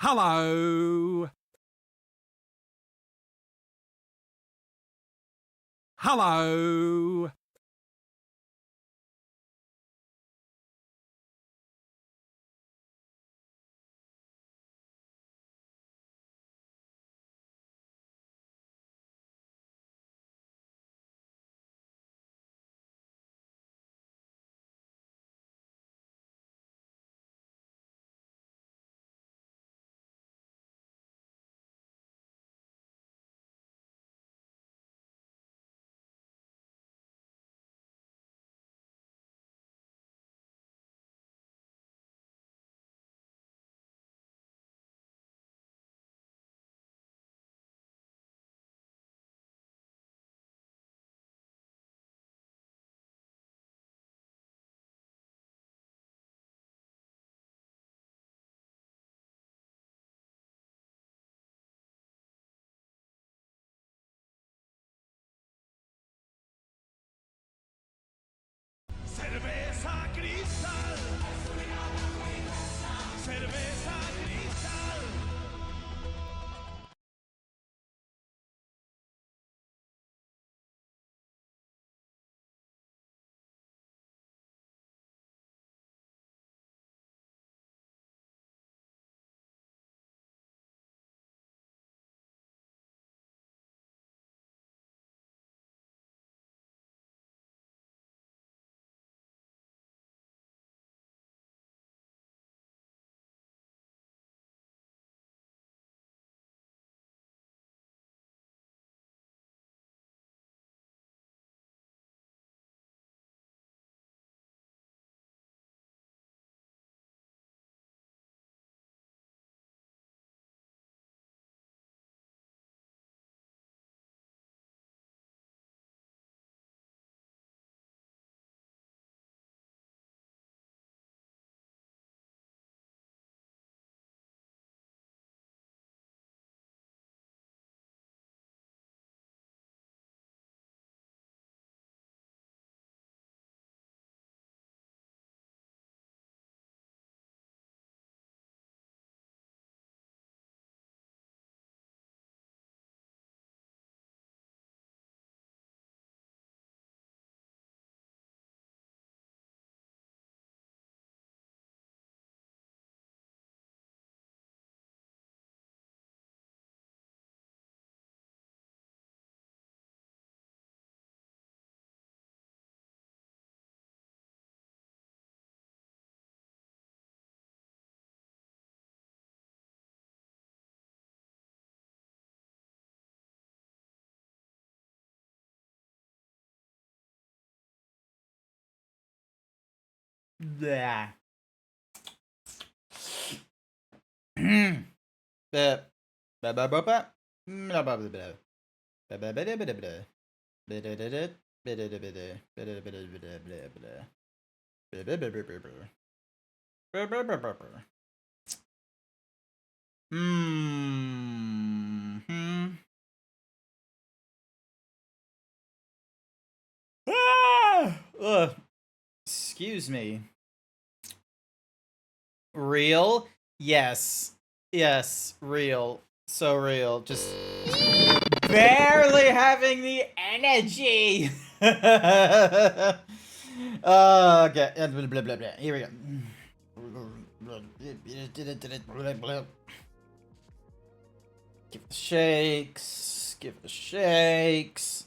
Hello. Hello. Cerveza cristal. Cerveza cristal. Blah. Blah. Blah, blah, blah, blah. Blah, blah, blah, blah. Blah, blah, blah, blah, blah, blah. Blah, blah, blah, blah. Blah, blah, blah, blah. Blah, blah, blah, blah, blah, blah. Blah, blah, blah, blah, blah, blah. Blah, blah, blah, blah, blah. Ugh. Excuse me. Real? Yes. Yes, real. So real. Just barely having the energy. Okay. Blah, blah, blah, blah. Here we go. Give the shakes. Give the shakes.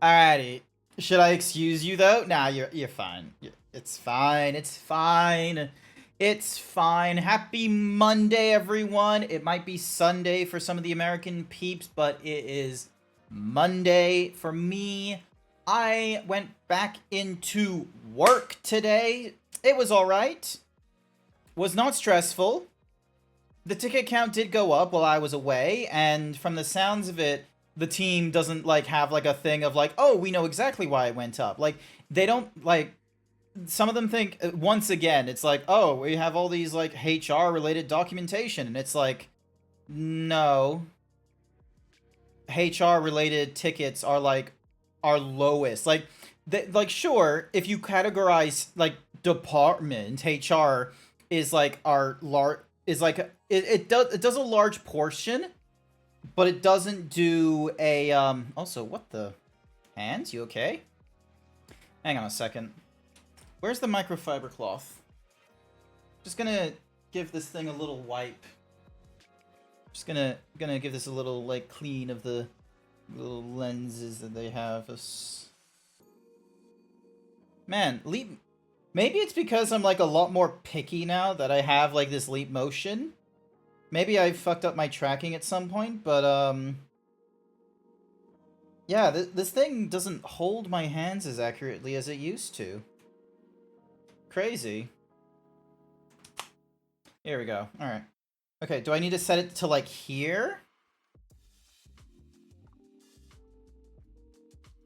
Alrighty. Should I excuse you though? Nah, you're fine. It's fine. It's fine. It's fine. Happy Monday, everyone. It might be Sunday for some of the American peeps, but it is Monday for me. I went back into work today. It was alright. Was not stressful. The ticket count did go up while I was away, and from the sounds of it, the team doesn't like have like a thing of like, oh, we know exactly why it went up. Like they don't like some of them think once again it's like, oh, we have all these like HR related documentation, and it's like, no, HR related tickets are like our lowest. Like like sure, if you categorize like department, HR is like our is like it does a large portion, but it doesn't do a also, what the hands? You okay? Hang on a second. Where's the microfiber cloth? Just gonna give this thing a little wipe. Just gonna give this a little like clean of the little lenses that they have. Man, Leap. Maybe it's because I'm like a lot more picky now that I have like this Leap Motion. Maybe I fucked up my tracking at some point, but yeah, this thing doesn't hold my hands as accurately as it used to. Crazy. Here we go. All right. Okay, do I need to set it to like here?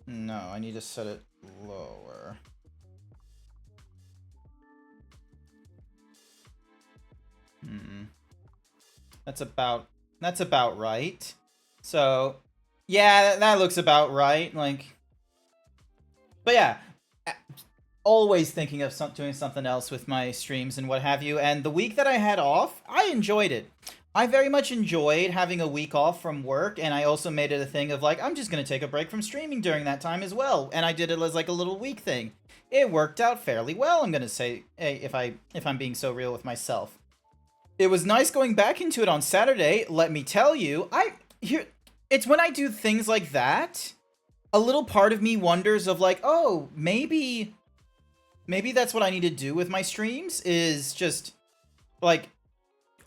No, I need to set it lower. That's about right. So, yeah, that looks about right. Like, but yeah, always thinking of doing something else with my streams and what have you. And the week that I had off, I enjoyed it. I very much enjoyed having a week off from work, and I also made it a thing of like, I'm just gonna take a break from streaming during that time as well. And I did it as like a little week thing. It worked out fairly well, I'm gonna say, if I'm being so real with myself. It was nice going back into it on Saturday, let me tell you. It's when I do things like that, a little part of me wonders of like, oh, maybe that's what I need to do with my streams, is just like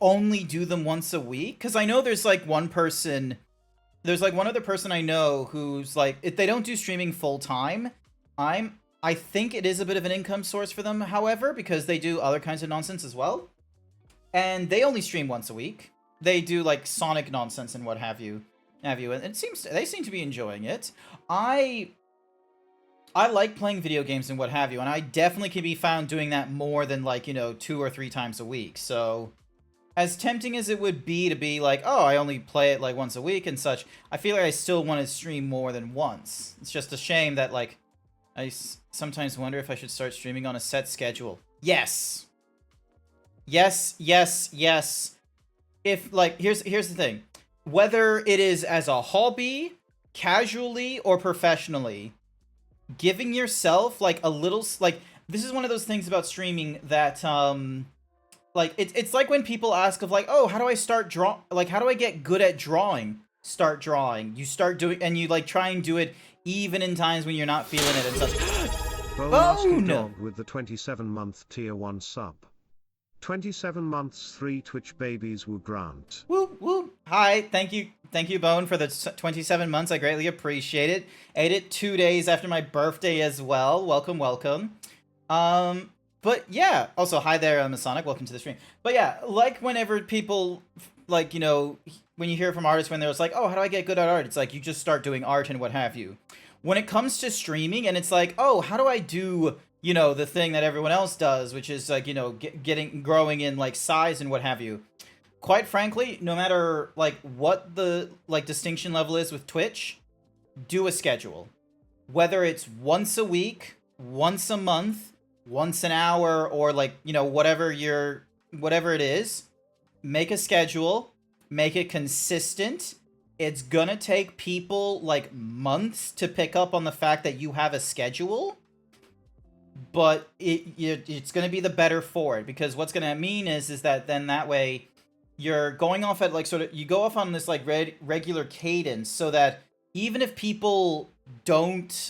only do them once a week. Because I know there's like one other person I know who's like, if they don't do streaming full time, I think it is a bit of an income source for them, however, because they do other kinds of nonsense as well. And they only stream once a week. They do like Sonic nonsense and what have you. And they seem to be enjoying it. I like playing video games and what have you, and I definitely can be found doing that more than like, 2 or 3 times a week. So as tempting as it would be to be like, oh, I only play it like once a week and such, I feel like I still want to stream more than once. It's just a shame that like I sometimes wonder if I should start streaming on a set schedule. Yes. Yes. If like, here's the thing. Whether it is as a hobby, casually, or professionally, giving yourself like a little, like, this is one of those things about streaming that like it's like when people ask of like, oh, how do I start how do I get good at drawing? Start drawing. You start doing, and you like try and do it even in times when you're not feeling it and such. Bone Dog with the 27-month tier 1 sub. 27 months 3 Twitch babies will grant. Woo. Hi, thank you Bone for the 27 months. I greatly appreciate it. Ate it 2 days after my birthday as well. Welcome. But yeah, also hi there, Masonic, welcome to the stream. But yeah, like whenever people like, when you hear from artists when they're like, oh, how do I get good at art? It's like you just start doing art and what have you. When it comes to streaming and it's like, oh, how do I do the thing that everyone else does, which is like, growing in like size and what have you. Quite frankly, no matter like what the like distinction level is with Twitch, do a schedule. Whether it's once a week, once a month, once an hour, or like, whatever it is, make a schedule, make it consistent. It's gonna take people like months to pick up on the fact that you have a schedule. But it's going to be the better for it, because what's going to mean is that then that way you're going off at like you go off on this like regular cadence, so that even if people don't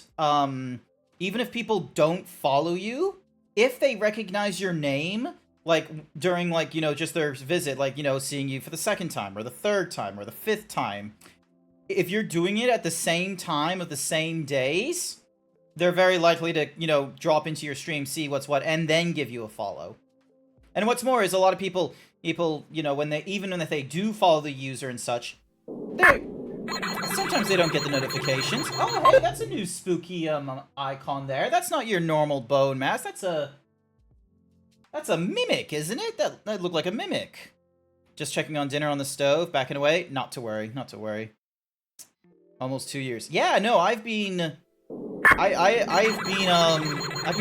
follow you, if they recognize your name like during like just their visit, like seeing you for the second time or the third time or the fifth time, if you're doing it at the same time of the same days, they're very likely to, drop into your stream, see what's what, and then give you a follow. And what's more is a lot of people, when they do follow the user and such, sometimes they don't get the notifications. Oh, hey, that's a new spooky icon there. That's not your normal bone mask. That's a mimic, isn't it? That looked like a mimic. Just checking on dinner on the stove, backing away. Not to worry. Almost 2 years. Yeah, no, I've been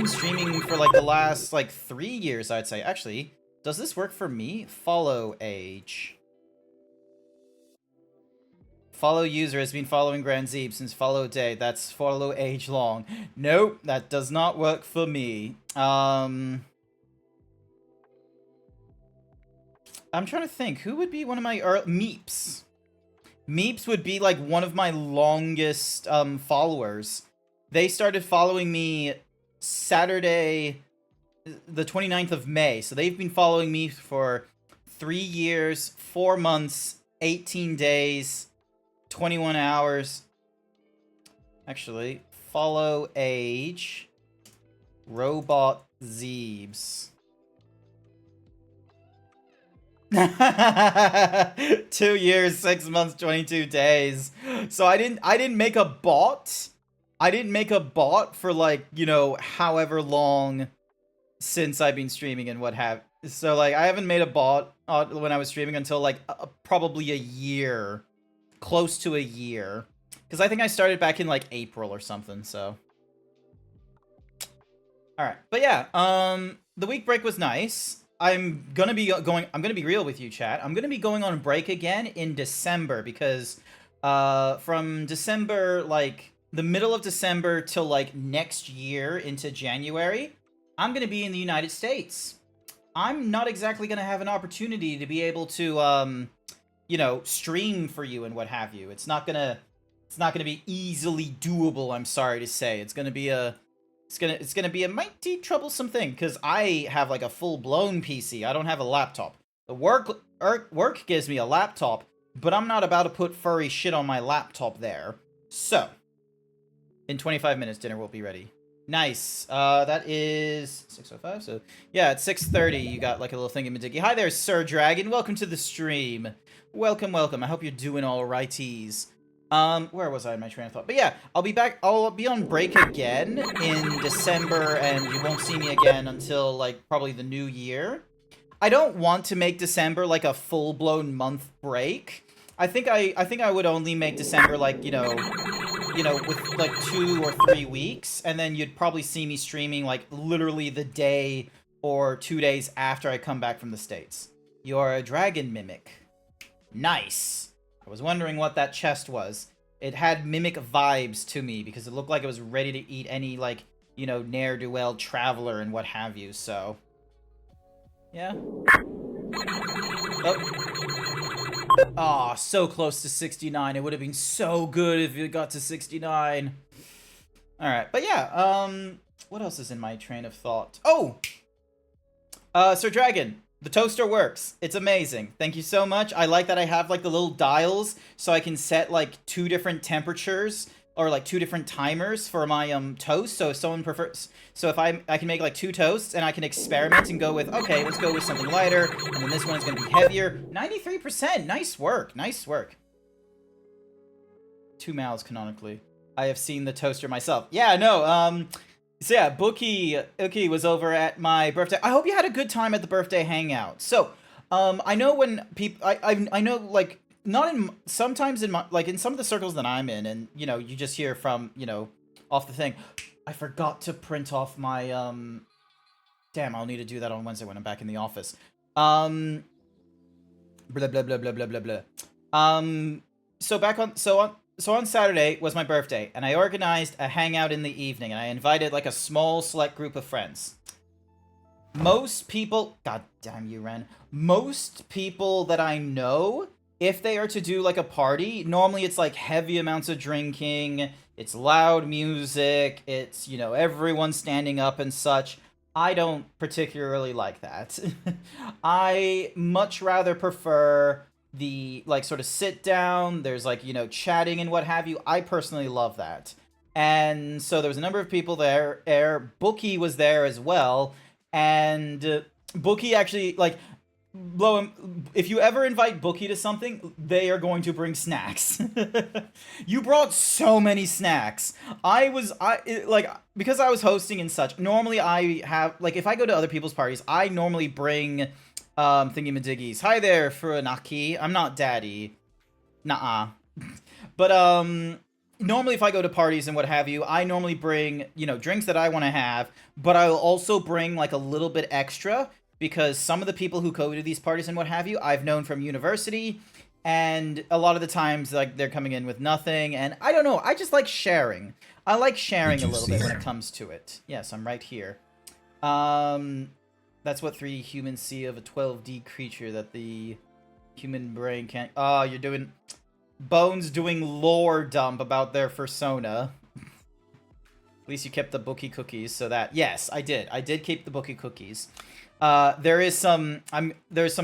streaming for like the last like 3 years, I'd say. Actually, Does this work for me? Follow age. Follow user has been following Grand Zeeb since follow day. That's follow age long. Nope, that does not work for me. I'm trying to think. Who would be one of my Meeps? Meeps would be like one of my longest followers. They started following me Saturday, the 29th of May. So they've been following me for 3 years, 4 months, 18 days, 21 hours. Actually, follow age, Robot Zeebs. 2 years, 6 months, 22 days. So I didn't make a bot. I didn't make a bot for like, you know, however long since I've been streaming and what have. So like I haven't made a bot when I was streaming until like probably a year, close to a year. Because I think I started back in like April or something, so. Alright, but yeah, the week break was nice. I'm gonna be real with you, chat. I'm gonna be going on break again in December because from December, like the middle of December till like next year into January, I'm gonna be in the United States. I'm not exactly gonna have an opportunity to be able to you know, stream for you and what have you. It's not gonna be easily doable, I'm sorry to say. It's gonna be a mighty troublesome thing, because I have like a full-blown PC. I don't have a laptop. The work gives me a laptop, but I'm not about to put furry shit on my laptop there. So, in 25 minutes, dinner will be ready. Nice. That is 6:05, so yeah, at 6:30, you got like a little thingy-majiggy. Hi there, Sir Dragon. Welcome to the stream. Welcome, welcome. I hope you're doing all righties. Where was I in my train of thought? But yeah, I'll be back. I'll be on break again in December, and you won't see me again until, like, probably the new year. I don't want to make December, like, a full-blown month break. I think I would only make December, like, you know, with, like, 2 or 3 weeks, and then you'd probably see me streaming, like, literally the day or 2 days after I come back from the States. You're a dragon mimic. Nice. I was wondering what that chest was. It had mimic vibes to me because it looked like it was ready to eat any, like, you know, ne'er-do-well traveler and what have you, so. Yeah. Oh. Aw, so close to 69. It would have been so good if it got to 69. Alright, but yeah, what else is in my train of thought? Oh! Sir Dragon. The toaster works. It's amazing. Thank you so much. I like that I have like the little dials so I can set like 2 different temperatures or like 2 different timers for my toast. So if someone prefers, so if I can make like 2 toasts and I can experiment and go with, okay, let's go with something lighter, and then this one's gonna be heavier. 93%. Nice work. Nice work. 2 mouths canonically. I have seen the toaster myself. Yeah, no, so yeah, Bookie was over at my birthday. I hope you had a good time at the birthday hangout. So, I know when people, I know, like, not in, sometimes in my, like, in some of the circles that I'm in, and, you know, you just hear from, you know, off the thing. I forgot to print off my, damn, I'll need to do that on Wednesday when I'm back in the office. Blah, blah, blah, blah, blah, blah, blah. So on Saturday was my birthday, and I organized a hangout in the evening, and I invited, like, a small, select group of friends. Most people... God damn you, Ren. Most people that I know, if they are to do, like, a party, normally it's, like, heavy amounts of drinking, it's loud music, it's, you know, everyone standing up and such. I don't particularly like that. I much rather prefer... the, like, sort of sit down, there's, like, you know, chatting and what have you. I personally love that. And so there was a number of people there. Bookie was there as well. And Bookie actually, like, if you ever invite Bookie to something, they are going to bring snacks. You brought so many snacks. Because I was hosting and such, normally I have, like, if I go to other people's parties, I normally bring... thingy-majiggies. Hi there, Furanaki. I'm not daddy. Nuh-uh. But, normally if I go to parties and what have you, I normally bring, you know, drinks that I want to have, but I'll also bring, like, a little bit extra, because some of the people who go to these parties and what have you, I've known from university, and a lot of the times like they're coming in with nothing, and I don't know. I just like sharing. I like sharing a little bit when it comes to it. Yes, I'm right here. That's what 3D humans see of a 12D creature that the human brain can't. Oh, you're doing. Bones doing lore dump about their persona. At least you kept the bookie cookies, so that yes, I did. I did keep the bookie cookies. There's some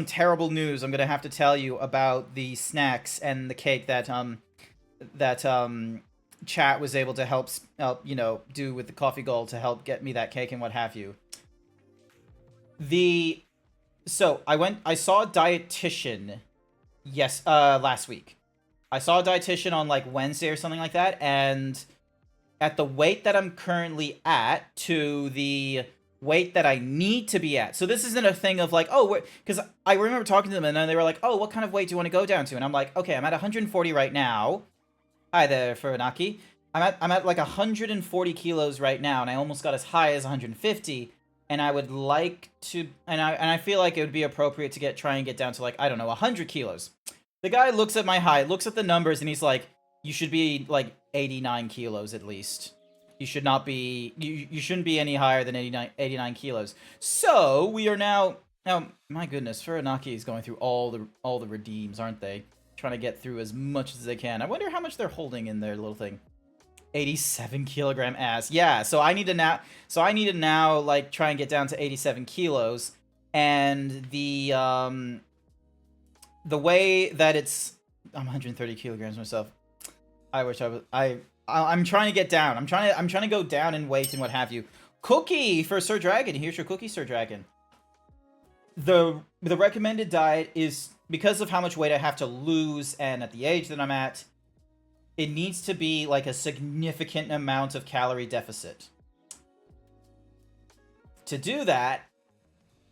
terrible news I'm gonna have to tell you about the snacks and the cake that chat was able to help do with the coffee gold to help get me that cake and what have you. So I saw a dietitian last week. I saw a dietitian on like Wednesday or something like that, and at the weight that I'm currently at to the weight that I need to be at. So this isn't a thing of like, oh, because I remember talking to them and then they were like, oh, what kind of weight do you want to go down to? And I'm like, okay, I'm at 140 right now. Hi there, Furanaki. I'm at like 140 kilos right now, and I almost got as high as 150. And I would like to, and I feel like it would be appropriate to try and get down to like, I don't know, 100 kilos. The guy looks at my height, looks at the numbers, and he's like, you should be like 89 kilos at least. You should not be, you shouldn't be any higher than 89 kilos. So we are now, my goodness, Furanaki is going through all the redeems, aren't they? Trying to get through as much as they can. I wonder how much they're holding in their little thing. 87 kilogram ass. Yeah, so I need to now like try and get down to 87 kilos, and the way that I'm 130 kilograms myself. I wish I was I'm trying to get down. I'm trying to go down in weight and what have you. Cookie for Sir Dragon. Here's your cookie, Sir Dragon. The recommended diet is, because of how much weight I have to lose and at the age that I'm at, it needs to be like a significant amount of calorie deficit. To do that,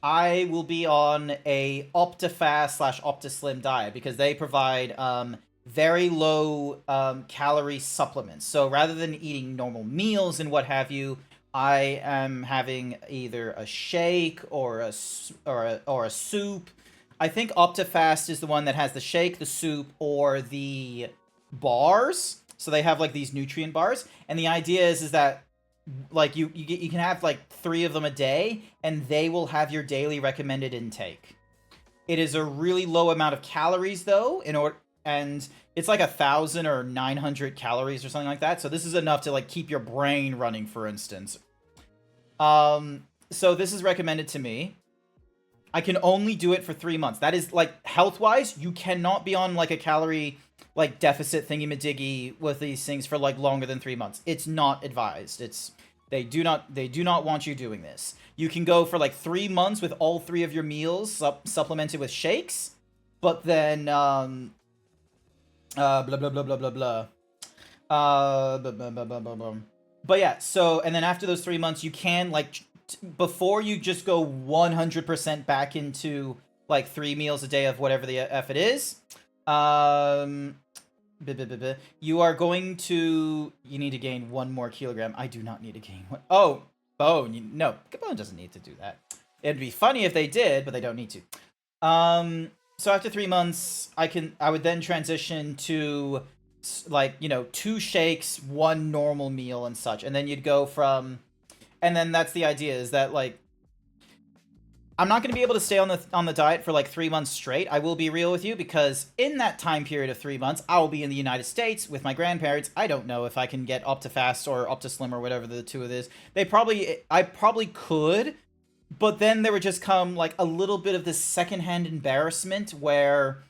I will be on a OptiFast / OptiSlim diet because they provide very low calorie supplements. So rather than eating normal meals and what have you, I am having either a shake or a soup. I think OptiFast is the one that has the shake, the soup, or the bars. So they have like these nutrient bars, and the idea is that like you can have like 3 of them a day, and they will have your daily recommended intake. It is a really low amount of calories though, and it's like 1,000 or 900 calories or something like that. So this is enough to like keep your brain running, for instance. So this is recommended to me. I can only do it for 3 months. That is like health-wise, you cannot be on like a calorie like deficit thingy-majiggy with these things for like longer than 3 months. It's not advised. They do not want you doing this. You can go for like 3 months with all 3 of your meals supplemented with shakes, but then blah blah blah blah blah blah blah. But yeah, so and then after those 3 months, you can like before you just go 100% back into like 3 meals a day of whatever the F it is. You are going to, you need to gain 1 more kilogram. I do not need to gain 1. Oh, Bone. No, Bone doesn't need to do that. It'd be funny if they did, but they don't need to. So after 3 months, I would then transition to like, 2 shakes, 1 normal meal and such. And then you'd go from, and then that's the idea, is that like, I'm not going to be able to stay on the diet for like 3 months straight. I will be real with you, because in that time period of 3 months, I will be in the United States with my grandparents. I don't know if I can get OptiFast or OptiSlim or whatever the two of it is. I probably could, but then there would just come like a little bit of this secondhand embarrassment where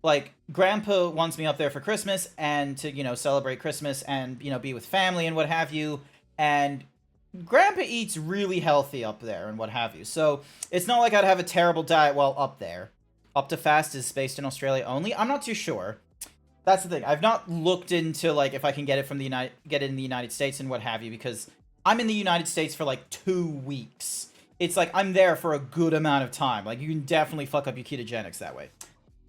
like Grandpa wants me up there for Christmas and to, celebrate Christmas and, be with family and what have you. And Grandpa eats really healthy up there and what have you. So it's not like I'd have a terrible diet while up there. OptiFast is based in Australia only. I'm not too sure. That's the thing. I've not looked into like if I can get it in the United States and what have you, because I'm in the United States for like 2 weeks. It's like I'm there for a good amount of time. Like you can definitely fuck up your ketogenics that way.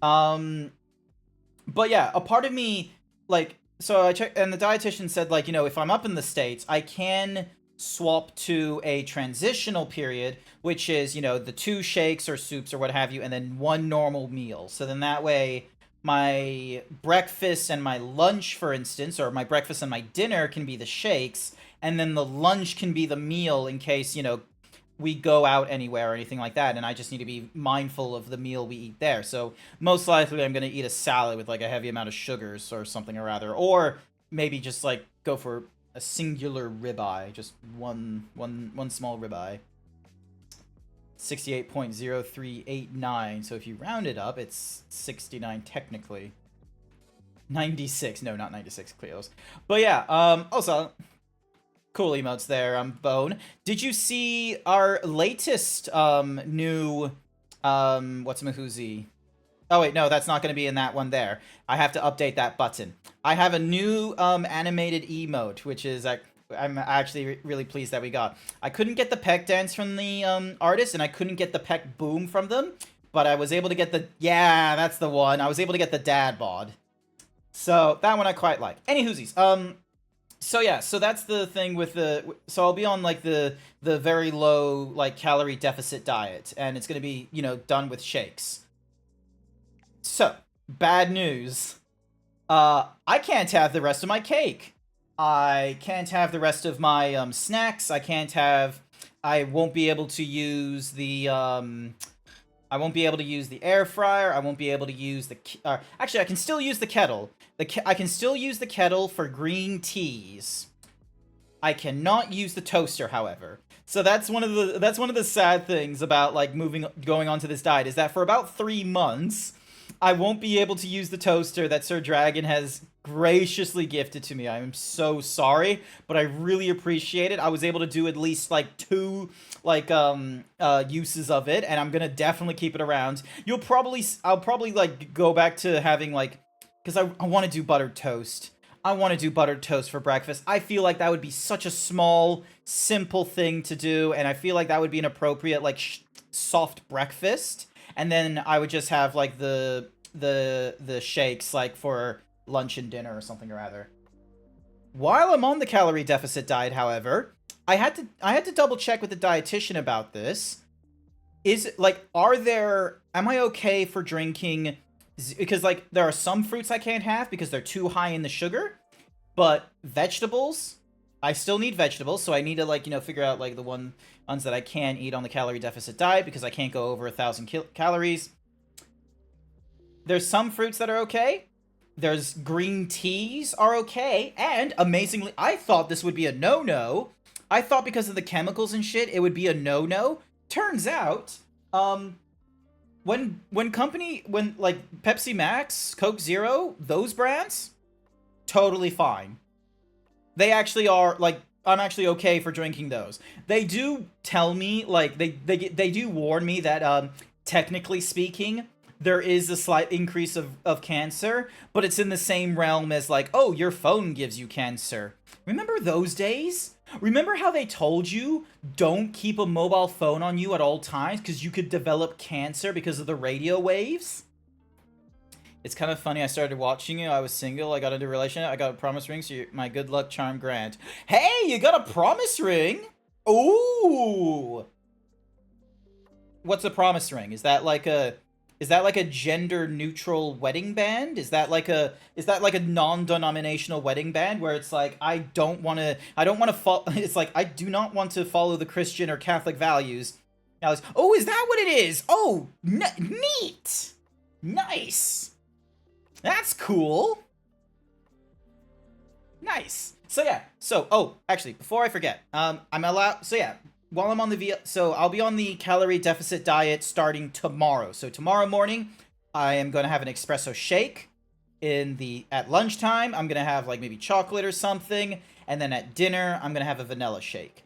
But yeah, a part of me like, so I checked, and the dietitian said like, if I'm up in the States, I can swap to a transitional period, which is, you know, the 2 shakes or soups or what have you, and then 1 normal meal. So then that way, my breakfast and my lunch, for instance, or my breakfast and my dinner can be the shakes, and then the lunch can be the meal in case, you know, we go out anywhere or anything like that, and I just need to be mindful of the meal we eat there. So most likely I'm going to eat a salad with like a heavy amount of sugars or something or other, or maybe just like go for a singular ribeye, just one small ribeye. 68.0389, so if you round it up, it's 69 technically. 96, no, not 96 Cleos. But yeah, also, cool emotes there, Bone. Did you see our latest, new, what's-a-mahoozy? Oh wait, no, that's not going to be in that one there. I have to update that button. I have a new, animated emote, which is, I'm actually really pleased that we got. I couldn't get the peck dance from the artist, and I couldn't get the peck boom from them, but I was able to get the, yeah, that's the one. I was able to get the dad bod. So that one I quite like. Any whoosies. So yeah, so that's the thing with the, so I'll be on like the very low like calorie deficit diet, and it's gonna be, you know, done with shakes. So bad news. I can't have the rest of my cake. I can't have the rest of my snacks. I won't be able to use the I won't be able to use the air fryer. I won't be able to use the actually I can still use the kettle. I can still use the kettle for green teas. I cannot use the toaster, however. So that's one of the sad things about like going on to this diet, is that for about 3 months I won't be able to use the toaster that Sir Dragon has graciously gifted to me. I am so sorry, but I really appreciate it. I was able to do at least like 2 like uses of it, and I'm gonna definitely keep it around. I'll probably like go back to having like, because I want to do buttered toast. I want to do buttered toast for breakfast. I feel like that would be such a small, simple thing to do, and I feel like that would be an appropriate like soft breakfast. And then I would just have like the shakes like for lunch and dinner or something or other. While I'm on the calorie deficit diet, however, I had to double check with the dietitian about this. Is like, am I okay for drinking, because like there are some fruits I can't have because they're too high in the sugar, but vegetables, I still need vegetables, so I need to like, you know, figure out like the ones that I can eat on the calorie deficit diet because I can't go over 1,000 calories. There's some fruits that are okay. There's green teas are okay, and amazingly, I thought this would be a no-no. I thought because of the chemicals and shit, it would be a no-no. Turns out, when like Pepsi Max, Coke Zero, those brands, totally fine. They actually are, like, I'm actually okay for drinking those. They do tell me, like, they do warn me that, technically speaking, there is a slight increase of cancer, but it's in the same realm as, like, oh, your phone gives you cancer. Remember those days? Remember how they told you, don't keep a mobile phone on you at all times because you could develop cancer because of the radio waves? It's kind of funny, I started watching it, I was single, I got into a relationship, I got a promise ring, so my good luck charm grant. Hey, you got a promise ring? Ooh! What's a promise ring? Is that like a gender neutral wedding band? Is that like a non-denominational wedding band where it's like, I don't want to follow, it's like, I do not want to follow the Christian or Catholic values. Now it's, oh, is that what it is? Oh, neat! Nice! That's cool. Nice. So yeah. So, oh, actually, before I forget, I'm allowed. So yeah, while I'm on the so I'll be on the calorie deficit diet starting tomorrow. So tomorrow morning, I am going to have an espresso shake. At lunchtime, I'm going to have like maybe chocolate or something, and then at dinner, I'm going to have a vanilla shake.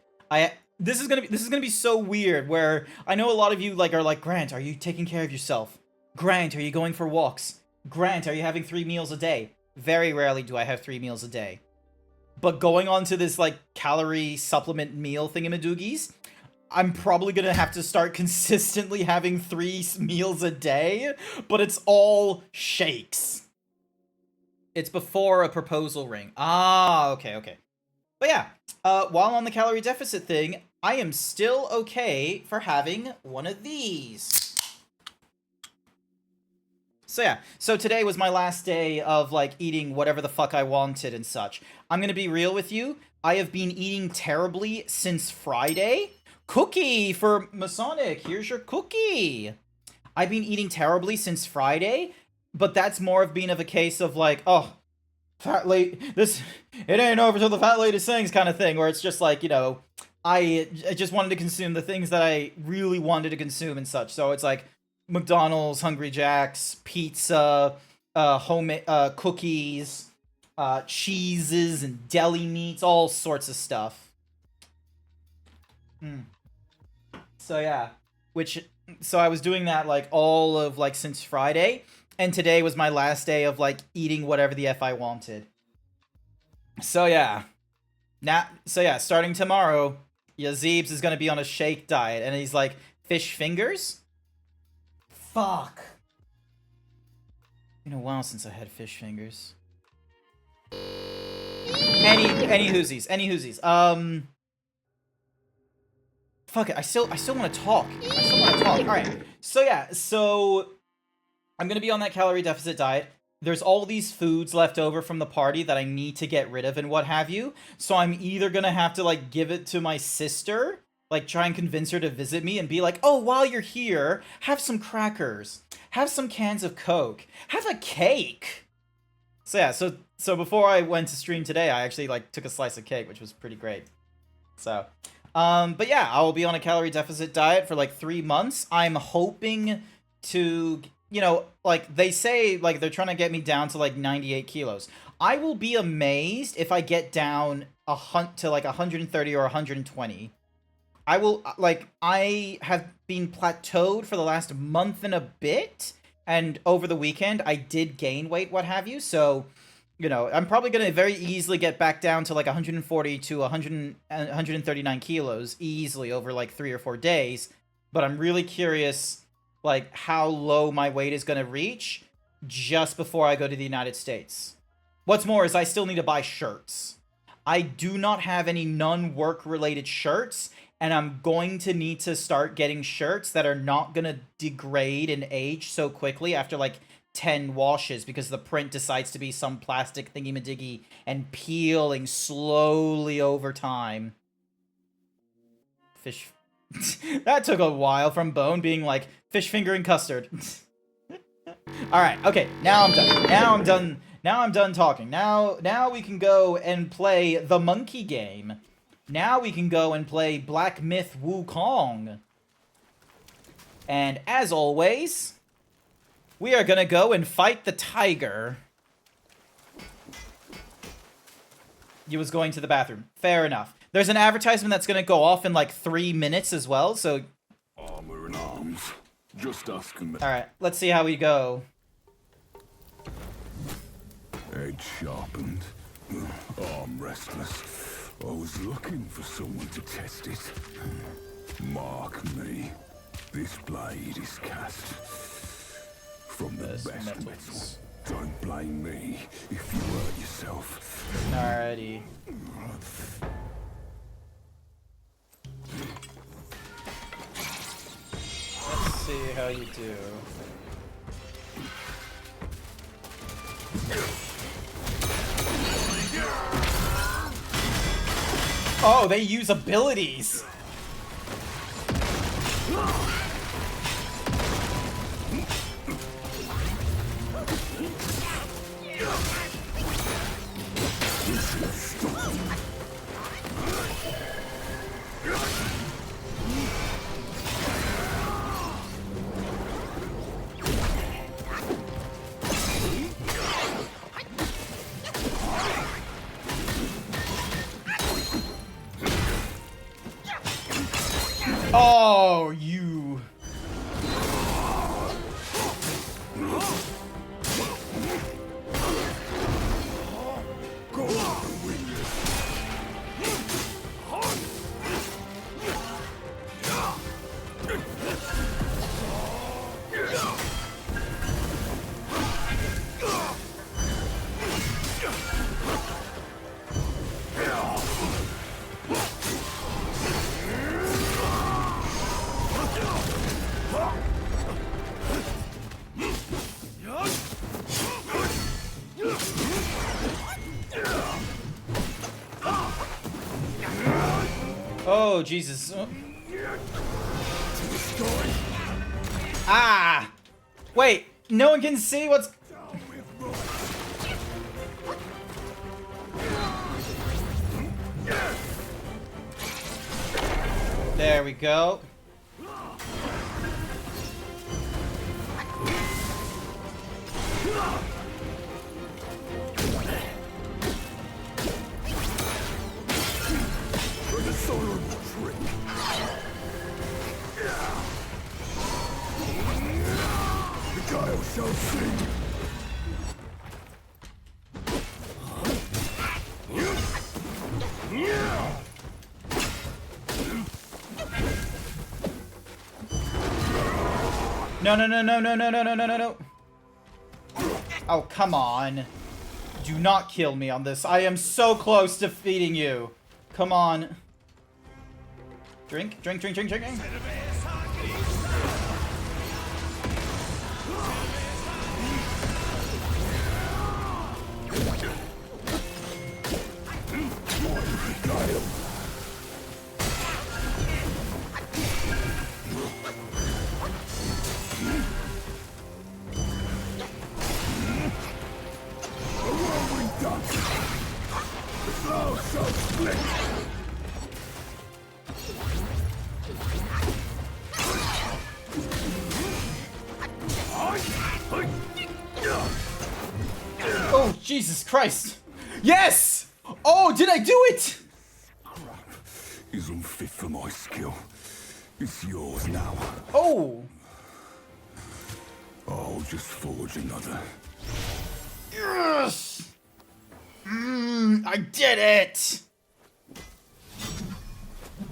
This is going to be so weird, where I know a lot of you like are like, Grant, are you taking care of yourself? Grant, are you going for walks? Grant, are you having 3 meals a day? Very rarely do I have 3 meals a day. But going on to this, like, calorie supplement meal thingamadoogies, I'm probably gonna have to start consistently having 3 meals a day, but it's all shakes. It's before a proposal ring. Ah, okay. But yeah, while on the calorie deficit thing, I am still okay for having one of these. So yeah, so today was my last day of, like, eating whatever the fuck I wanted and such. I'm gonna be real with you. I have been eating terribly since Friday. Cookie for Masonic. Here's your cookie. I've been eating terribly since Friday, but that's more of being of a case of, like, oh, fat lady, it ain't over till the fat lady sings kind of thing, where it's just like, you know, I just wanted to consume the things that I really wanted to consume and such. So it's like McDonald's, Hungry Jack's, pizza, homemade cookies, cheeses and deli meats, all sorts of stuff. So yeah, so I was doing that, like, all of, like, since Friday, and today was my last day of, like, eating whatever the F I wanted. So yeah. Starting tomorrow, Yazibs is gonna be on a shake diet, and he's like, fish fingers? Fuck. Been a while since I had fish fingers. Any whoosies. Fuck it, I still want to talk. Alright, so yeah, so I'm gonna be on that calorie deficit diet. There's all these foods left over from the party that I need to get rid of and what have you. So I'm either gonna have to, like, give it to my sister, like, try and convince her to visit me and be like, oh, while you're here, have some crackers, have some cans of Coke, have a cake. So yeah, so before I went to stream today, I actually, like, took a slice of cake, which was pretty great. So, but yeah, I will be on a calorie deficit diet for, like, 3 months. I'm hoping to, you know, like, they say, like, they're trying to get me down to, like, 98 kilos. I will be amazed if I get down to, like, 130 or 120. I will, like, I have been plateaued for the last month and a bit, and over the weekend, I did gain weight, what have you, so, you know, I'm probably going to very easily get back down to, like, 140 to 139 kilos easily over, like, 3 or 4 days, but I'm really curious, like, how low my weight is going to reach just before I go to the United States. What's more is I still need to buy shirts. I do not have any non-work related shirts, and I'm going to need to start getting shirts that are not going to degrade and age so quickly after, like, 10 washes, because the print decides to be some plastic thingy-majiggy and peeling slowly over time. Fish... That took a while from Bone being like, fish finger and custard. Alright, okay, now I'm done. Now I'm done talking. Now we can go and play the monkey game. Now we can go and play Black Myth Wukong. And as always, we are gonna go and fight the tiger. You was going to the bathroom. Fair enough. There's an advertisement that's gonna go off in like 3 minutes as well, so... Armor and arms. Just asking me. Alright, let's see how we go. Edge sharpened. Arm restless. I was looking for someone to test it. Mark me. This blade is cast from the best metal. Don't blame me if you hurt yourself. Alrighty. Let's see how you do. Oh, they use abilities! Oh, you... Oh, Jesus. Ah! Wait, no one can see what's... There we go. The child shall sing. No, no, no, no, no, no, no, no, no, no, no. Oh, come on. Do not kill me on this. I am so close to defeating you. Come on. Drink, drink, drink, drink, drink. Cerveza cristal. Oh, Jesus Christ. Yes! Oh, did I do it? Is unfit for my skill. It's yours now. Oh. I'll just forge another. Yes! I did it!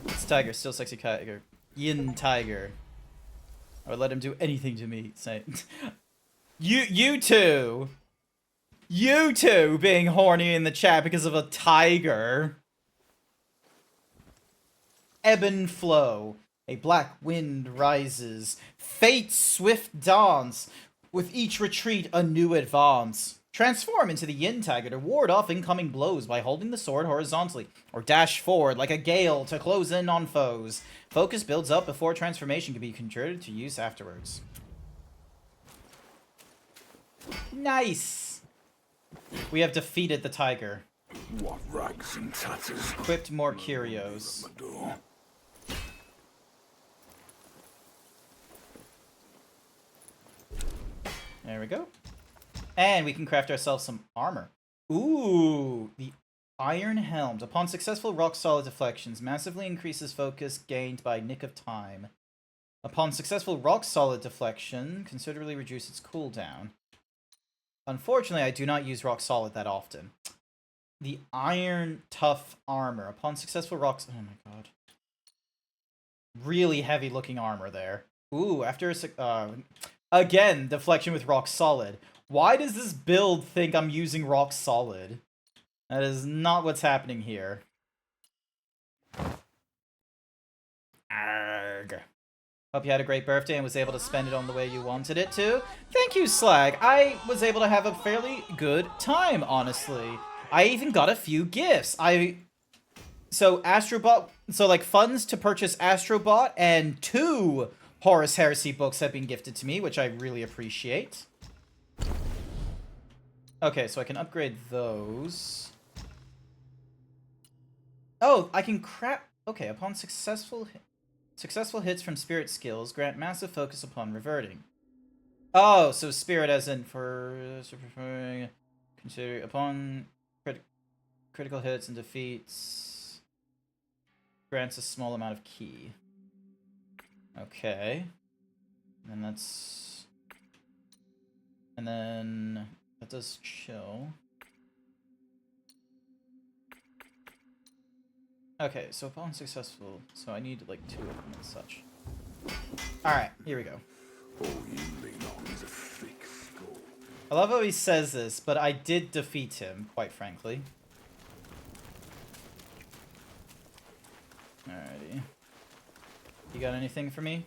It's Tiger, still sexy tiger. Yin Tiger. I would let him do anything to me. Say, you two being horny in the chat because of a tiger. Ebb and flow. A black wind rises. Fate's swift dance. With each retreat, a new advance. Transform into the Yin Tiger to ward off incoming blows by holding the sword horizontally, or dash forward like a gale to close in on foes. Focus builds up before transformation can be converted to use afterwards. Nice! We have defeated the tiger. What rags and tatters. Equipped more curios. My door. There we go. And we can craft ourselves some armor. Ooh, the Iron Helms. Upon successful rock-solid deflections, massively increases focus gained by Nick of Time. Upon successful rock-solid deflection, considerably reduce its cooldown. Unfortunately, I do not use rock-solid that often. The Iron Tough Armor. Upon successful rocks... Oh my god. Really heavy-looking armor there. Ooh, after a... again, deflection with rock-solid. Why does this build think I'm using rock solid? That is not what's happening here. Arrgh. Hope you had a great birthday and was able to spend it on the way you wanted it to. Thank you, Slag. I was able to have a fairly good time, honestly. I even got a few gifts. So Astrobot, so like funds to purchase Astrobot and 2 Horus Heresy books have been gifted to me, which I really appreciate. Okay, so I can upgrade those. Oh, I can okay, upon successful hits from spirit skills, grant massive focus upon reverting. Oh, so spirit as in for... Consider upon critical hits and defeats, grants a small amount of ki. Okay. And that's... And then... That does chill. Okay, so upon successful... So I need, like, 2 of them and such. Alright, here we go. All you lean on is a thick skull. I love how he says this, but I did defeat him, quite frankly. Alrighty. You got anything for me?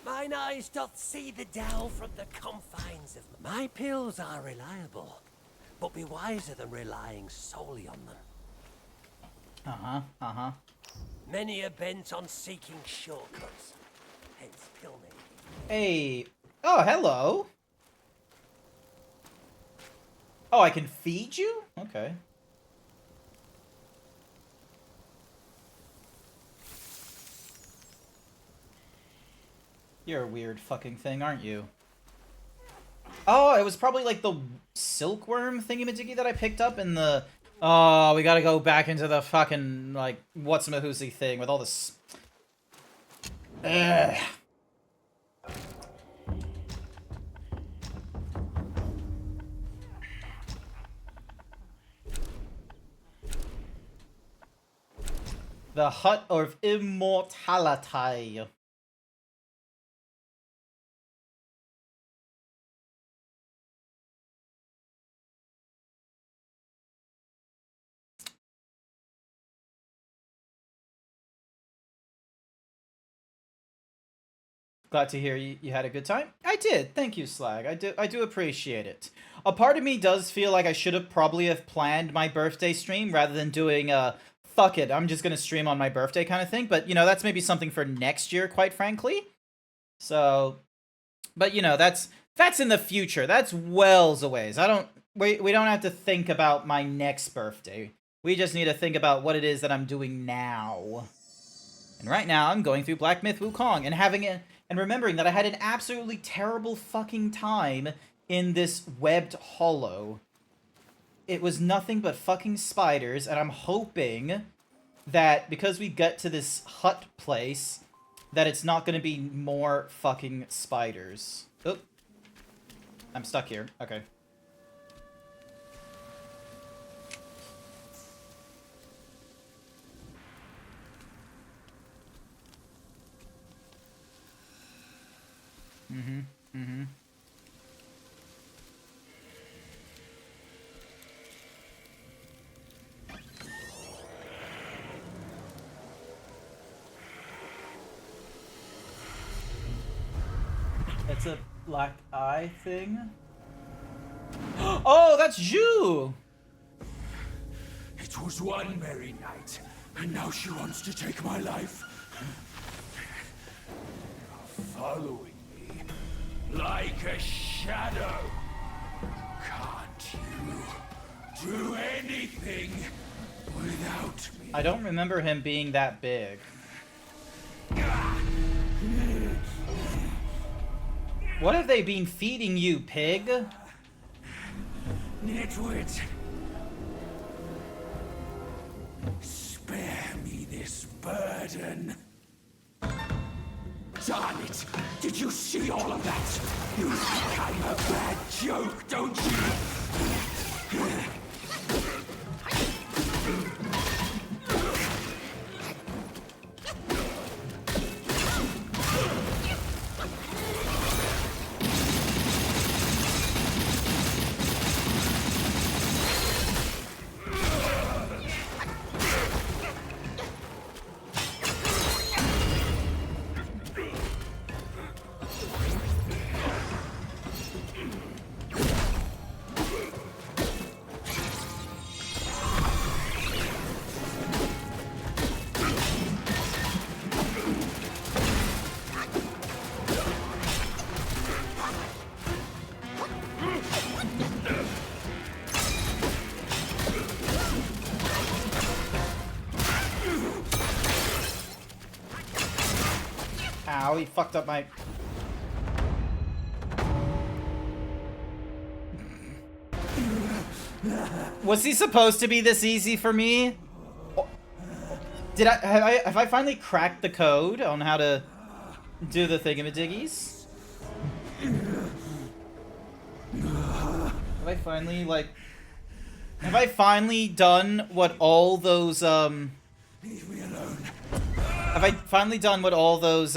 Mine eyes doth see the Tao from the confines of my pills are reliable, but be wiser than relying solely on them. Uh-huh. Many are bent on seeking shortcuts, hence pill making. Hey. Oh, hello. Oh, I can feed you? Okay. You're a weird fucking thing, aren't you? Oh, it was probably like the silkworm thingamajiggy that I picked up in the... Oh, we gotta go back into the fucking, like, what's-a-mahoosie thing with all this... Ugh. The Hut of Immortality. Glad to hear you had a good time. I did. Thank you, Slag. I do appreciate it. A part of me does feel like I should have probably have planned my birthday stream rather than doing a fuck it, I'm just gonna stream on my birthday kind of thing. But you know, that's maybe something for next year, quite frankly. So, but you know, that's in the future. That's wells a ways. We don't have to think about my next birthday. We just need to think about what it is that I'm doing now. And right now, I'm going through Black Myth Wukong and remembering that I had an absolutely terrible fucking time in this webbed hollow. It was nothing but fucking spiders, and I'm hoping that because we get to this hut place, that it's not going to be more fucking spiders. Oh, I'm stuck here. Okay. It's a black eye thing. Oh, that's you! It was one merry night, and now she wants to take my life. Following me like a shadow. Can't you do anything without me? I don't remember him being that big. What have they been feeding you, pig? Nitwit! Spare me this burden. Darn it! Did you see all of that? You think I'm a bad joke, don't you? Ow, he fucked up my... Was he supposed to be this easy for me? Have I finally cracked the code on how to do the thingamadiggies? Have I finally, like... Have I finally done what all those, Leave me alone. Have I finally done what all those,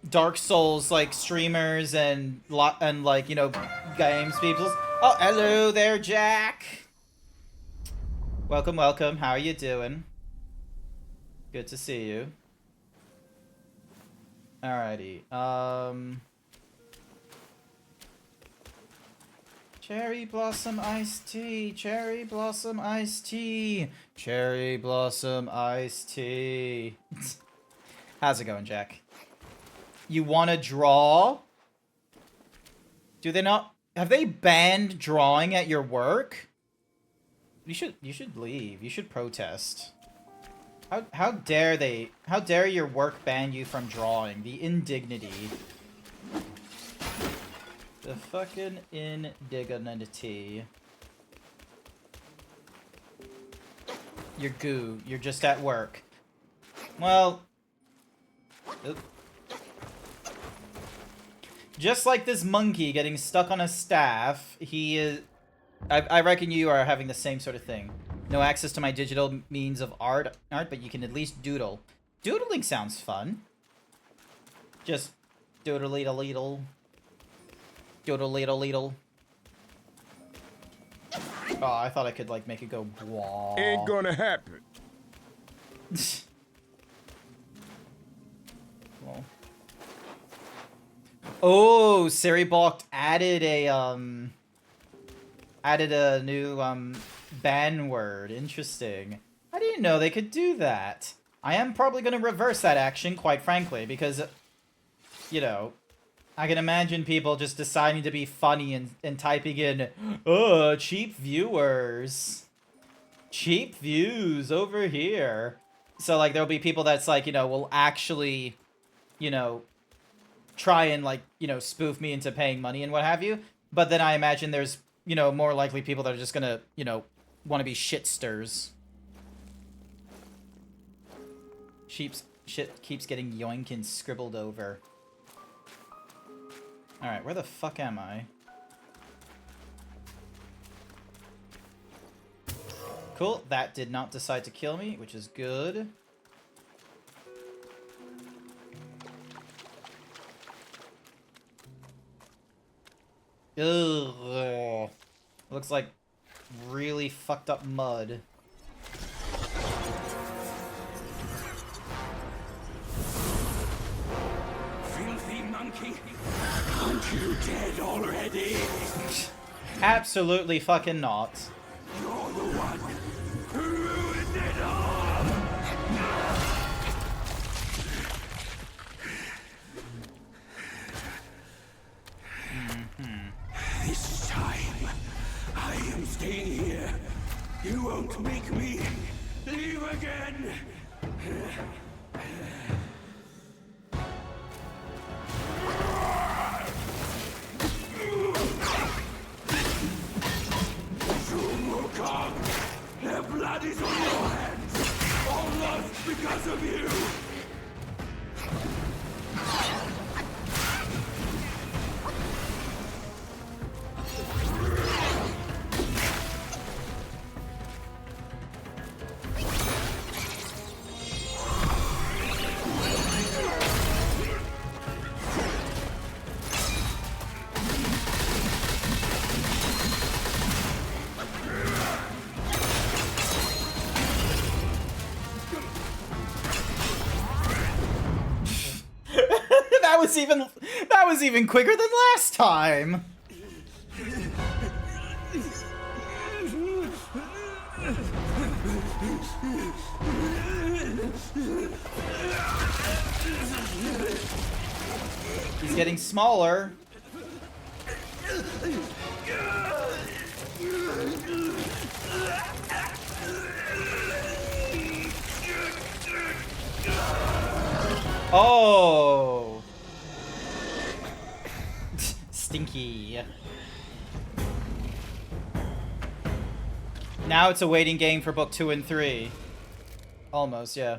Dark Souls, like, streamers and like, you know, games people... Oh, hello there, Jack! Welcome, welcome. How are you doing? Good to see you. Alrighty, Cherry blossom iced tea. Cherry blossom iced tea. Cherry blossom iced tea. How's it going, Jack? You want to draw? Do they not? Have they banned drawing at your work? You should leave. You should protest. How dare they? How dare your work ban you from drawing? The indignity. The fucking indignity. You're goo. You're just at work. Well. Oop. Just like this monkey getting stuck on a staff, he is... I reckon you are having the same sort of thing. No access to my digital means of art, but you can at least doodle. Doodling sounds fun. Just doodle-leedle-leedle. Doodle-leedle-leedle. Oh, I thought I could, like, make it go blah. Ain't gonna happen. Well. Oh, Sari Balked added a new ban word. Interesting. I didn't know they could do that. I am probably going to reverse that action, quite frankly, because, you know, I can imagine people just deciding to be funny and typing in, cheap viewers. Cheap views over here. So, like, there'll be people that's, like, you know, will actually, you know, try and, like, you know, spoof me into paying money and what have you. But then I imagine there's, you know, more likely people that are just gonna, you know, want to be shitsters. Shit keeps getting yoink and scribbled over. Alright, where the fuck am I? Cool, that did not decide to kill me, which is good. Ugh. Looks like really fucked up mud. Filthy monkey! Aren't you dead already? Absolutely fucking not. You're the one who ruined it all! This time, I am staying here. You won't make me leave again. Shumukong, their blood is on your hands. All lost because of you. That was even quicker than last time. He's getting smaller. Oh. Stinky. Now it's a waiting game for book 2 and 3. Almost, yeah.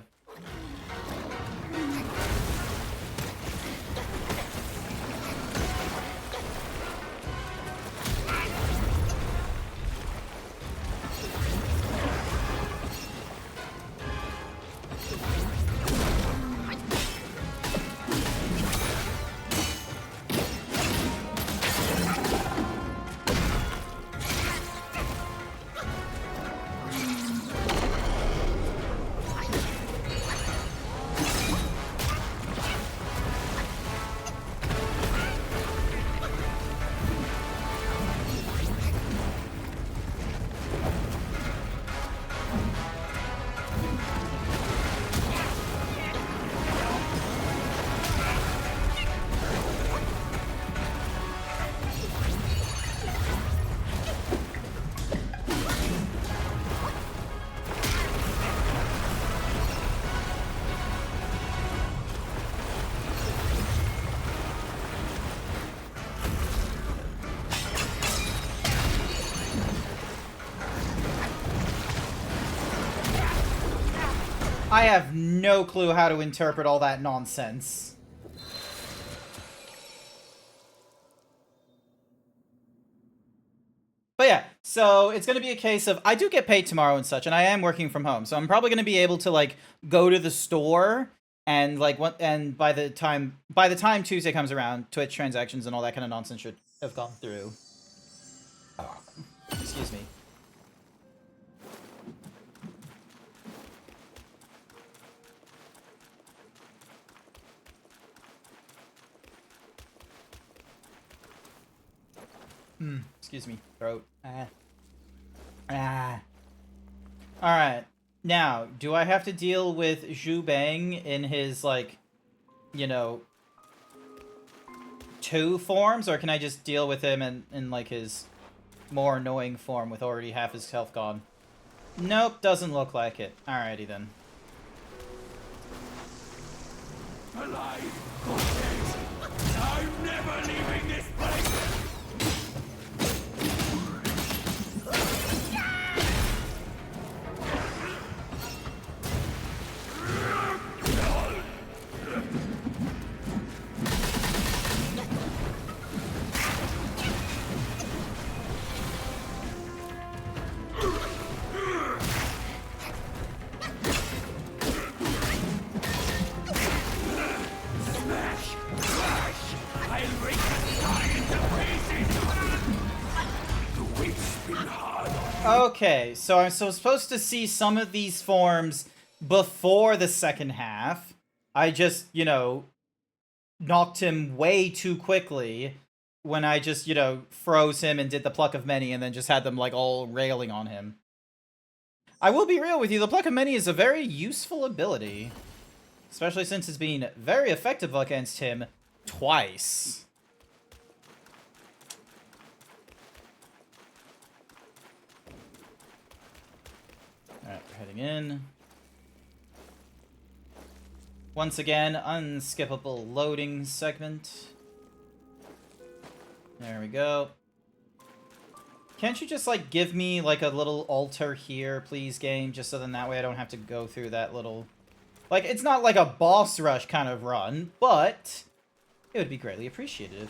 I have no clue how to interpret all that nonsense. But yeah, so it's going to be a case of, I do get paid tomorrow and such, and I am working from home, so I'm probably going to be able to, like, go to the store, and, like, and by the time Tuesday comes around, Twitch transactions and all that kind of nonsense should have gone through. Oh, excuse me. Excuse me, throat. Alright. Now, do I have to deal with Zhu Bang in his, like, you know, 2 forms? Or can I just deal with him in like, his more annoying form with already half his health gone? Nope, doesn't look like it. Alrighty then. Alive or dead, I'm never leaving this place! Okay, so I'm supposed to see some of these forms before the second half. I just, you know, knocked him way too quickly when I just, you know, froze him and did the Pluck of Many and then just had them, like, all railing on him. I will be real with you, the Pluck of Many is a very useful ability. Especially since it's been very effective against him twice. Alright, we're heading in. Once again, unskippable loading segment. There we go. Can't you just, like, give me, like, a little altar here, please, game? Just so then that way I don't have to go through that little... Like, it's not like a boss rush kind of run, but it would be greatly appreciated.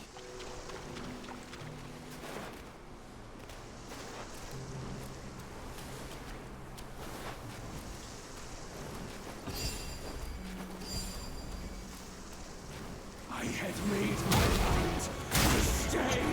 I had made my mind to stay.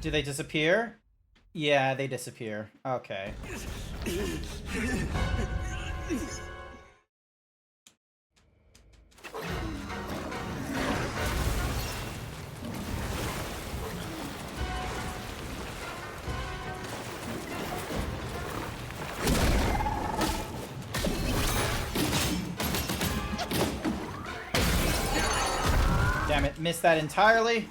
Do they disappear? Yeah, they disappear. Okay. Damn it, missed that entirely.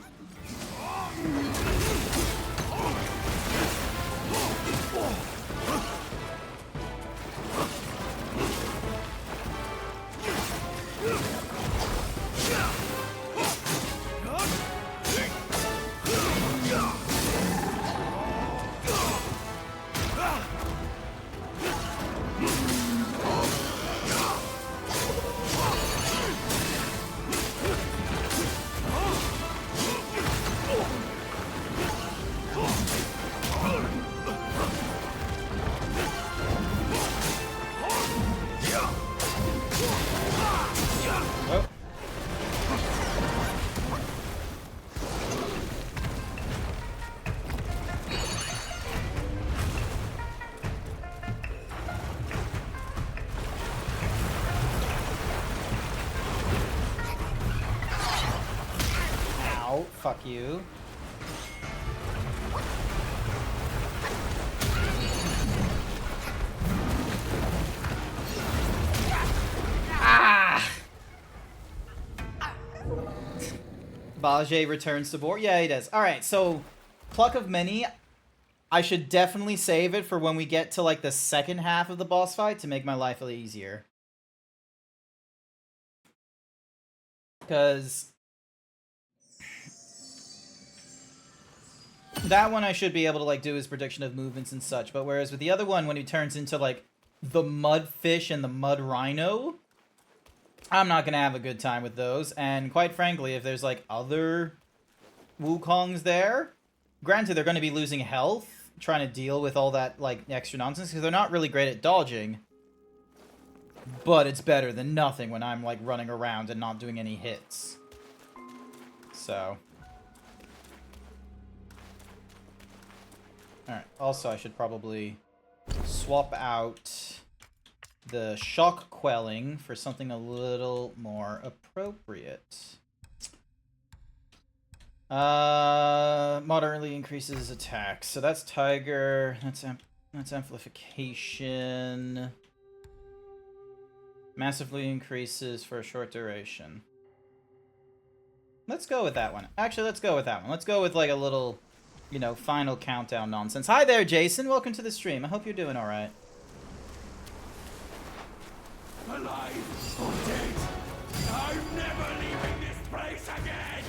Fuck you. Bajie returns to board. Yeah, he does. Alright, so Pluck of Many, I should definitely save it for when we get to like the second half of the boss fight to make my life a little easier. Because that one I should be able to like do his prediction of movements and such, but whereas with the other one, when he turns into like the mud fish and the mud rhino, I'm not gonna have a good time with those. And quite frankly, if there's like other Wukongs there, granted they're gonna be losing health trying to deal with all that like extra nonsense because they're not really great at dodging. But it's better than nothing when I'm like running around and not doing any hits. So. Alright, also I should probably swap out the shock quelling for something a little more appropriate. Moderately increases attack. So that's Tiger, that's amplification. Massively increases for a short duration. Let's go with that one. Actually, let's go with that one. Let's go with like a little, you know, final countdown nonsense. Hi there, Jason. Welcome to the stream. I hope you're doing all right. Alive or dead, I'm never leaving this place again!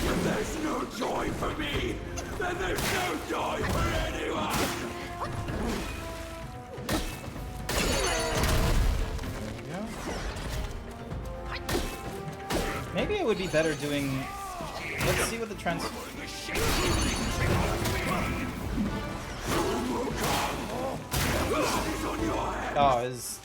If there's no joy for me, then there's no joy for anyone! Maybe it would be better doing... Let's see what the trans... Oh, is...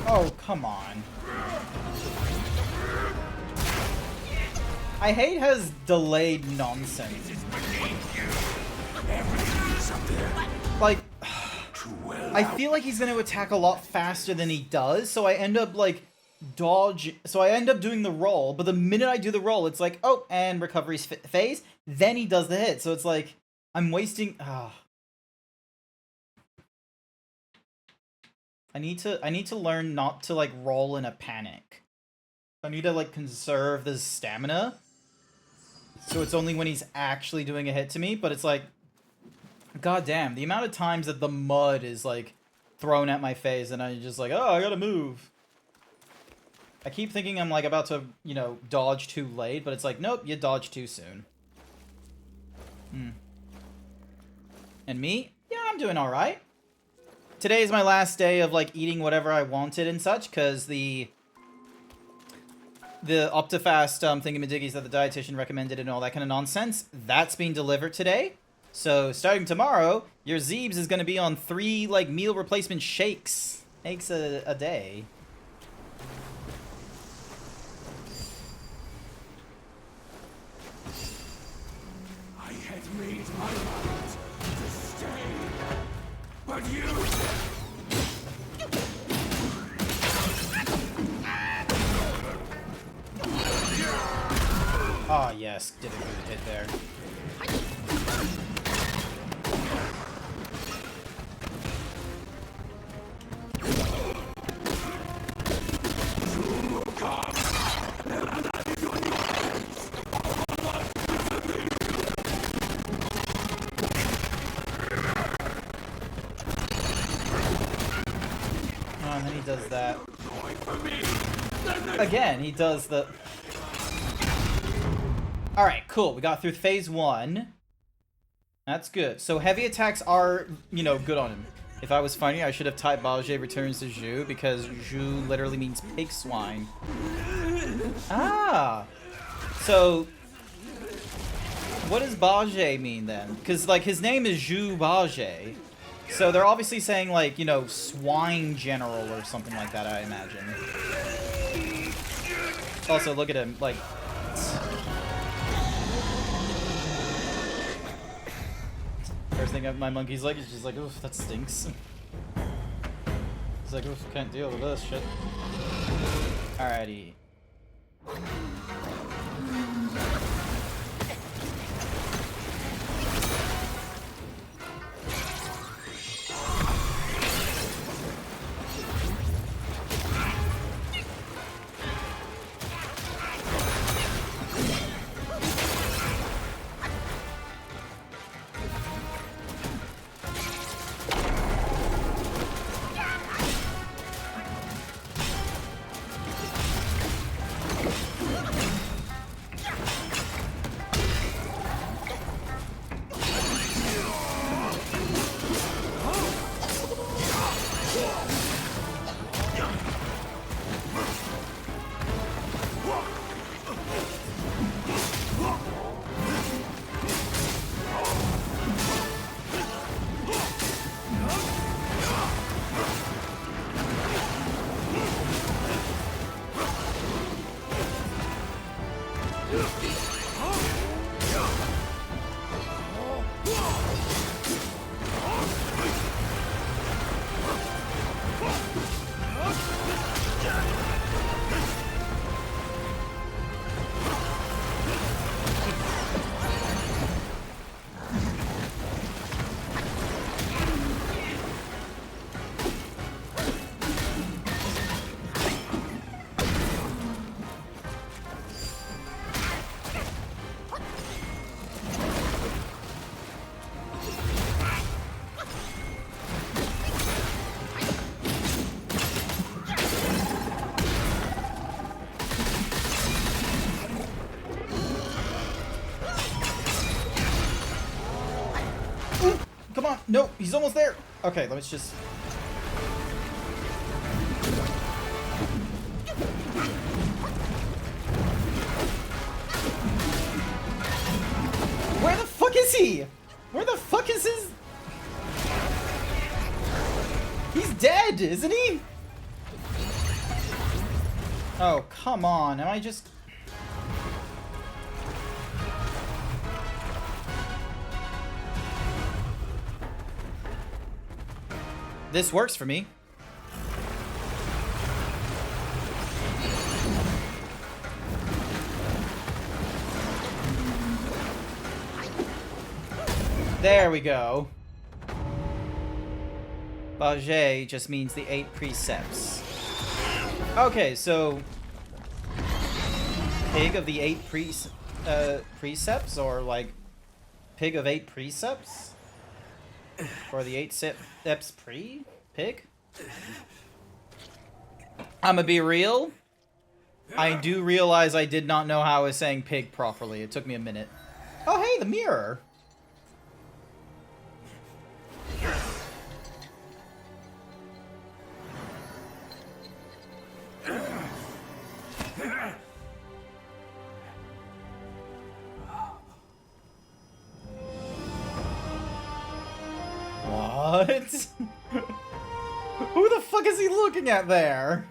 Oh, come on. I hate his delayed nonsense. Like, I feel like he's going to attack a lot faster than he does, so I end up, like, so I end up doing the roll, but the minute I do the roll, it's like, oh, and recovery's phase, then he does the hit, so it's like, I'm wasting... I need to learn not to, like, roll in a panic. I need to, like, conserve the stamina. So it's only when he's actually doing a hit to me, but it's like... God damn, the amount of times that the mud is, like, thrown at my face and I'm just like, oh, I gotta move. I keep thinking I'm, like, about to, you know, dodge too late, but it's like, nope, you dodged too soon. And me? Yeah, I'm doing alright. Today is my last day of, like, eating whatever I wanted and such, because the Optifast thingamadiggies that the dietitian recommended and all that kind of nonsense, that's being delivered today. So, starting tomorrow, your Zeebs is going to be on 3, like, meal replacement shakes. Shakes a day. I had made my mind to stay, but you... Ah, yes, did a good hit there. and then he does that. Again, he does the... Alright, cool. We got through phase 1. That's good. So heavy attacks are, you know, good on him. If I was funny, I should have typed Balje returns to Zhu, because Zhu literally means pig swine. Ah! So, what does Balje mean then? Because, like, his name is Zhu Balje. So they're obviously saying, like, you know, swine general or something like that, I imagine. Also, look at him, like... First thing my monkey's like is just like, oof, that stinks. He's like, oof, can't deal with this shit. Alrighty. Come on! No, he's almost there! Okay, let's just... Where the fuck is he? Where the fuck is his... He's dead, isn't he? Oh, come on. Am I just... This works for me. There we go. Balje just means the 8 precepts. Okay, so... Pig of the 8 precepts? Or, like, pig of 8 precepts? Or the 8 steps pig? I'ma be real. I do realize I did not know how I was saying pig properly. It took me a minute. Oh, hey, the mirror. What? Who the fuck is he looking at there?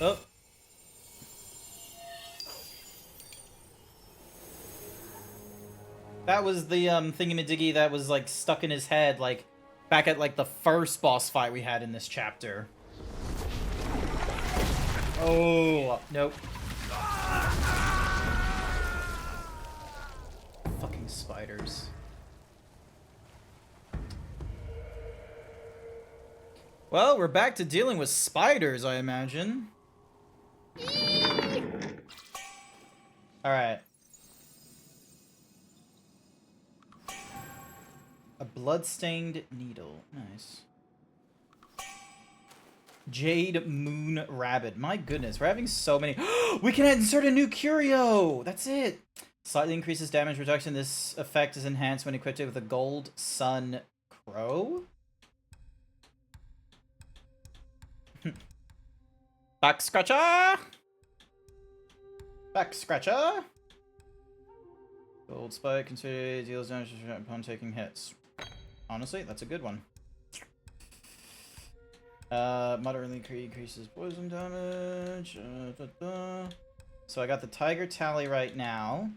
Oh. That was the thingamadiggy that was like stuck in his head, like back at like the first boss fight we had in this chapter. Oh, nope. Fucking spiders. Well, we're back to dealing with spiders, I imagine. Alright. A bloodstained needle. Nice. Jade Moon Rabbit. My goodness, we're having so many. We can insert a new curio! That's it! Slightly increases damage reduction. This effect is enhanced when equipped with a Gold Sun Crow. Back scratcher! Back scratcher! Gold Spike consider deals damage upon taking hits. Honestly, that's a good one. Moderately increases poison damage. So I got the Tiger Tally right now.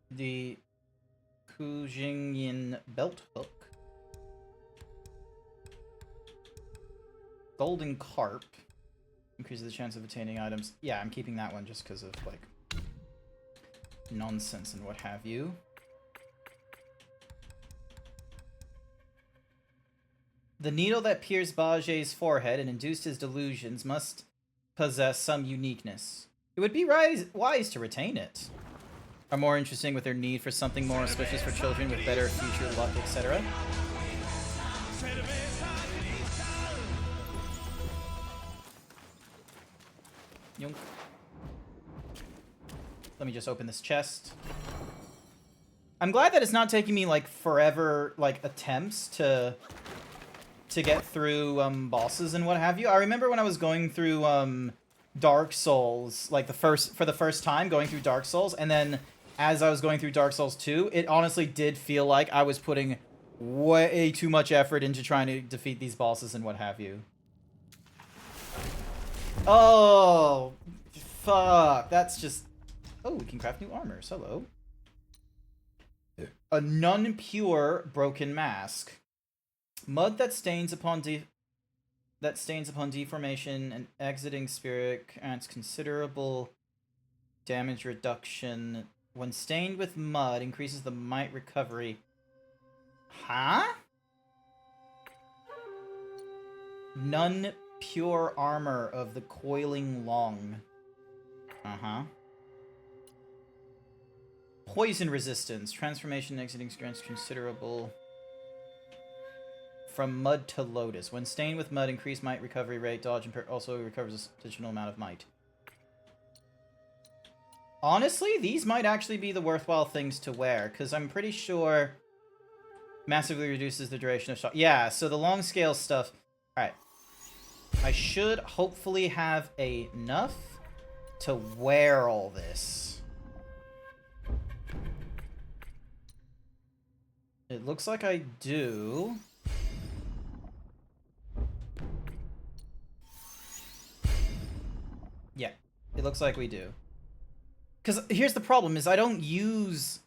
The Kujingyin Belt Hook. Golden Carp. Increases the chance of attaining items. Yeah, I'm keeping that one just because of, like, nonsense and what have you. The needle that pierced Bajé's forehead and induced his delusions must possess some uniqueness. It would be wise to retain it. Are more interesting with their need for something more auspicious for children with better future luck, etc. Yunk. Let me just open this chest. I'm glad that it's not taking me, like, forever, like, attempts to get through bosses and what have you. I remember when I was going through Dark Souls, like for the first time going through Dark Souls, and then as I was going through Dark Souls 2, it honestly did feel like I was putting way too much effort into trying to defeat these bosses and what have you. Oh, fuck. That's just... Oh, we can craft new armors. Hello. A non-pure broken mask. Mud that stains upon deformation and exiting spirit adds considerable damage reduction. When stained with mud, increases the might recovery. Huh? None pure armor of the Coiling Long. Uh-huh. Poison resistance. Transformation exiting grants considerable... From Mud to Lotus. When stained with mud, increased might recovery rate, dodge, and also recovers an additional amount of might. Honestly, these might actually be the worthwhile things to wear, because I'm pretty sure massively reduces the duration of shot. Yeah, so the long scale stuff... Alright. I should hopefully have enough to wear all this. It looks like I do... Yeah, it looks like we do. Because here's the problem, is I don't use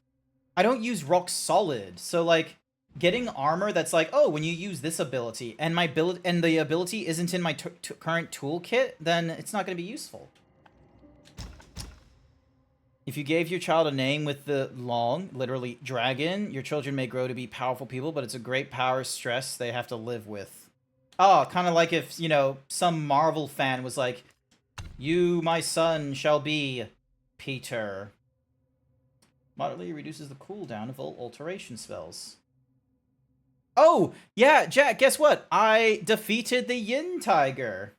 rock solid. So, like, getting armor that's like, oh, when you use this ability, and the ability isn't in my current toolkit, then it's not going to be useful. If you gave your child a name with the long, literally, dragon, your children may grow to be powerful people, but it's a great power stress they have to live with. Oh, kind of like if, you know, some Marvel fan was like, you, my son, shall be Peter. Moderately reduces the cooldown of all alteration spells. Oh, yeah, Jack, guess what? I defeated the Yin Tiger.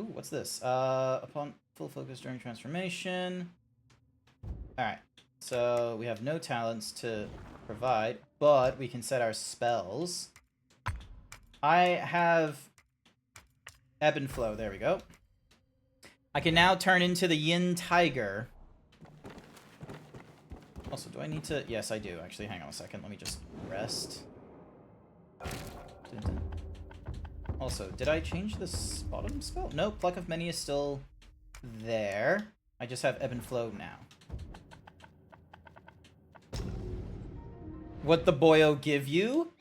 Ooh, what's this? Upon full focus during transformation. Alright, so we have no talents to provide, but we can set our spells. I have... Ebb and Flow, there we go. I can now turn into the Yin Tiger. Also, do I need to... Yes, I do. Actually, hang on a second. Let me just rest. Also, did I change this bottom spell? No, Pluck of Many is still there. I just have Ebb and Flow now. What the boyo give you?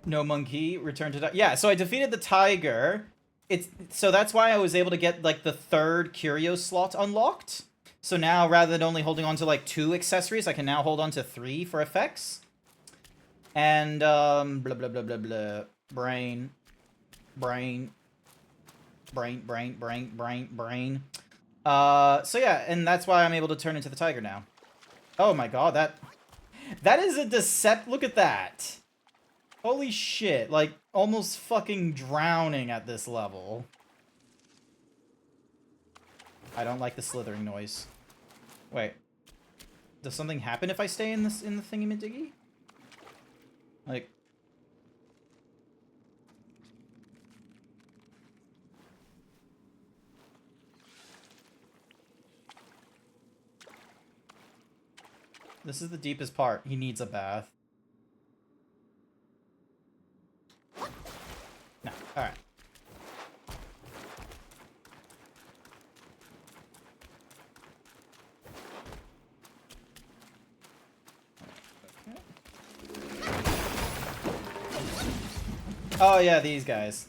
No monkey, return to... Yeah, so I defeated the tiger. So that's why I was able to get, like, the third curio slot unlocked. So now, rather than only holding on to, like, 2 accessories, I can now hold on to 3 for effects. And, blah, blah, blah, blah, blah. Brain. brain. So yeah, and that's why I'm able to turn into the tiger now. Oh my god, that is a decept. Look at that. Holy shit, like almost fucking drowning at this level. I don't like the slithering noise. Wait. Does something happen if I stay in the thingy-majiggy? Like... This is the deepest part. He needs a bath. No. Alright. Oh yeah, these guys.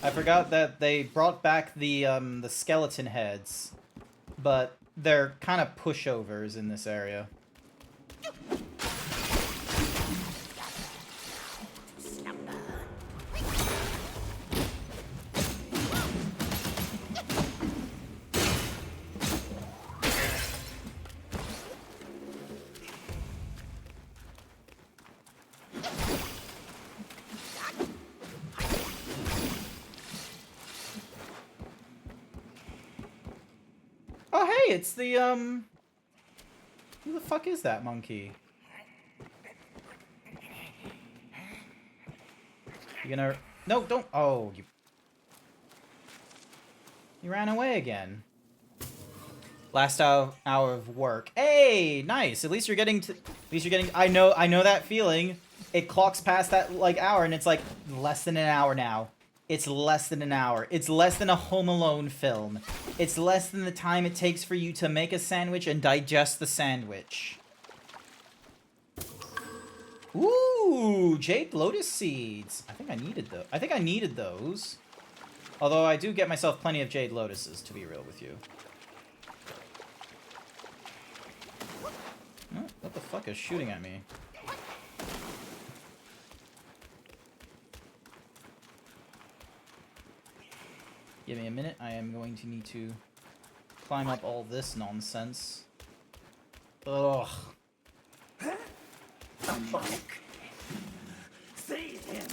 I forgot that they brought back the skeleton heads, but they're kind of pushovers in this area. Oh, hey, it's the, who the fuck is that monkey? You gonna... No, don't... Oh, you ran away again. Last hour of work. Hey, nice. At least you're getting to... At least you're getting... I know that feeling. It clocks past that, like, hour, and it's, like, less than an hour now. It's less than an hour. It's less than a Home Alone film. It's less than the time it takes for you to make a sandwich and digest the sandwich. Ooh, Jade Lotus Seeds. I think I needed those. Although I do get myself plenty of Jade Lotuses, to be real with you. Oh, what the fuck is shooting at me? Give me a minute. I am going to need to climb up all this nonsense. Ugh. Save him.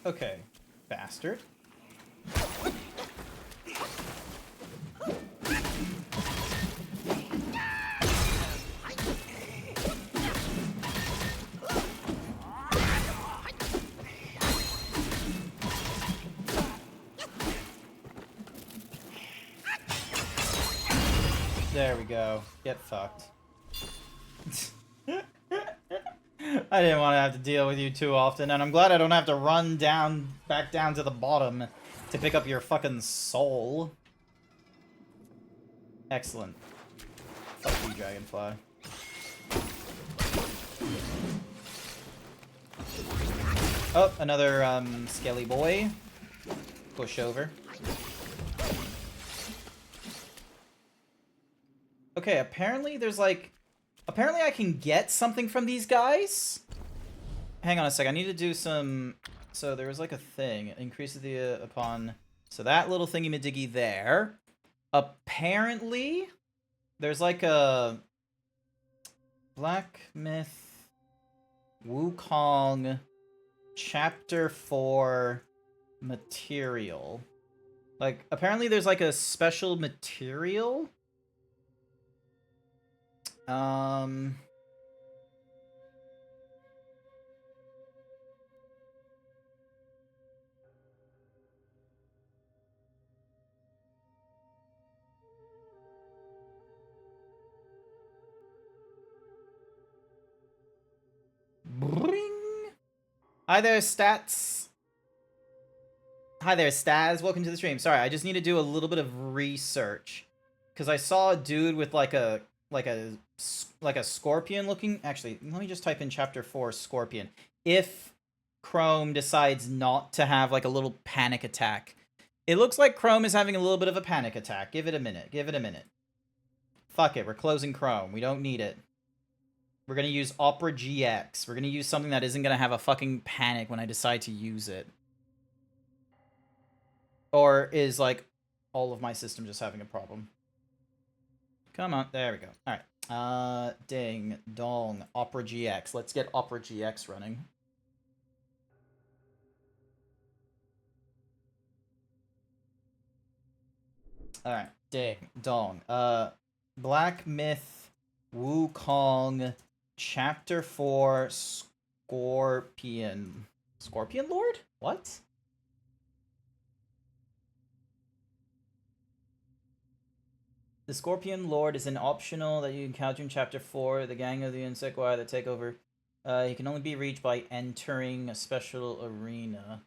Okay, bastard. There we go. Get fucked. I didn't want to have to deal with you too often, and I'm glad I don't have to run back down to the bottom to pick up your fucking soul. Excellent. Fuck you, Dragonfly. Oh, another, skelly boy. Push over. Okay, apparently there's like... Apparently I can get something from these guys? Hang on a sec, I need to do some... So there was like a thing. It increases the upon... So that little thingy-majiggy there. Apparently, there's like a... Black Myth... Wukong... Chapter 4... Material. Like, apparently there's like a special material... Bring. Hi there, Stats. Hi there, Staz. Welcome to the stream. Sorry, I just need to do a little bit of research. Because I saw a dude with like a scorpion looking... Actually, let me just type in chapter 4 scorpion. if Chrome decides not to have like a little panic attack. It looks like Chrome is having a little bit of a panic attack. Give it a minute. Give it a minute. Fuck it. We're closing Chrome. We don't need it. We're going to use Opera GX. We're going to use something that isn't going to have a fucking panic when I decide to use it. Or is, like, all of my system just having a problem? Come on. There we go. Alright. Ding. Dong. Opera GX. Let's get Opera GX running. Alright. Ding. Dong. Black Myth Wukong Chapter 4 Scorpion. Scorpion Lord? What? The Scorpion Lord is an optional that you encounter in Chapter 4. The gang of the Insect Wire that take over. He can only be reached by entering a special arena.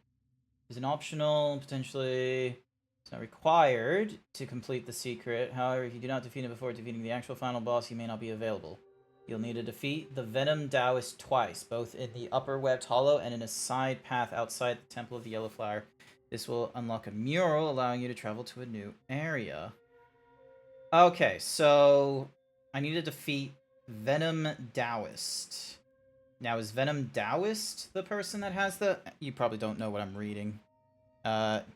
He's an optional, potentially... It's not required to complete the secret. However, if you do not defeat him before defeating the actual final boss, he may not be available. You'll need to defeat the Venom Taoist twice, both in the upper webbed hollow and in a side path outside the Temple of the Yellow Flower. This will unlock a mural, allowing you to travel to a new area. Okay, so I need to defeat Venom Taoist. Now, is Venom Taoist the person that has the... You probably don't know what I'm reading.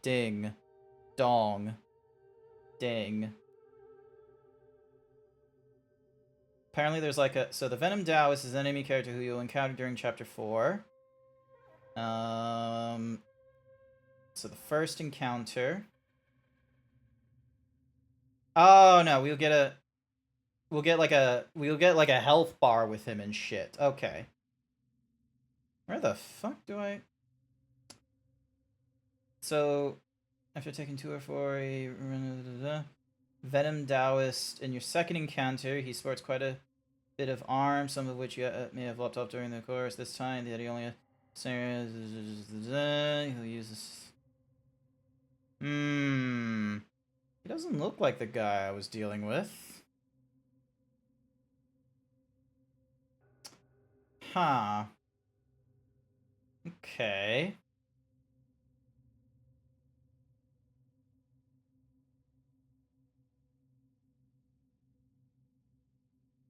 Ding. Dong. Ding. Apparently there's like a... So the Venom Taoist is an enemy character who you'll encounter during Chapter 4. So the first encounter... Oh, no, we'll get like a health bar with him and shit. Okay. Where the fuck do I... So... After taking 2 or 4, Venom Taoist. In your second encounter, he sports quite a bit of arms, some of which you may have lopped off during the course. This time, he only has... He'll use this... He doesn't look like the guy I was dealing with. Huh. Okay.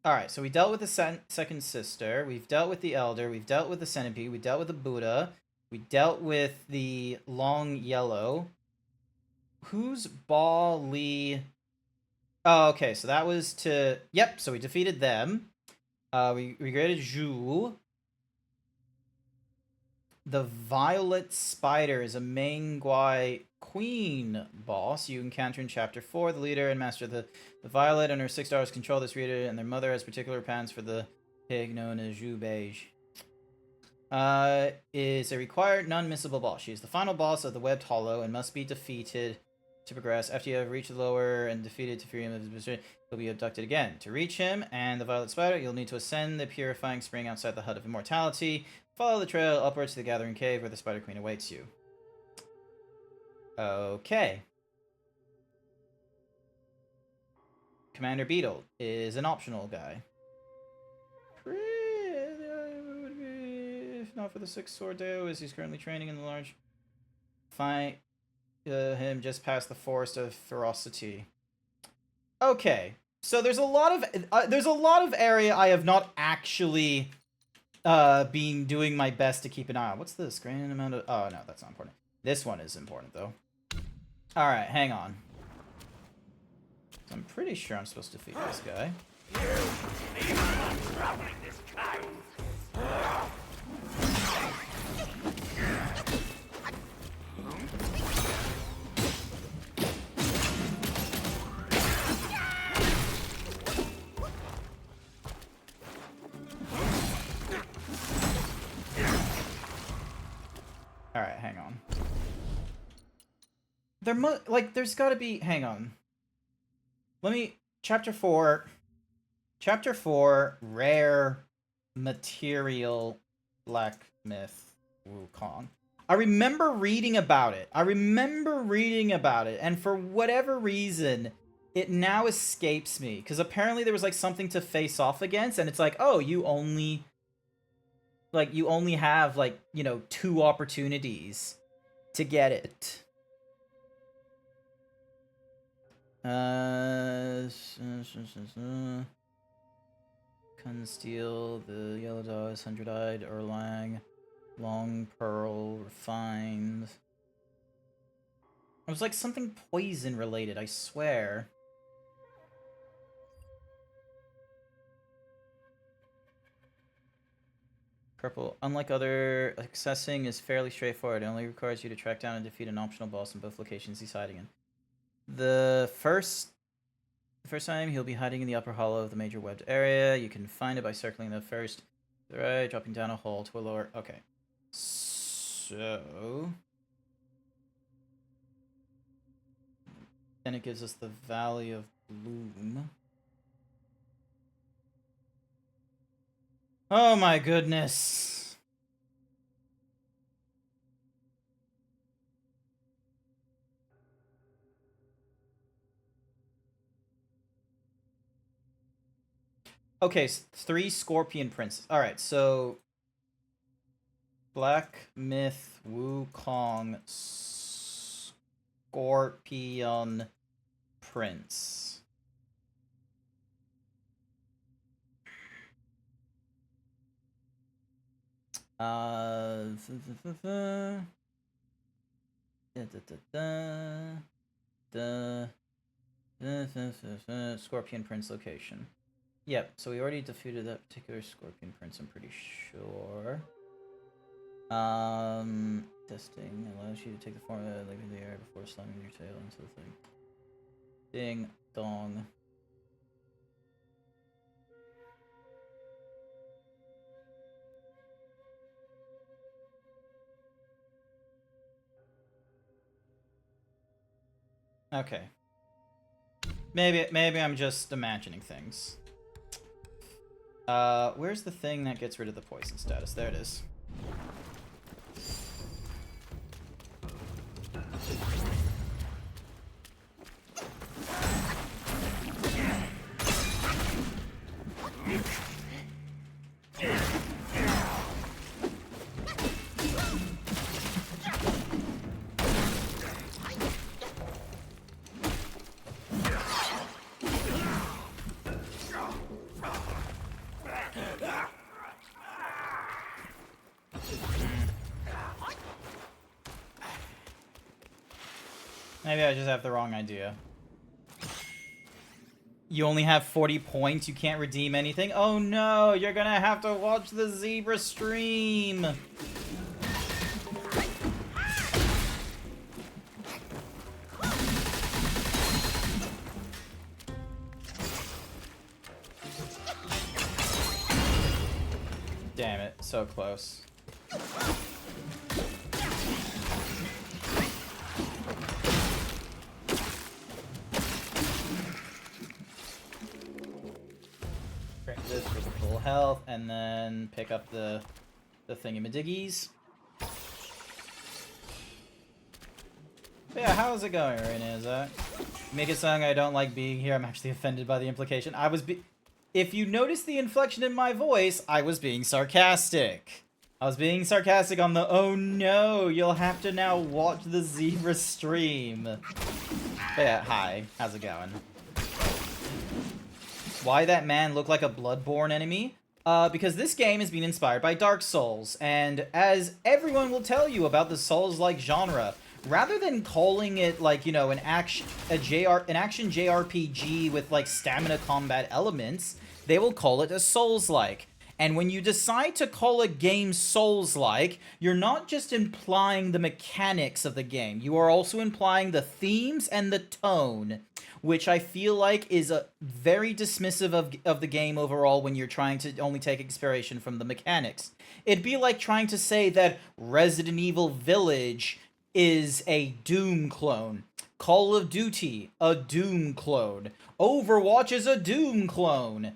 Alright, so we dealt with the second sister, we've dealt with the elder, we've dealt with the centipede, we dealt with the Buddha, we dealt with the long yellow. Who's Bali? Oh, okay, so that was to... Yep, so we defeated them. We regretted Zhu. The Violet Spider is a Mengui Queen boss you encounter in Chapter 4. The leader and master of the Violet and her 6 daughters control this reader, and their mother has particular plans for the pig known as Zhu Beige. Is a required non-missable boss. She is the final boss of the Webbed Hollow and must be defeated to progress. After you have reached the lower and defeated to free him of his misery, he'll be abducted again. To reach him and the Violet Spider, you'll need to ascend the purifying spring outside the Hut of Immortality. Follow the trail upwards to the Gathering Cave where the Spider Queen awaits you. Okay. Commander Beetle is an optional guy. If not for the 6 sword Deo, as he's currently training in the large fight him just past the Forest of Ferocity. Okay, so there's a lot of area I have not actually been doing my best to keep an eye on. What's this? Grand amount of... Oh, no, that's not important. This one is important, though. Alright, hang on. I'm pretty sure I'm supposed to defeat this guy. Alright, hang on. There's gotta be... Hang on. Let me... Chapter 4, Rare Material Black Myth Wukong. I remember reading about it. And for whatever reason, it now escapes me. Because apparently there was, like, something to face off against, and it's like, oh, you only... like, you only have, like, you know, 2 opportunities to get it. Kunsteel, the Yellow Dawes, 100-eyed, Erlang, Long Pearl, Refined. It was like something poison related, I swear. Purple, unlike other accessing, is fairly straightforward. It only requires you to track down and defeat an optional boss in both locations he's hiding in. The first time, he'll be hiding in the upper hollow of the major webbed area. You can find it by circling the first to the right, dropping down a hole to a lower... Okay. So... then it gives us the Valley of Bloom. Oh my goodness. Okay, 3 Scorpion Princes. Alright, so... Black Myth, Wukong, Scorpion Prince. Scorpion Prince location. Yep, so we already defeated that particular Scorpion Prince, I'm pretty sure. Testing allows you to take the form of leaving the air before slamming your tail into the thing. Ding dong. Okay. Maybe I'm just imagining things. Where's the thing that gets rid of the poison status? There it is. Maybe I just have the wrong idea. You only have 40 points, you can't redeem anything? Oh no, you're gonna have to watch the Zebra stream! Damn it, so close. This for the full health, and then pick up the thingamadiggies. But yeah, how's it going right now, Zach? Make it sound I don't like being here. I'm actually offended by the implication. If you notice the inflection in my voice, I was being sarcastic. I was being sarcastic on the, oh no, you'll have to now watch the Zebra stream. But yeah, hi, how's it going? Why that man look like a Bloodborne enemy? Because this game has been inspired by Dark Souls, and as everyone will tell you about the Souls-like genre, rather than calling it like, you know, an action JRPG with like stamina combat elements, they will call it a Souls-like. And when you decide to call a game Souls-like, you're not just implying the mechanics of the game, you are also implying the themes and the tone, which I feel like is very dismissive of the game overall when you're trying to only take inspiration from the mechanics. It'd be like trying to say that Resident Evil Village is a Doom clone. Call of Duty, a Doom clone. Overwatch is a Doom clone.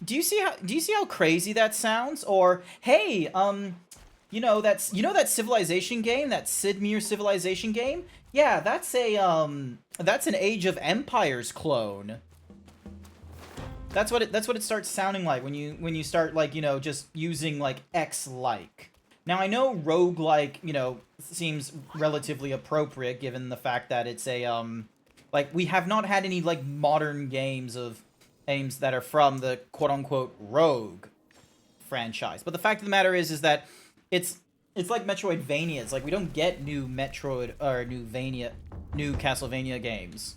Do you see how crazy that sounds? Or hey, you know that Civilization game, that Sid Meier Civilization game? Yeah, that's an Age of Empires clone. That's what it starts sounding like when you start, like, you know, just using like X-like. Now I know roguelike, you know, seems relatively appropriate given the fact that it's a like, we have not had any like modern games that are from the quote-unquote Rogue franchise. But the fact of the matter is that it's like Metroidvania. It's like we don't get new Metroid or new Castlevania games.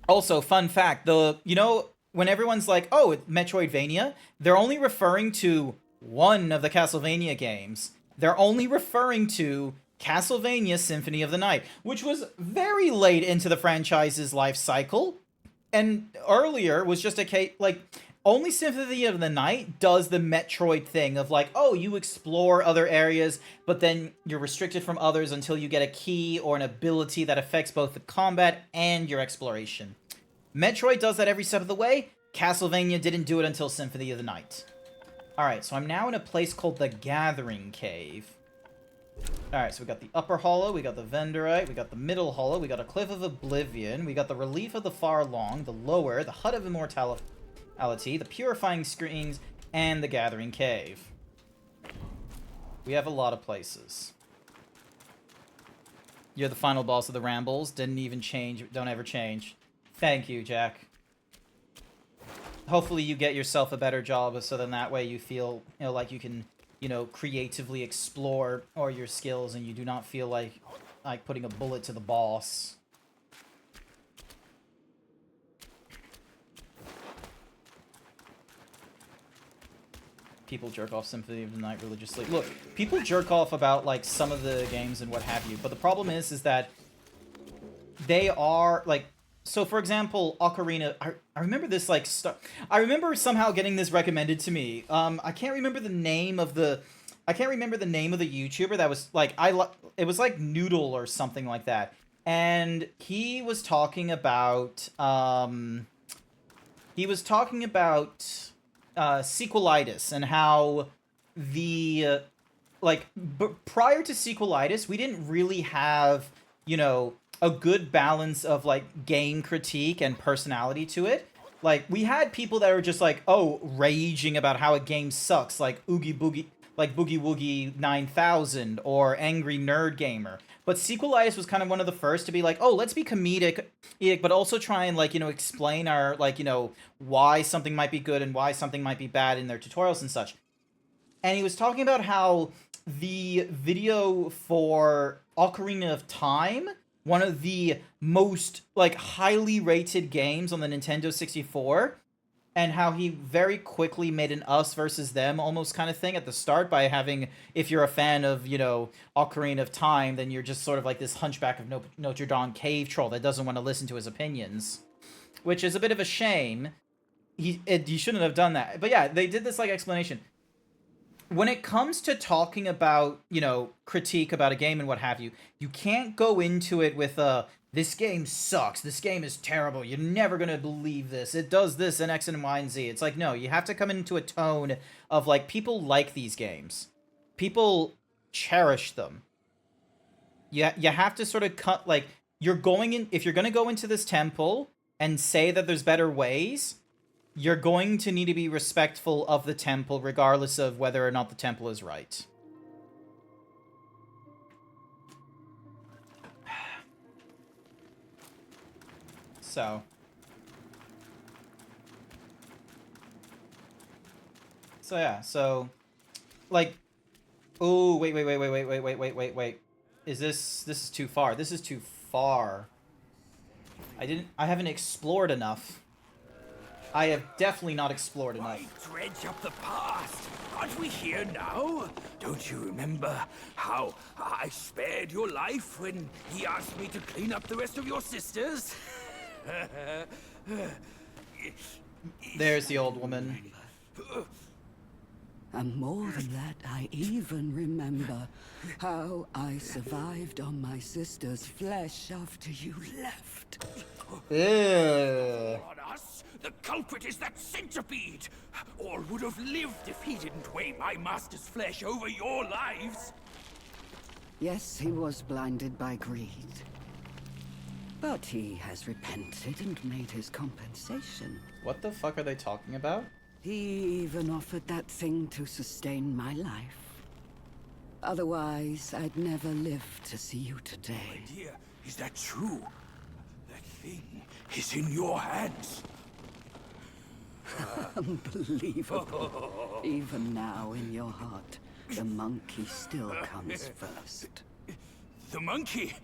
Also, fun fact, you know, when everyone's like, oh, it's Metroidvania, they're only referring to one of the Castlevania games. They're only referring to Castlevania Symphony of the Night, which was very late into the franchise's life cycle. And earlier was just a case, like, only Symphony of the Night does the Metroid thing of like, oh, you explore other areas, but then you're restricted from others until you get a key or an ability that affects both the combat and your exploration. Metroid does that every step of the way. Castlevania didn't do it until Symphony of the Night. Alright, so I'm now in a place called the Gathering Cave. Alright, so we got the Upper Hollow, we got the Vendorite, we got the Middle Hollow, we got a Cliff of Oblivion, we got the Relief of the Far Long, the Lower, the Hut of Immortality, the Purifying Screens, and the Gathering Cave. We have a lot of places. You're the final boss of the Rambles. Didn't even change. Don't ever change. Thank you, Jack. Hopefully you get yourself a better job so then that way you feel, you know, like you can, you know, creatively explore all your skills and you do not feel like putting a bullet to the boss. People jerk off Symphony of the Night religiously. Look, people jerk off about, like, some of the games and what have you, but the problem is that they are, like, so for example, Ocarina, I remember this, like, I remember somehow getting this recommended to me. I can't remember the name of the YouTuber that was, like, it was like Noodle or something like that. And he was talking about, sequelitis and how the, prior to sequelitis, we didn't really have, you know, a good balance of, like, game critique and personality to it. Like, we had people that were just like, oh, raging about how a game sucks, like Boogie Woogie 9000 or Angry Nerd Gamer. But Sequelitis was kind of one of the first to be like, oh, let's be comedic, but also try and, like, you know, explain our, like, you know, why something might be good and why something might be bad in their tutorials and such. And he was talking about how the video for Ocarina of Time, one of the most, like, highly rated games on the Nintendo 64, and how he very quickly made an us versus them almost kind of thing at the start by having, if you're a fan of, you know, Ocarina of Time, then you're just sort of like this Hunchback of Notre Dame cave troll that doesn't want to listen to his opinions. Which is a bit of a shame. He shouldn't have done that. But yeah, they did this, like, explanation. When it comes to talking about, you know, critique about a game and what have you, you can't go into it with this game sucks, this game is terrible, you're never gonna believe this, it does this and X and Y and Z. It's like, no, you have to come into a tone of, like, people like these games. People cherish them. You have to sort of cut, like, you're going in, if you're gonna go into this temple and say that there's better ways, you're going to need to be respectful of the temple regardless of whether or not the temple is right. So yeah, so, like, oh, wait. This is too far. This is too far. I haven't explored enough. I have definitely not explored enough. Why dredge up the past? Aren't we here now? Don't you remember how I spared your life when he asked me to clean up the rest of your sisters? There's the old woman. And more than that, I even remember how I survived on my sister's flesh after you left. Ew. On us? The culprit is that centipede! All would have lived if he didn't weigh my master's flesh over your lives! Yes, he was blinded by greed. But he has repented and made his compensation. What the fuck are they talking about? He even offered that thing to sustain my life. Otherwise, I'd never live to see you today. Dear, is that true? That thing is in your hands. Unbelievable. Even now in your heart, the monkey still comes first. The monkey?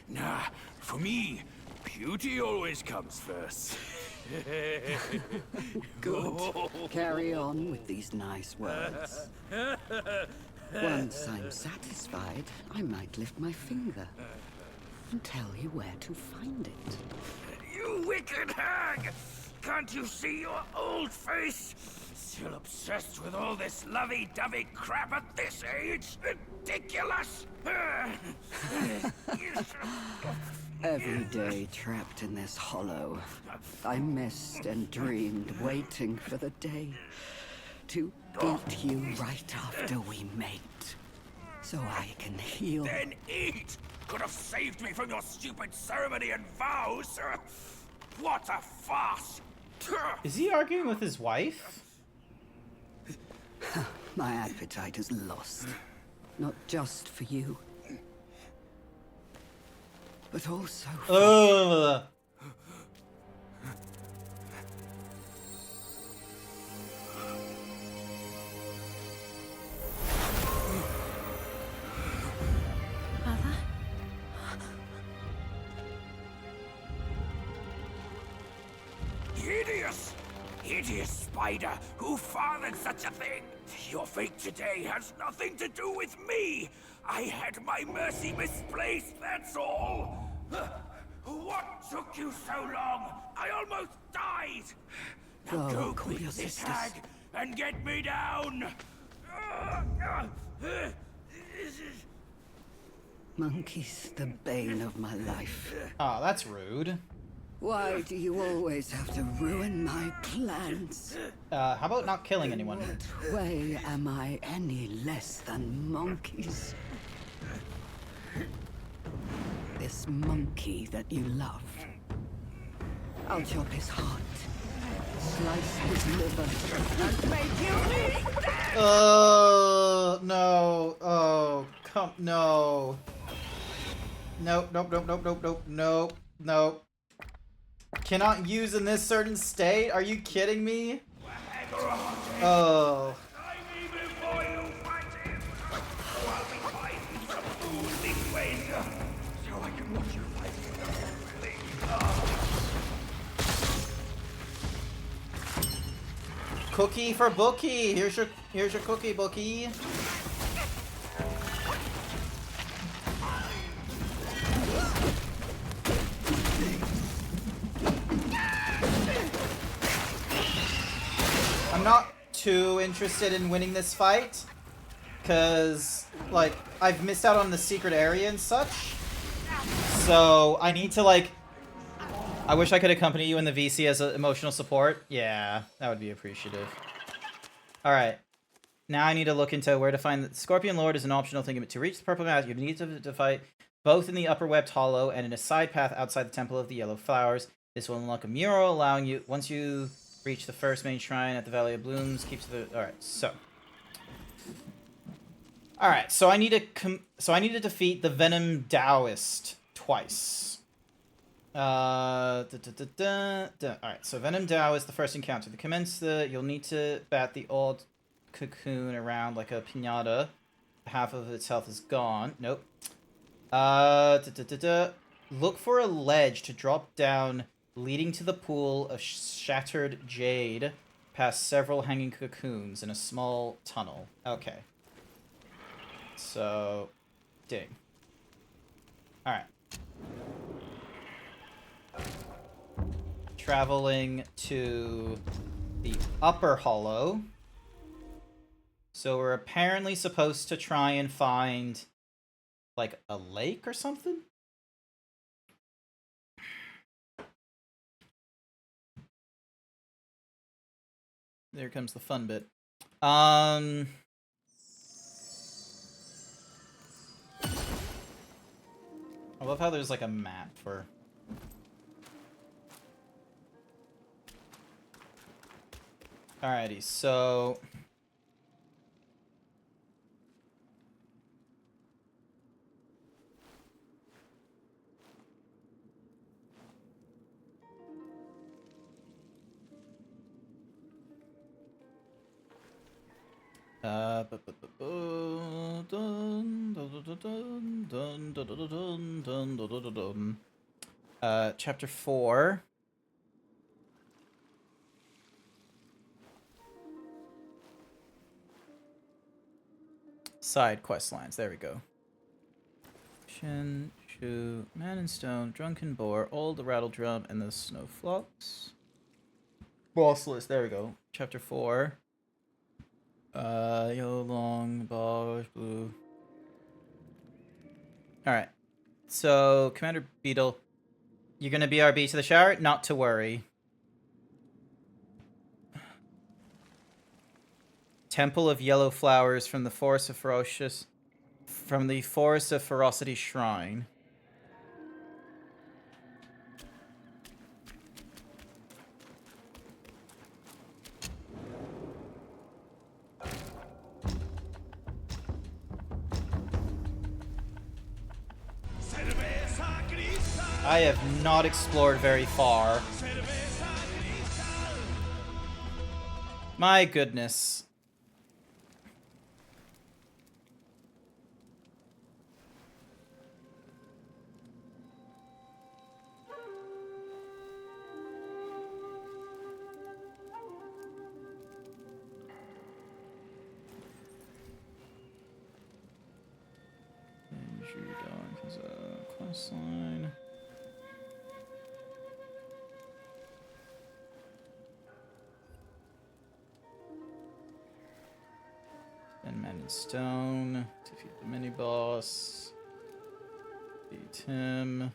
Nah, for me, beauty always comes first. Good. Carry on with these nice words. Once I'm satisfied, I might lift my finger and tell you where to find it. You wicked hag! Can't you see your old face? Still obsessed with all this lovey-dovey crap at this age? Ridiculous! Every day trapped in this hollow, I missed and dreamed, waiting for the day to eat you right after we mate, so I can heal. Then eat! Could have saved me from your stupid ceremony and vows! What a farce! Is he arguing with his wife? My appetite is lost, not just for you, but also for Ugh. Hideous! Hideous spider! Who fathered such a thing? Your fate today has nothing to do with me! I had my mercy misplaced, that's all! What took you so long? I almost died! Now Go, go call quick, your this sisters. hag, and get me down! monkeys, the bane of my life. Oh, that's rude. Why do you always have to ruin my plans? How about not killing anyone? What way am I any less than monkeys? This monkey that you love. I'll chop his heart, slice his liver, and make you eat them! Oh no! Oh come no! Nope! Nope! Nope! Nope! Nope! Nope! Nope! Nope! Cannot use in this certain state? Are you kidding me? Oh. Cookie for Bookie. Here's your cookie, Bookie. I'm not too interested in winning this fight, cause like I've missed out on the secret area and such. So I need to like. I wish I could accompany you in the VC as emotional support. Yeah, that would be appreciative. All right, now I need to look into where to find the Scorpion Lord is an optional thing. To reach the purple mask, you need to fight both in the upper webbed hollow and in a side path outside the Temple of the Yellow Flowers. This will unlock a mural, allowing you once you reach the first main shrine at the Valley of Blooms. Keeps the all right. So I need to defeat the Venom Taoist twice. Alright, so Venom Dao is the first encounter. To commence you'll need to bat the old cocoon around like a piñata. Half of its health is gone. Nope. Look for a ledge to drop down, leading to the pool of shattered jade, past several hanging cocoons in a small tunnel. Okay. So, dig. Alright. Traveling to the upper hollow. So we're apparently supposed to try and find like a lake or something? There comes the fun bit. I love how there's like a map for Alrighty, so... Chapter 4. Side quest lines. There we go. Shin, Shu, Man in Stone, Drunken Boar, Old the Rattle Drum, and the Snowflocks. Boss list. There we go. Chapter 4. Yellow long, Bosch, blue. Alright. So, Commander Beetle, you're gonna BRB to the shower? Not to worry. Temple of Yellow Flowers from the Forest of Ferocious... From the Forest of Ferocity Shrine. Cerveza cristal. I have not explored very far. Cerveza cristal. My goodness. Questline. And Man in Stone. Defeat the mini boss. Beat him.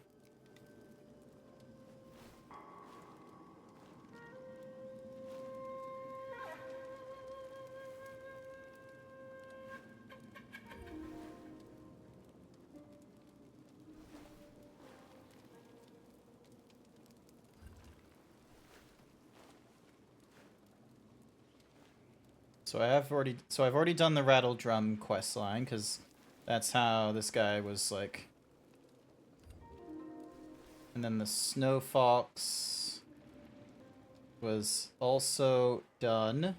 So I've already done the Rattle Drum quest line, because that's how this guy was like. And then the Snow Fox was also done.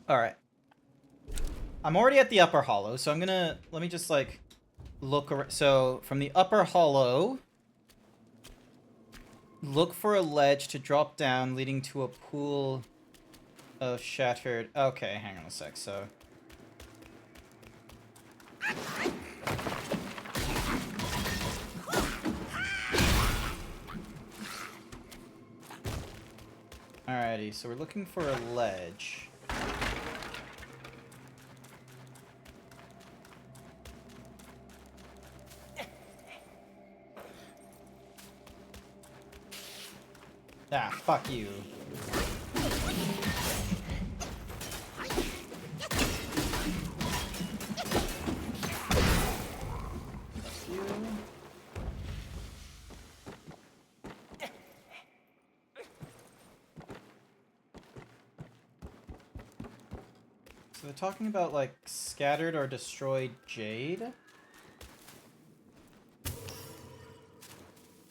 Alright. I'm already at the upper hollow, so let me just like look around. So from the upper hollow, look for a ledge to drop down leading to a pool of shattered. Okay, hang on a sec. So alrighty, so we're looking for a ledge. Ah, fuck you. So they're talking about, like, scattered or destroyed jade?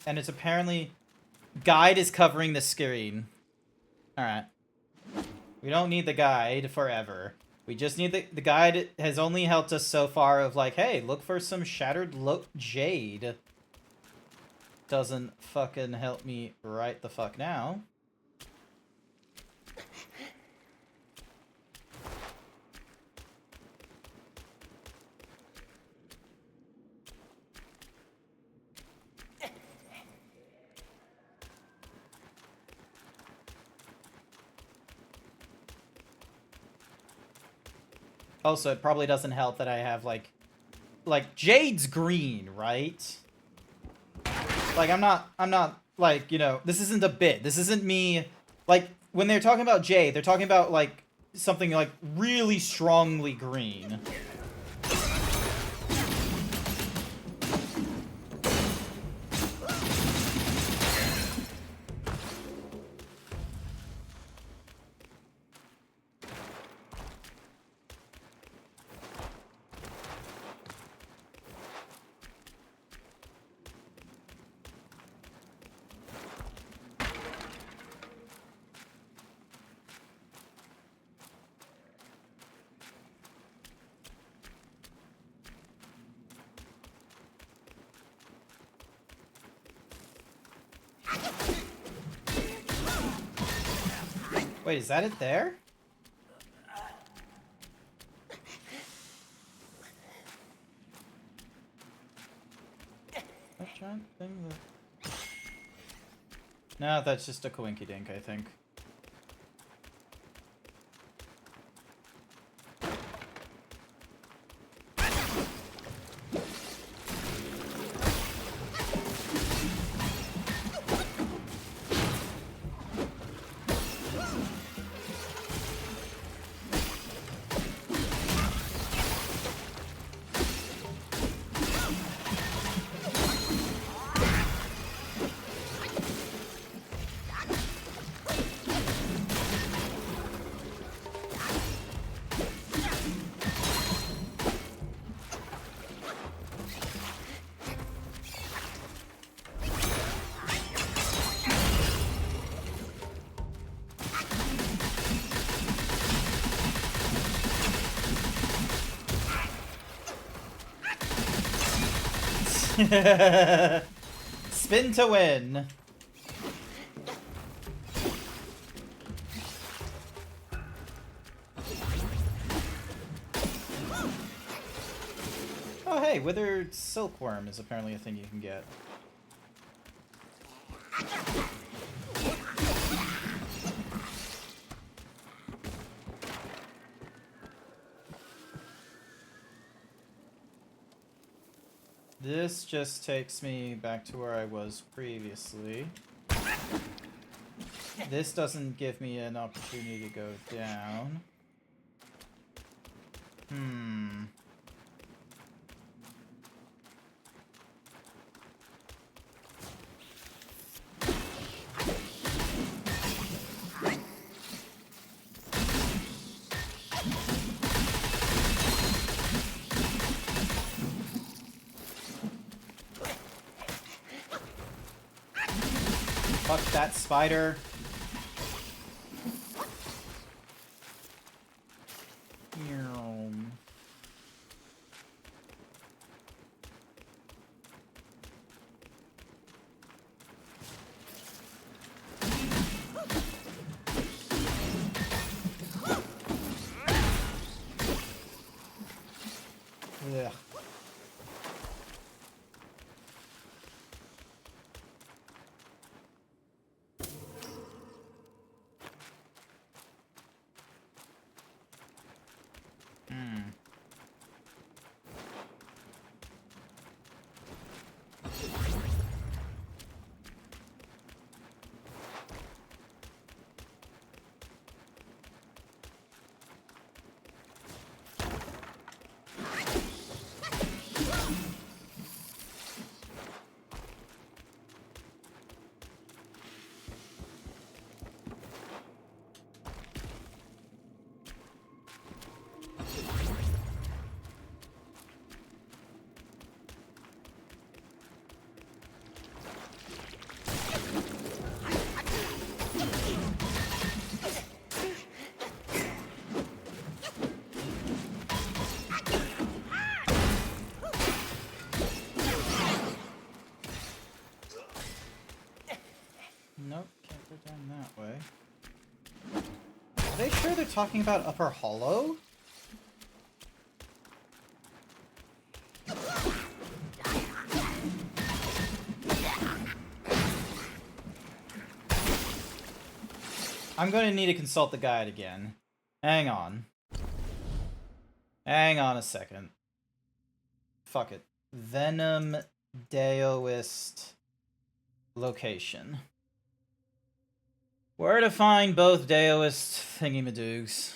And it's apparently... Guide is covering the screen. Alright. We don't need the guide forever. We just need the guide has only helped us so far of like, hey, look for some shattered jade. Doesn't fucking help me right the fuck now. Also, it probably doesn't help that I have, like, Jade's green, right? Like, I'm not like, you know, this isn't a bit. This isn't me, like, when they're talking about Jay, they're talking about, like, something, like, really strongly green. Wait, is that it there? That giant thing that... No, that's just a coinky dink, I think. Spin to win. Oh hey, withered silkworm is apparently a thing you can get. This just takes me back to where I was previously. This doesn't give me an opportunity to go down. Fuck that spider. Ugh. Nope, can't go down that way. Are they sure they're talking about Upper Hollow? I'm going to need to consult the guide again. Hang on. Hang on a second. Fuck it. Venom Daoist location. Where to find both Daoist thingy-madoogs.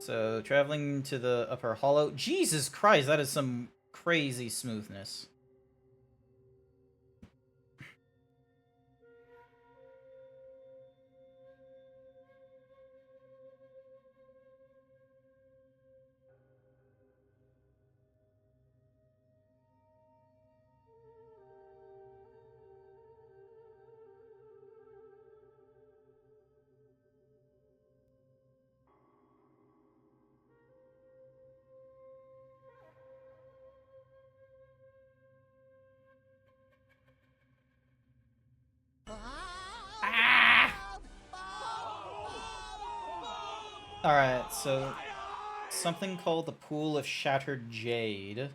So, traveling to the upper hollow. Jesus Christ, that is some crazy smoothness. Alright, so something called the Pool of Shattered Jade.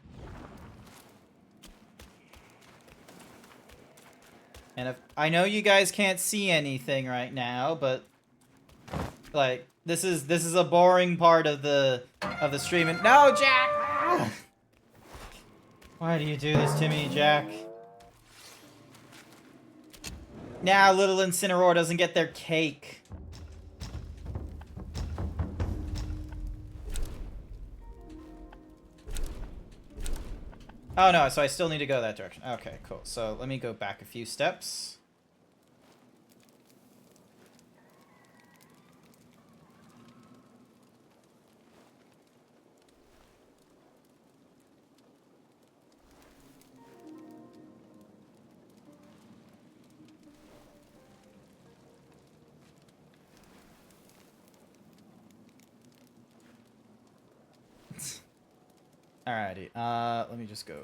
And if I know you guys can't see anything right now, but like this is a boring part of the stream. And no, Jack! Why do you do this to me, Jack? Now little Incineroar doesn't get their cake. Oh no, so I still need to go that direction. Okay, cool. So let me go back a few steps. Alrighty, let me just go.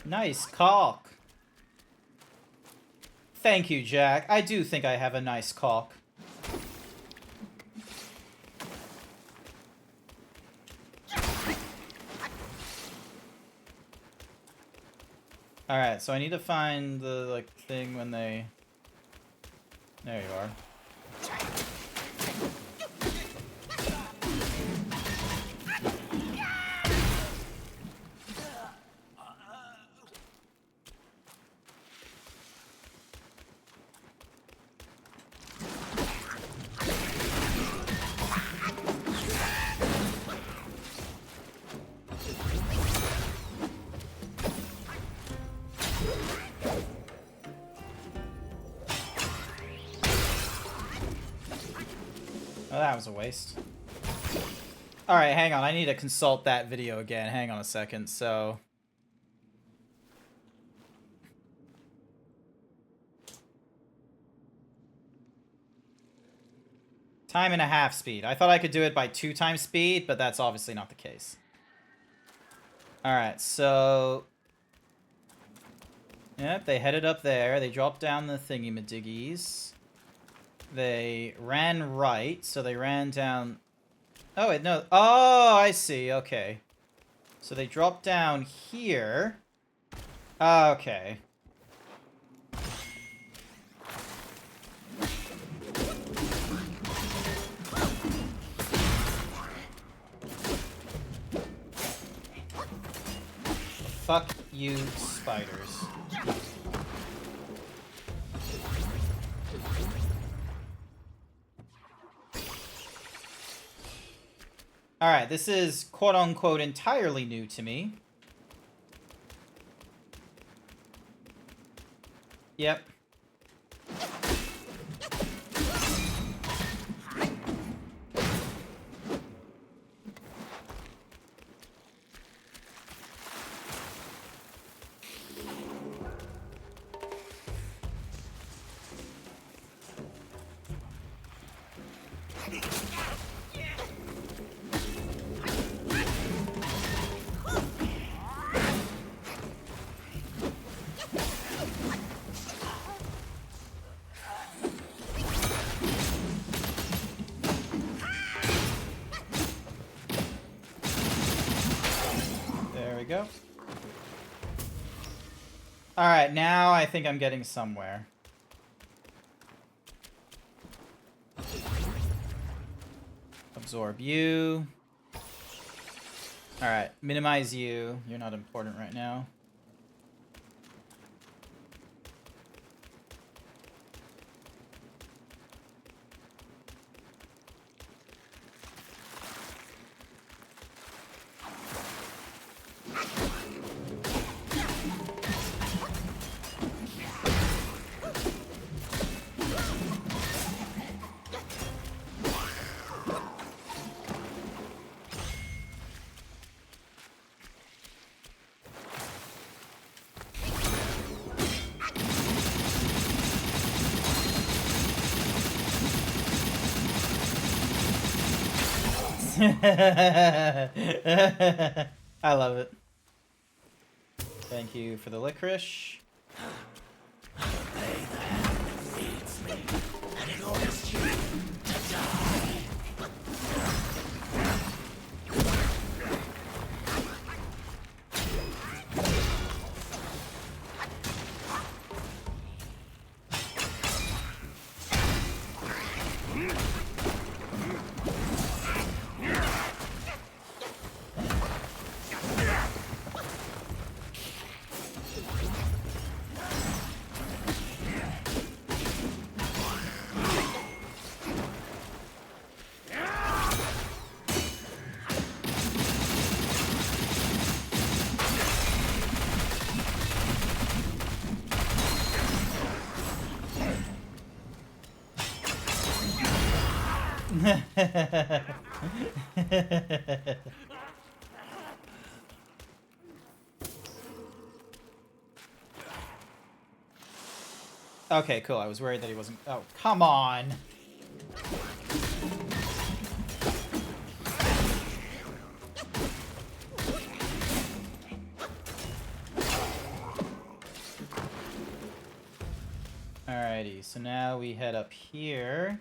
Nice cock. Thank you, Jack. I do think I have a nice cock. Alright, so I need to find the, like, thing when they... There you are. Oh, that was a waste. Alright, hang on. I need to consult that video again. Hang on a second, so... Time and a half speed. I thought I could do it by 2 times speed, but that's obviously not the case. Alright, so... Yep, they headed up there. They dropped down the thingy-madiggies. They ran right, so they ran down... Oh, wait, no. Oh, I see. Okay. So they dropped down here. Okay. Fuck you, spiders. Alright, this is quote-unquote entirely new to me. Yep. Go. Alright, now I think I'm getting somewhere. Absorb you. Alright, minimize you. You're not important right now. I love it. Thank you for the licorice. Okay, cool. I was worried that he wasn't. Oh, come on. Alrighty, so now we head up here.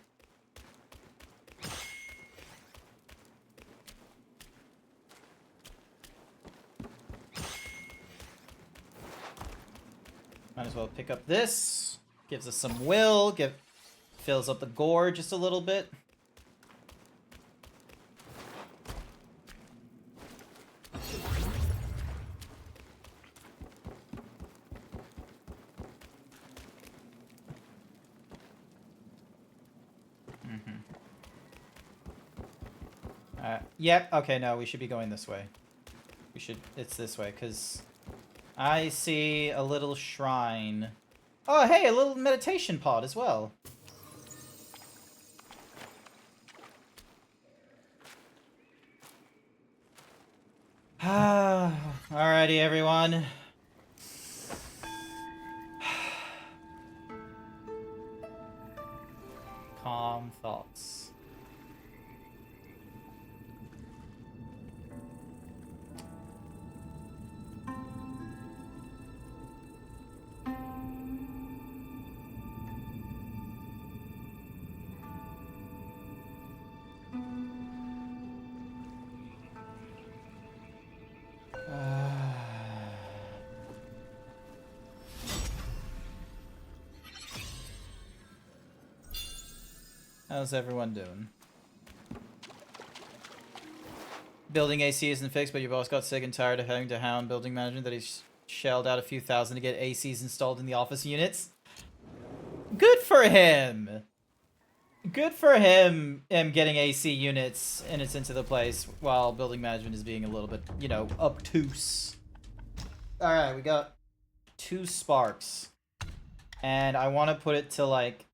Might as well pick up this. Gives us some will. Fills up the gore just a little bit. Yep. Okay. No, we should be going this way. It's this way because I see a little shrine. Oh, hey, a little meditation pod as well. Alrighty, everyone. Calm thoughts. How's everyone doing? Building AC isn't fixed, but your boss got sick and tired of having to hound building management that he's shelled out a few thousand to get ACs installed in the office units. Good for him! Good for him getting AC units and it's into the place while building management is being a little bit, you know, obtuse. Alright, we got 2 sparks. And I want to put it to, like,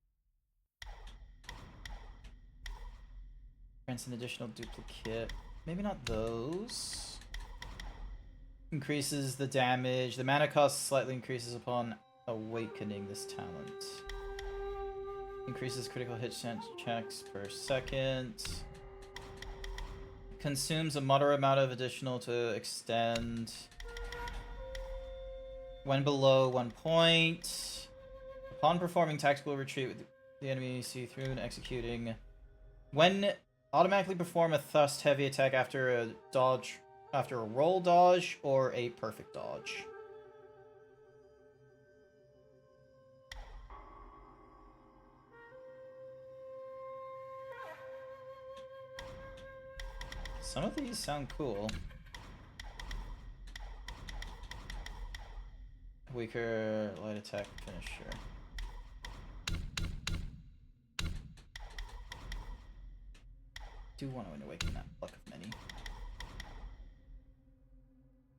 grants an additional duplicate. Maybe not those. Increases the damage. The mana cost slightly increases upon awakening this talent. Increases critical hit checks per second. Consumes a moderate amount of additional to extend. When below 1 point. Upon performing tactical retreat with the enemy see through and executing. When automatically perform a thrust heavy attack after a roll dodge or a perfect dodge. Some of these sound cool. Weaker light attack finisher. Do want to awaken that pluck of many.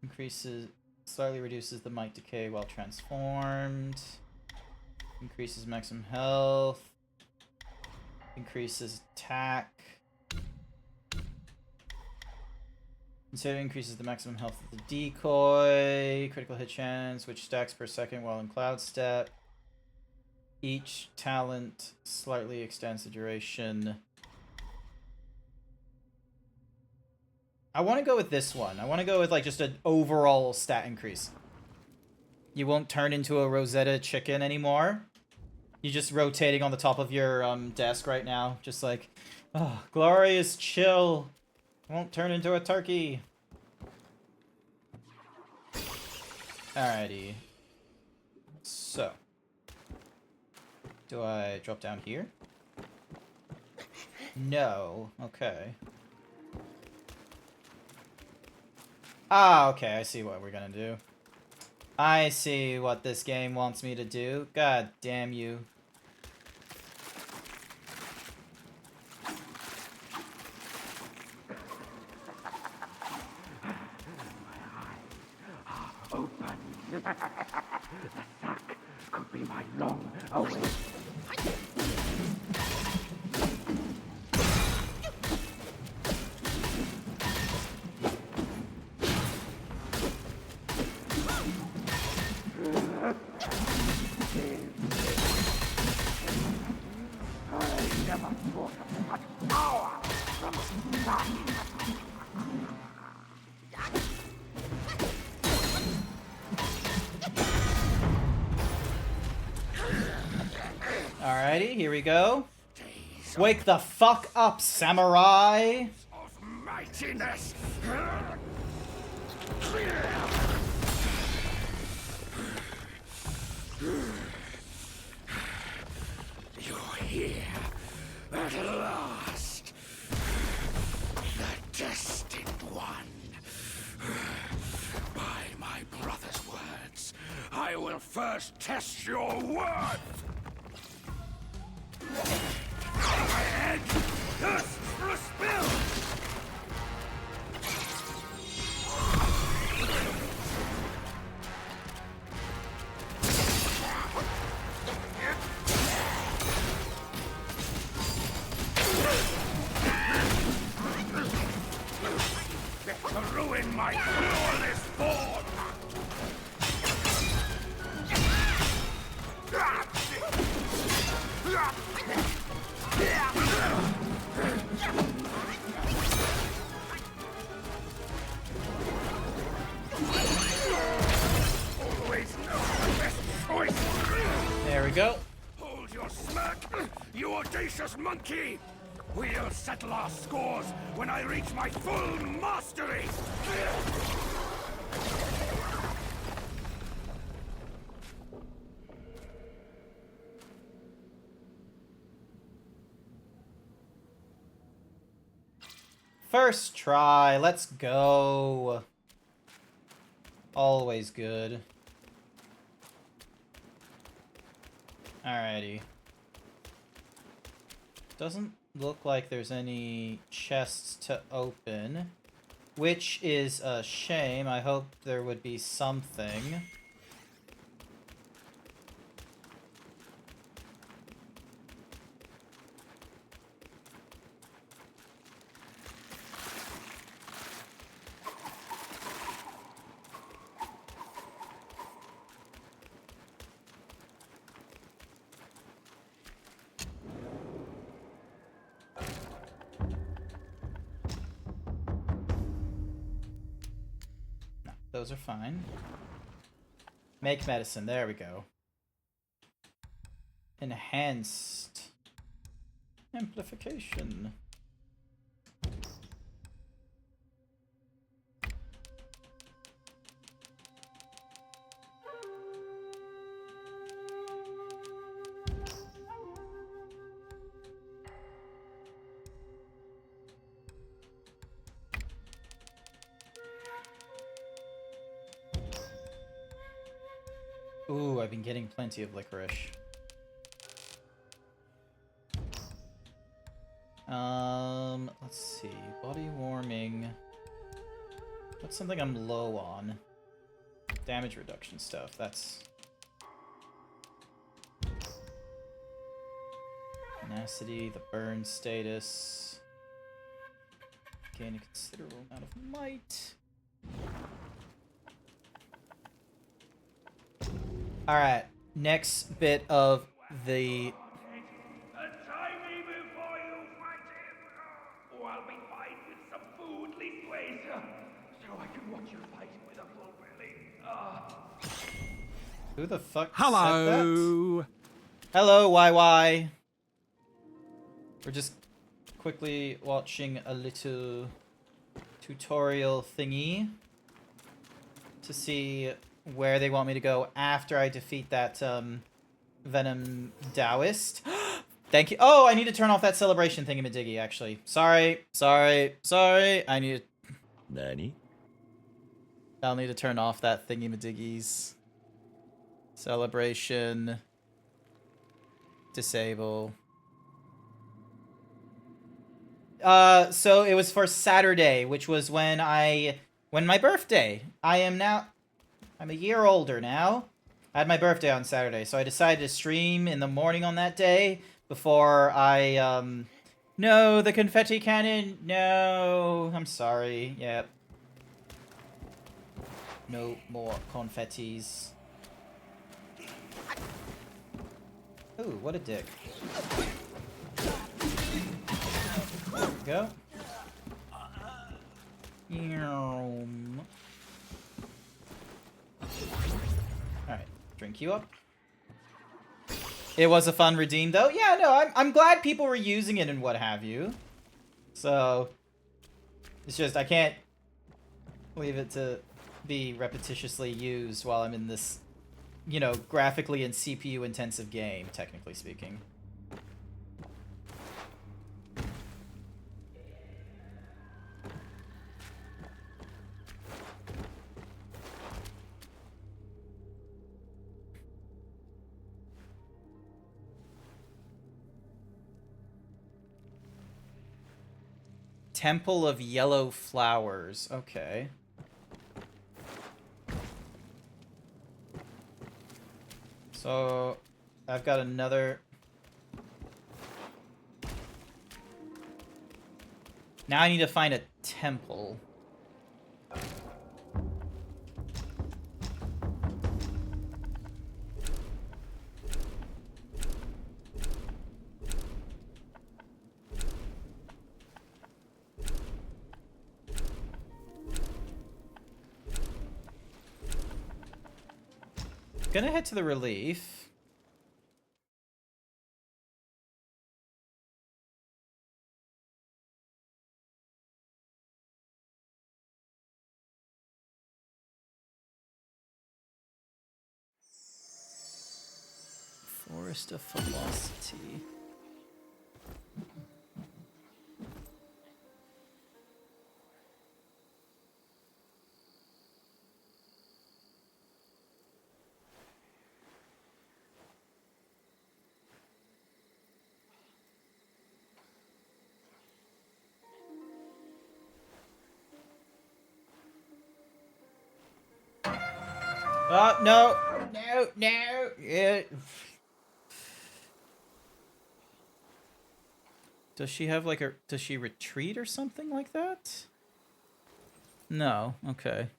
Increases, slightly reduces the might decay while transformed. Increases maximum health. Increases attack. Consider increases the maximum health of the decoy. Critical hit chance, which stacks per second while in cloud step. Each talent slightly extends the duration. I want to go with this one. I want to go with like just an overall stat increase. You won't turn into a Rosetta chicken anymore. You're just rotating on the top of your desk right now. Just like, oh, glorious chill. Won't turn into a turkey. Alrighty. So. Do I drop down here? No. Okay. Ah, okay. I see what we're gonna do. I see what this game wants me to do. God damn you. Open. The sack could be my long away. Alrighty, here we go. Wake the fuck up, samurai! Of mightiness. You're here at last. The destined one. By my brother's words, I will first test your worth. My head! Thirst for a spill! To ruin my flawless form! There we go. Hold your smirk, you audacious monkey! We'll settle our scores when I reach my full mastery! First try, let's go. Always good. Alrighty. Doesn't look like there's any chests to open, which is a shame. I hope there would be something. Those are fine. Make medicine. There we go. Enhanced amplification. Ooh, I've been getting plenty of licorice. Let's see. Body warming. What's something I'm low on? Damage reduction stuff. That's... Tenacity, the burn status. Gain a considerable amount of might. Alright, next bit of the... Try me before you fight him, or I'll be fine with some food leastways, so I can watch you fight with a full belly. Who the fuck Hello. said that? Hello, YY. We're just quickly watching a little tutorial thingy to see where they want me to go after I defeat that Venom Taoist. Thank you. Oh, I need to turn off that celebration thingy-majiggy, actually. Sorry. I need to... Nani? I'll need to turn off that thingy-majiggies. Celebration. Disable. So it was for Saturday, which was when my birthday. I'm a year older now. I had my birthday on Saturday, so I decided to stream in the morning on that day before I, no, the confetti cannon, no, I'm sorry, yep. No more confettis. Ooh, what a dick. There we go. Alright, drink you up. It was a fun redeem, though. Yeah, no, I'm glad people were using it and what have you. So, it's just, I can't leave it to be repetitiously used while I'm in this, you know, graphically and CPU-intensive game, technically speaking. Temple of Yellow Flowers. Okay. So, I've got another... Now I need to find a temple. Gonna head to the relief. Forest of Velocity. Oh, no. Yeah. Does she have like does she retreat or something like that? No, okay.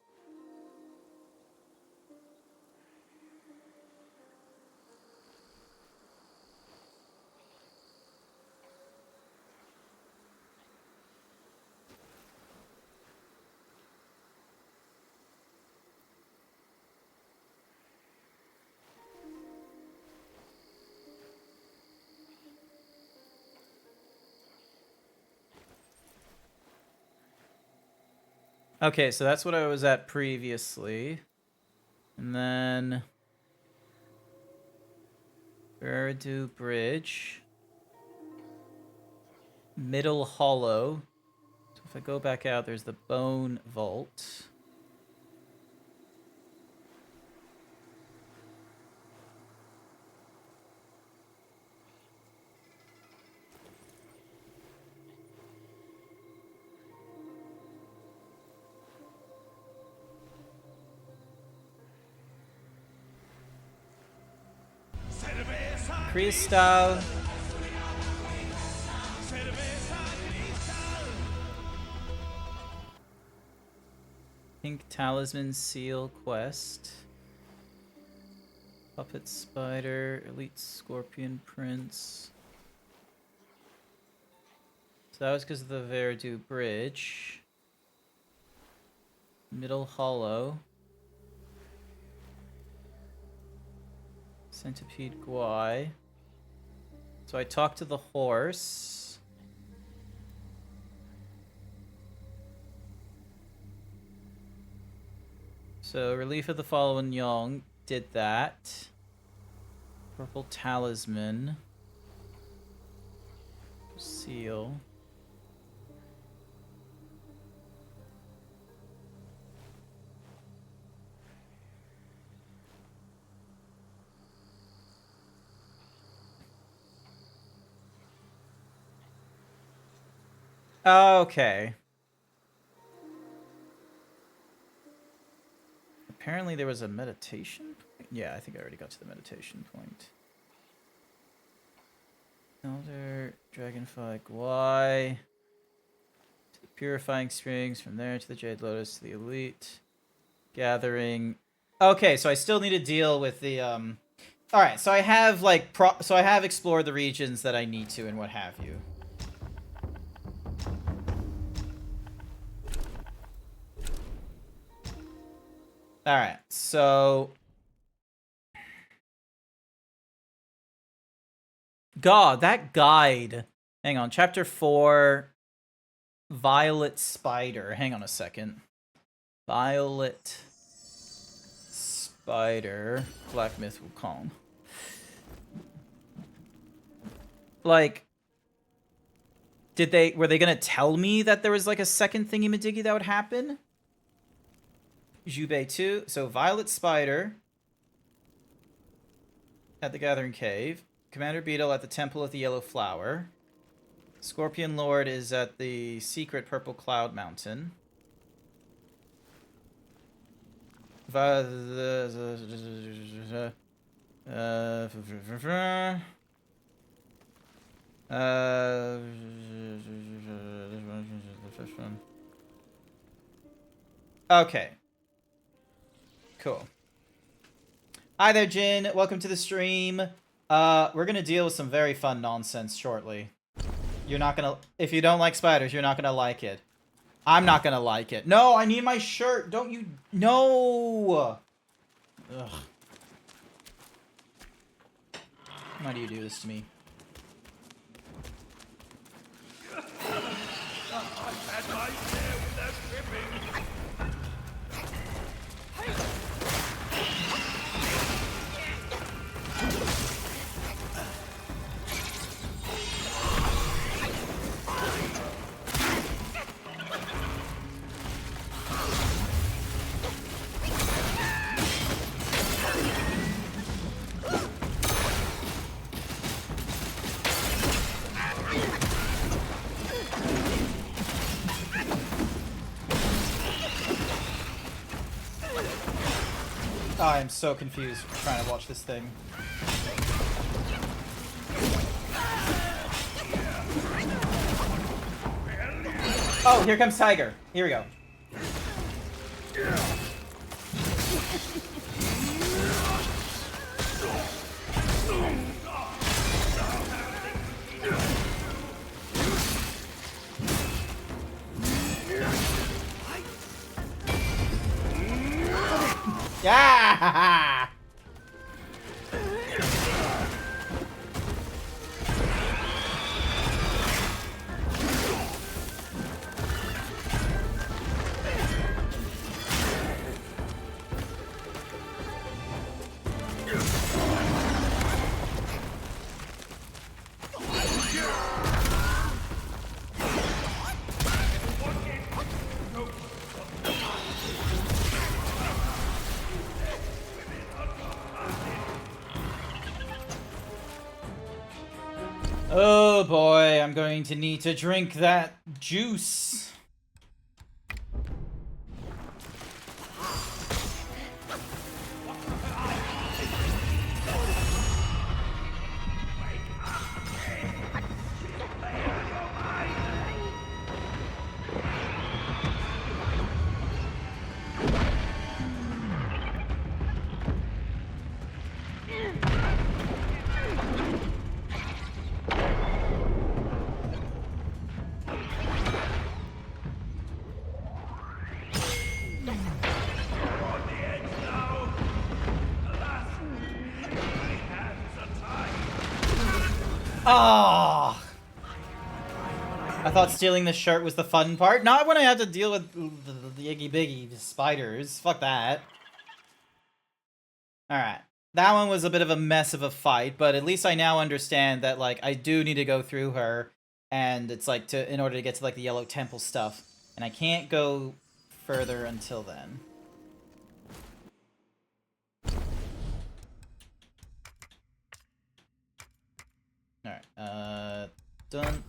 Okay, so that's what I was at previously. And then... Eridu Bridge. Middle Hollow. So if I go back out, there's the Bone Vault. Cristal. Cerveza cristal. Pink Talisman Seal Quest. Puppet Spider, Elite Scorpion Prince. So that was because of the Verdu Bridge. Middle Hollow. Centipede Guai. So I talked to the horse. So Relief of the Fallen Young did that. Purple Talisman. Seal. Okay. Apparently there was a meditation point? Yeah, I think I already got to the meditation point. Elder, Dragonfly, Guai. To the Purifying Springs, from there to the Jade Lotus, to the Elite. Gathering. Okay, so I still need to deal with the, Alright, so I have, like, so I have explored the regions that I need to and what have you. Alright, so... God, that guide. Hang on, chapter 4... Violet Spider. Hang on a second. Violet Spider. Black Myth Wukong. Like... were they gonna tell me that there was like a second thingy-majiggy that would happen? Jubei 2. So Violet Spider at the Gathering Cave. Commander Beetle at the Temple of the Yellow Flower. Scorpion Lord is at the secret Purple Cloud Mountain. Okay. Cool. Hi there, Jin. Welcome to the stream. We're gonna deal with some very fun nonsense shortly. You're not gonna... If you don't like spiders, you're not gonna like it. I'm not gonna like it. No, I need my shirt. Don't you... No! Ugh. Why do you do this to me? I've had my share with that tripping. I'm so confused trying to watch this thing. Oh, here comes Tiger. Here we go. Yeah! Oh boy, I'm going to need to drink that juice. Ah! I thought stealing the shirt was the fun part. Not when I have to deal with the Iggy Biggy spiders. Fuck that. Alright. That one was a bit of a mess of a fight, but at least I now understand that, like, I do need to go through her, and it's, like, in order to get to, like, the Yellow Temple stuff. And I can't go further until then. Alright, done.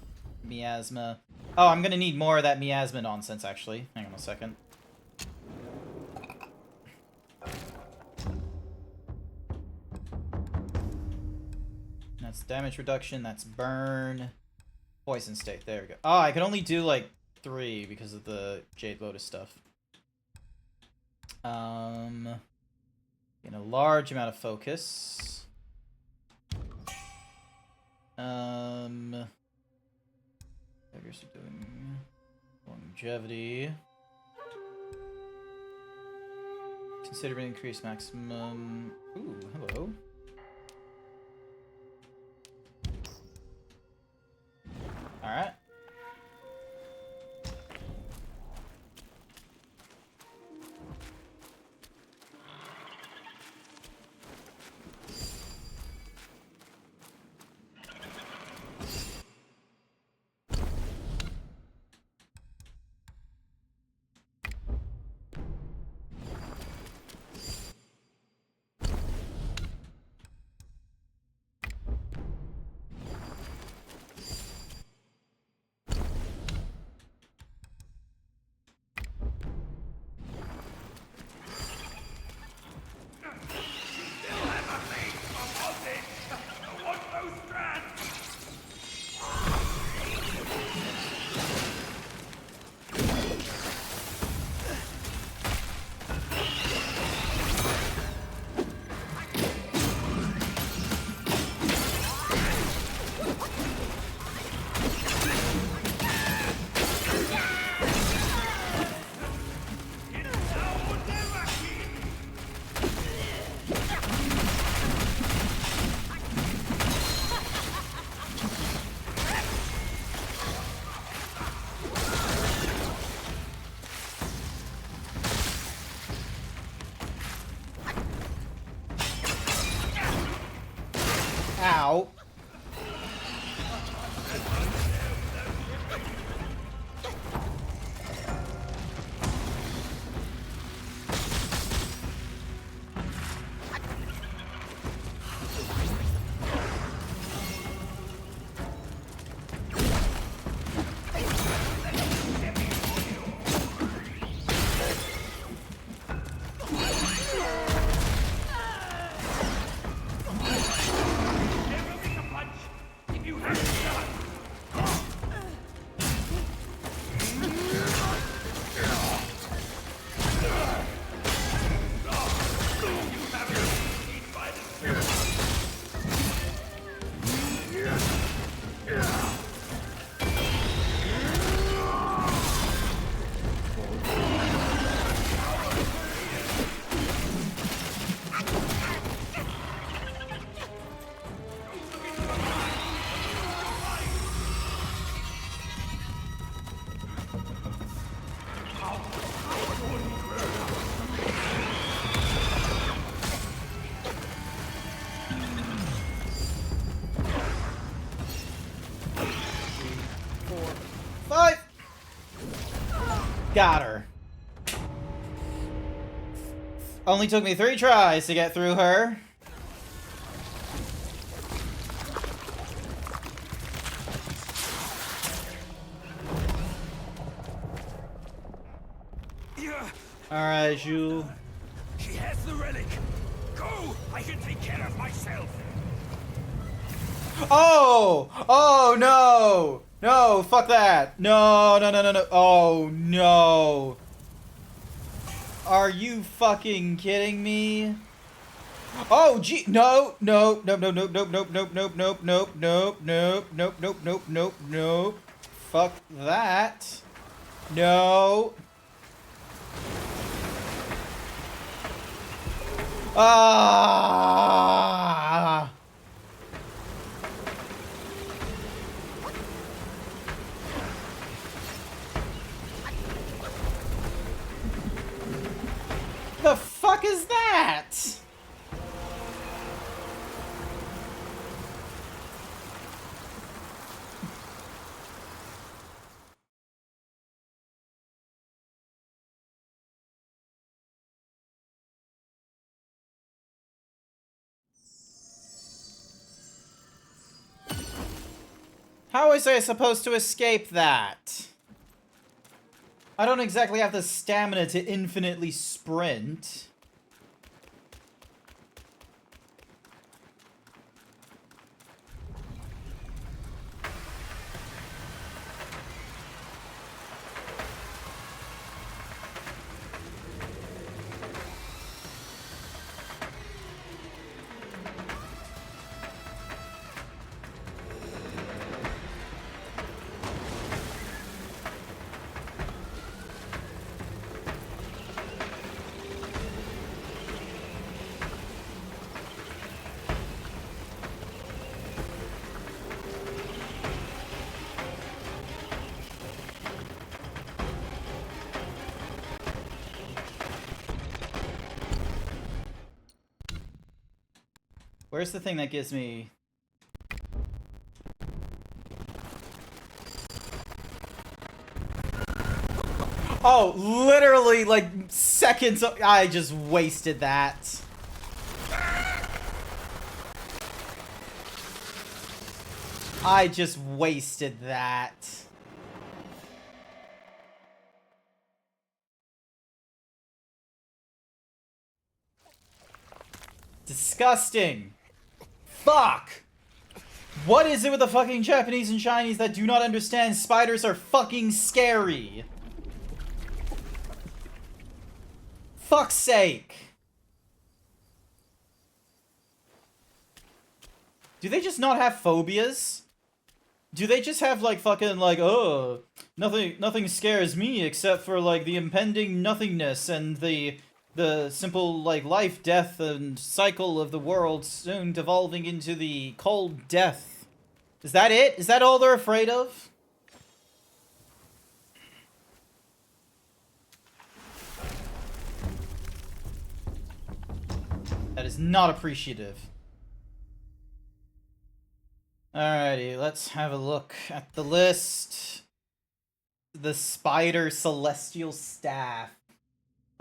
Miasma. Oh, I'm gonna need more of that miasma nonsense, actually. Hang on a second. That's damage reduction, that's burn. Poison state, there we go. Oh, I can only do, like, 3 because of the Jade Lotus stuff. In a large amount of focus. Beggars are doing longevity. Consider increased maximum. Ooh, hello. Alright. Ow. Got her. Only took me 3 tries to get through her. Alright, Jules. She has the relic. Go! I can take care of myself. Oh! Oh no! No, fuck that. No, no, no, no, no. Oh no. Are you fucking kidding me? Oh gee, no, no, no, no, no, no, no, no, no, no, no, no, no, no, no, no, no, no. Fuck that. No. Ah. fuck is that? How was I supposed to escape that? I don't exactly have the stamina to infinitely sprint. Where's the thing that gives me... Oh, literally, like, seconds... I just wasted that. I just wasted that. Disgusting. Fuck! What is it with the fucking Japanese and Chinese that do not understand spiders are fucking scary? Fuck's sake. Do they just not have phobias? Do they just have like fucking like, oh, nothing scares me except for like the impending nothingness and the simple like life, death, and cycle of the world soon devolving into the cold death. Is that it? Is that all they're afraid of? That is not appreciative. Alrighty, let's have a look at the list. The Spider Celestial Staff.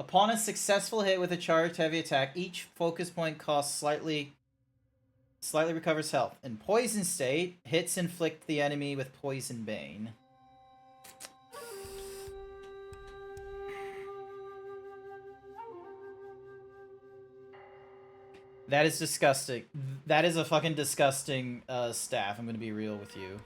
Upon a successful hit with a charged heavy attack, each focus point costs slightly recovers health. In poison state, hits inflict the enemy with poison bane. That is disgusting. That is a fucking disgusting staff. I'm gonna be real with you.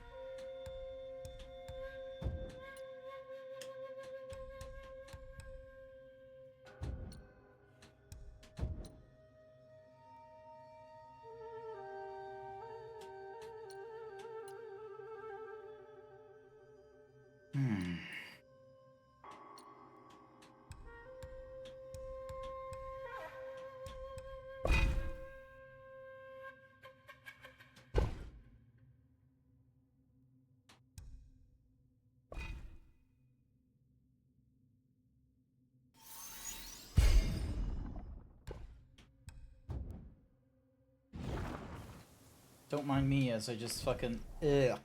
Don't mind me as I just fucking... Ugh.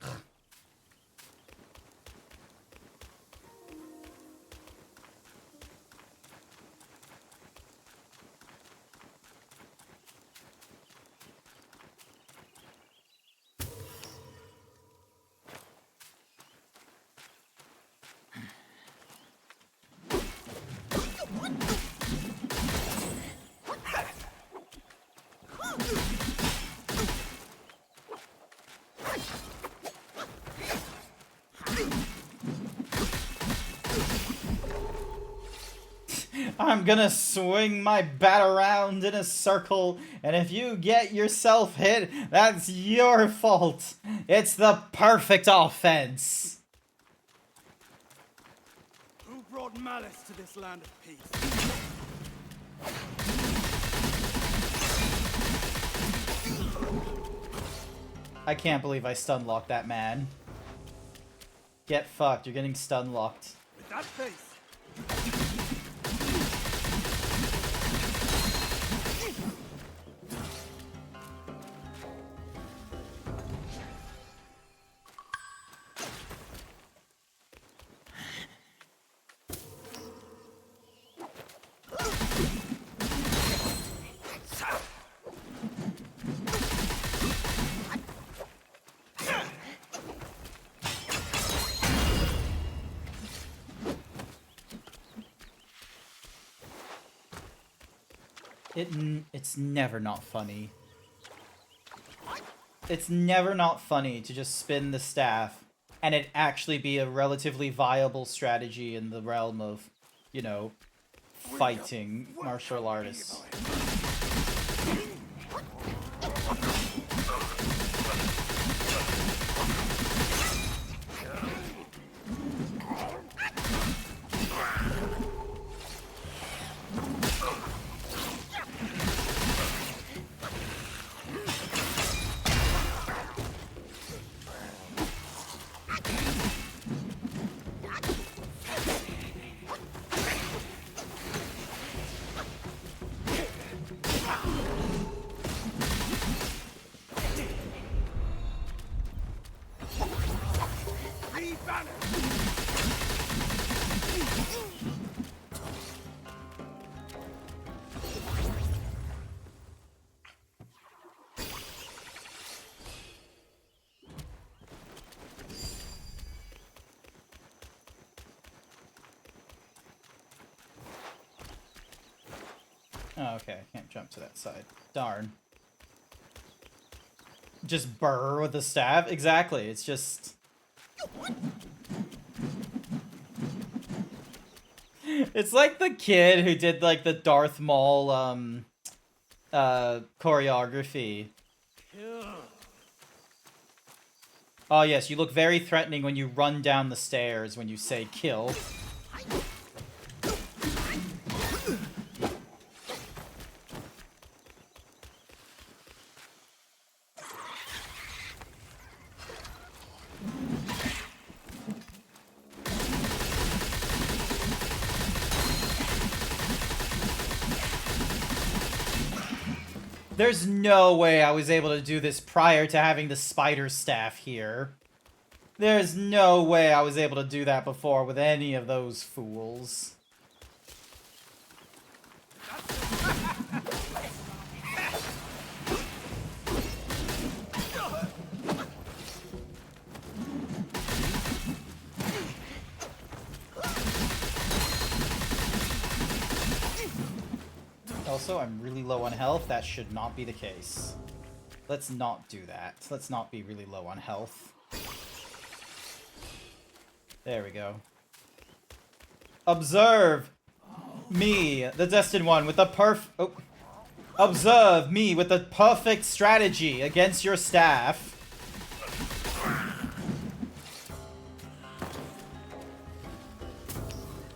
I'm gonna swing my bat around in a circle, and if you get yourself hit, that's your fault. It's the perfect offense. Who brought malice to this land of peace? I can't believe I stun locked that man. Get fucked, you're getting stun locked. With that face. It's never not funny. It's never not funny to just spin the staff and it actually be a relatively viable strategy in the realm of, you know, fighting martial artists. Oh, okay, I can't jump to that side. Darn. Just burr with the staff? Exactly, it's just... It's like the kid who did, like, the Darth Maul, choreography. Oh, yes, you look very threatening when you run down the stairs when you say kill. There's no way I was able to do this prior to having the spider staff here. There's no way I was able to do that before with any of those fools. Also, I'm really low on health. That should not be the case. Let's not do that. Let's not be really low on health. There we go. Observe me, the Destined One, with the Observe me with the perfect strategy against your staff.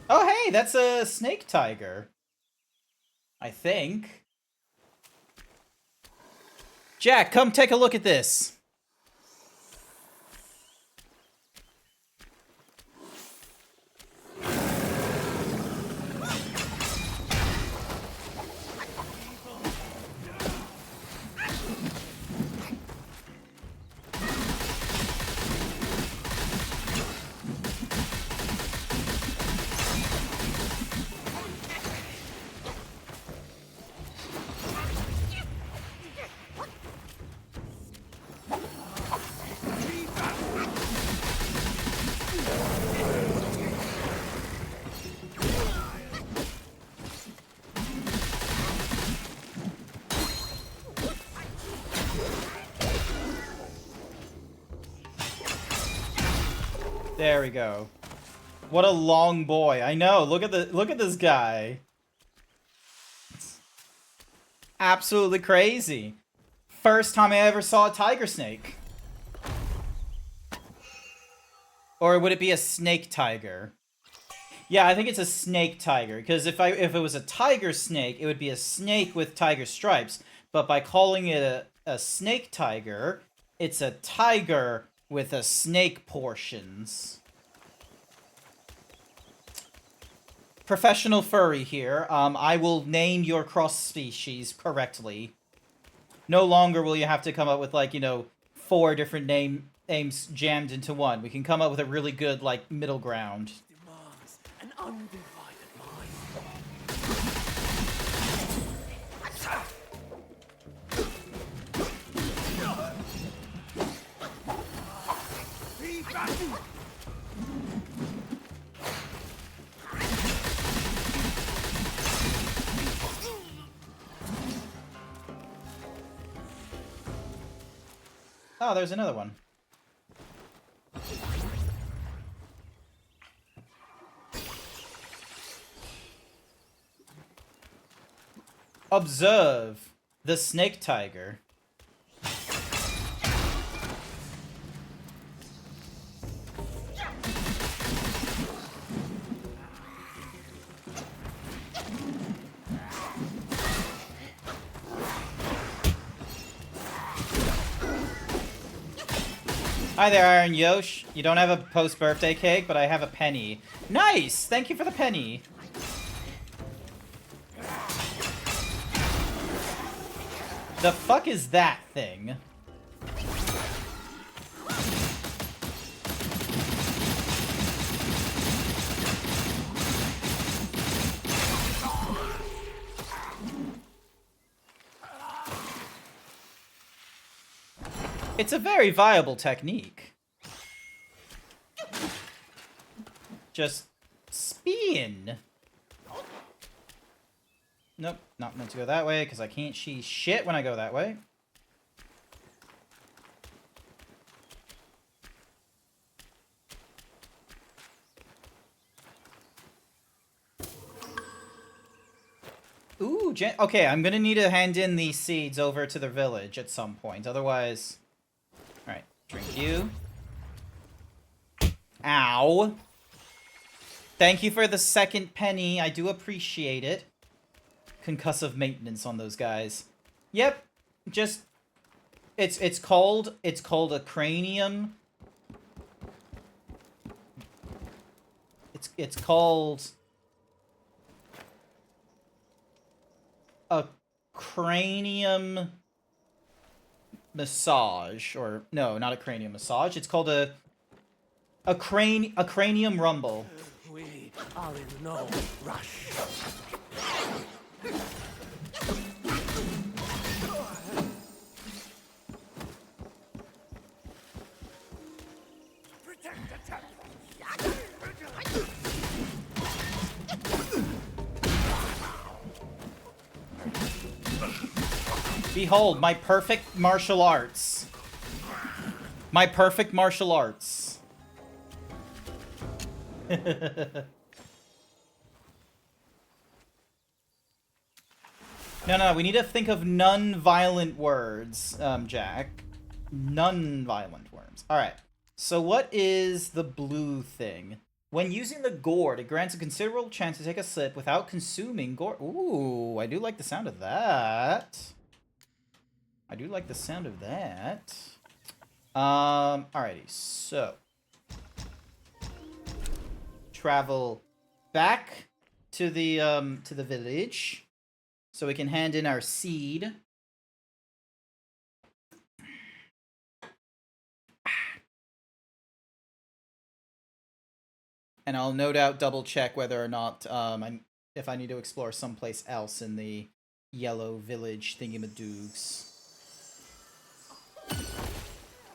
Oh, hey, that's a snake tiger. I think. Jack, come take a look at this. There we go. What a long boy. I know. Look at this guy. It's absolutely crazy. First time I ever saw a tiger snake. Or would it be a snake tiger? Yeah, I think it's a snake tiger, because if it was a tiger snake, it would be a snake with tiger stripes. But by calling it a snake tiger, it's a tiger with a snake portions. Professional furry here. I will name your cross species correctly. No longer will you have to come up with, like, you know, 4 different names jammed into one. We can come up with a really good, like, middle ground. Demands an undivided mind. Oh, there's another one. Observe the snake tiger. Hi there, Iron Yosh. You don't have a post-birthday cake, but I have a penny. Nice! Thank you for the penny. The fuck is that thing? It's a very viable technique. Just spin. Nope, not meant to go that way because I can't see shit when I go that way. Ooh, okay, I'm gonna need to hand in these seeds over to the village at some point. Otherwise... Alright, drink you. Ow. Thank you for the second penny. I do appreciate it. Concussive maintenance on those guys. Yep, just... It's called a cranium. It's called... a cranium massage, or no, not a cranium massage. It's called a cranium rumble. We are in no rush. Protect the temple. Behold, my perfect martial arts. My perfect martial arts. No, we need to think of non-violent words, Jack. Non-violent words. Alright, so what is the blue thing? When using the gourd, it grants a considerable chance to take a sip without consuming gourd. Ooh, I do like the sound of that. I do like the sound of that. Alrighty, so. Travel back to the village. So we can hand in our seed. And I'll no doubt double check whether or not if I need to explore someplace else in the yellow village thingamadoogs.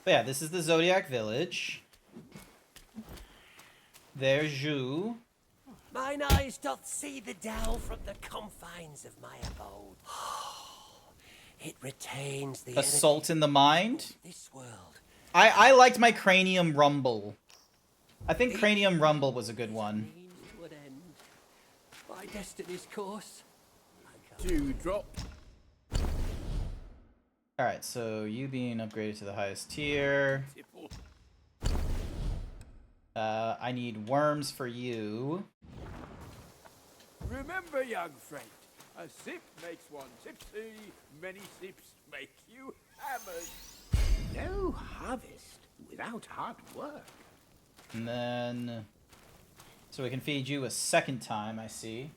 But yeah, this is the Zodiac Village. There's Zhu. Mine eyes doth see the dell from the confines of my abode. It retains the Assault in the Mind. This world. I liked my Cranium Rumble. I think Cranium Rumble was a good one. Would end by destiny's course. Dewdrop. Alright, so you being upgraded to the highest tier. I need worms for you. Remember, young friend, a sip makes one tipsy, many sips make you hammered. No harvest without hard work. And then... So we can feed you a second time, I see.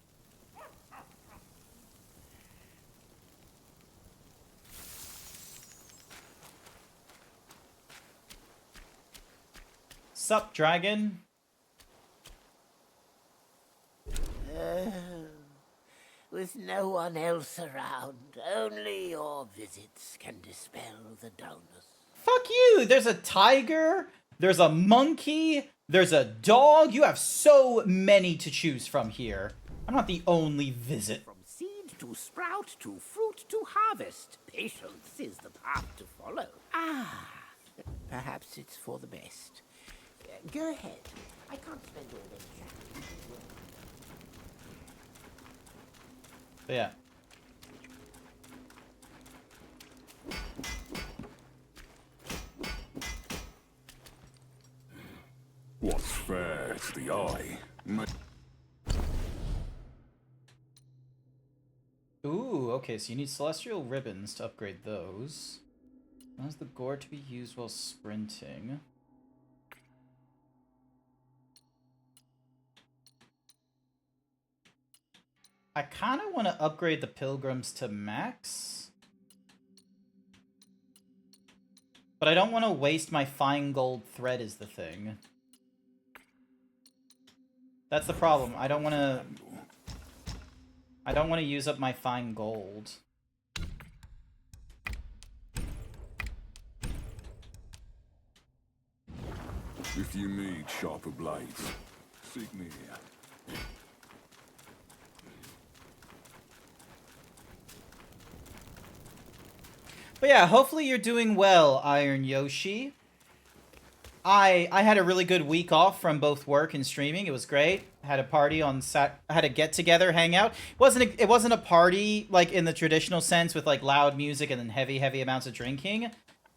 Sup, dragon? With no one else around, only your visits can dispel the dullness. Fuck you! There's a tiger, there's a monkey, there's a dog. You have so many to choose from here. I'm not the only visit. From seed to sprout to fruit to harvest, patience is the path to follow. Ah, Perhaps it's for the best. Go ahead. I can't spend all day chatting. But yeah. What's fair to the eye? Ooh, okay, so you need celestial ribbons to upgrade those. How's the gore to be used while sprinting? I kind of want to upgrade the pilgrims to max. But I don't want to waste my fine gold thread is the thing. That's the problem. I don't want to use up my fine gold. If you need sharper blades, seek me here. But yeah, hopefully you're doing well, Iron Yoshi. I had a really good week off from both work and streaming. It was great. Had a party on had a get together, hangout. It wasn't a party like in the traditional sense with like loud music and then heavy amounts of drinking,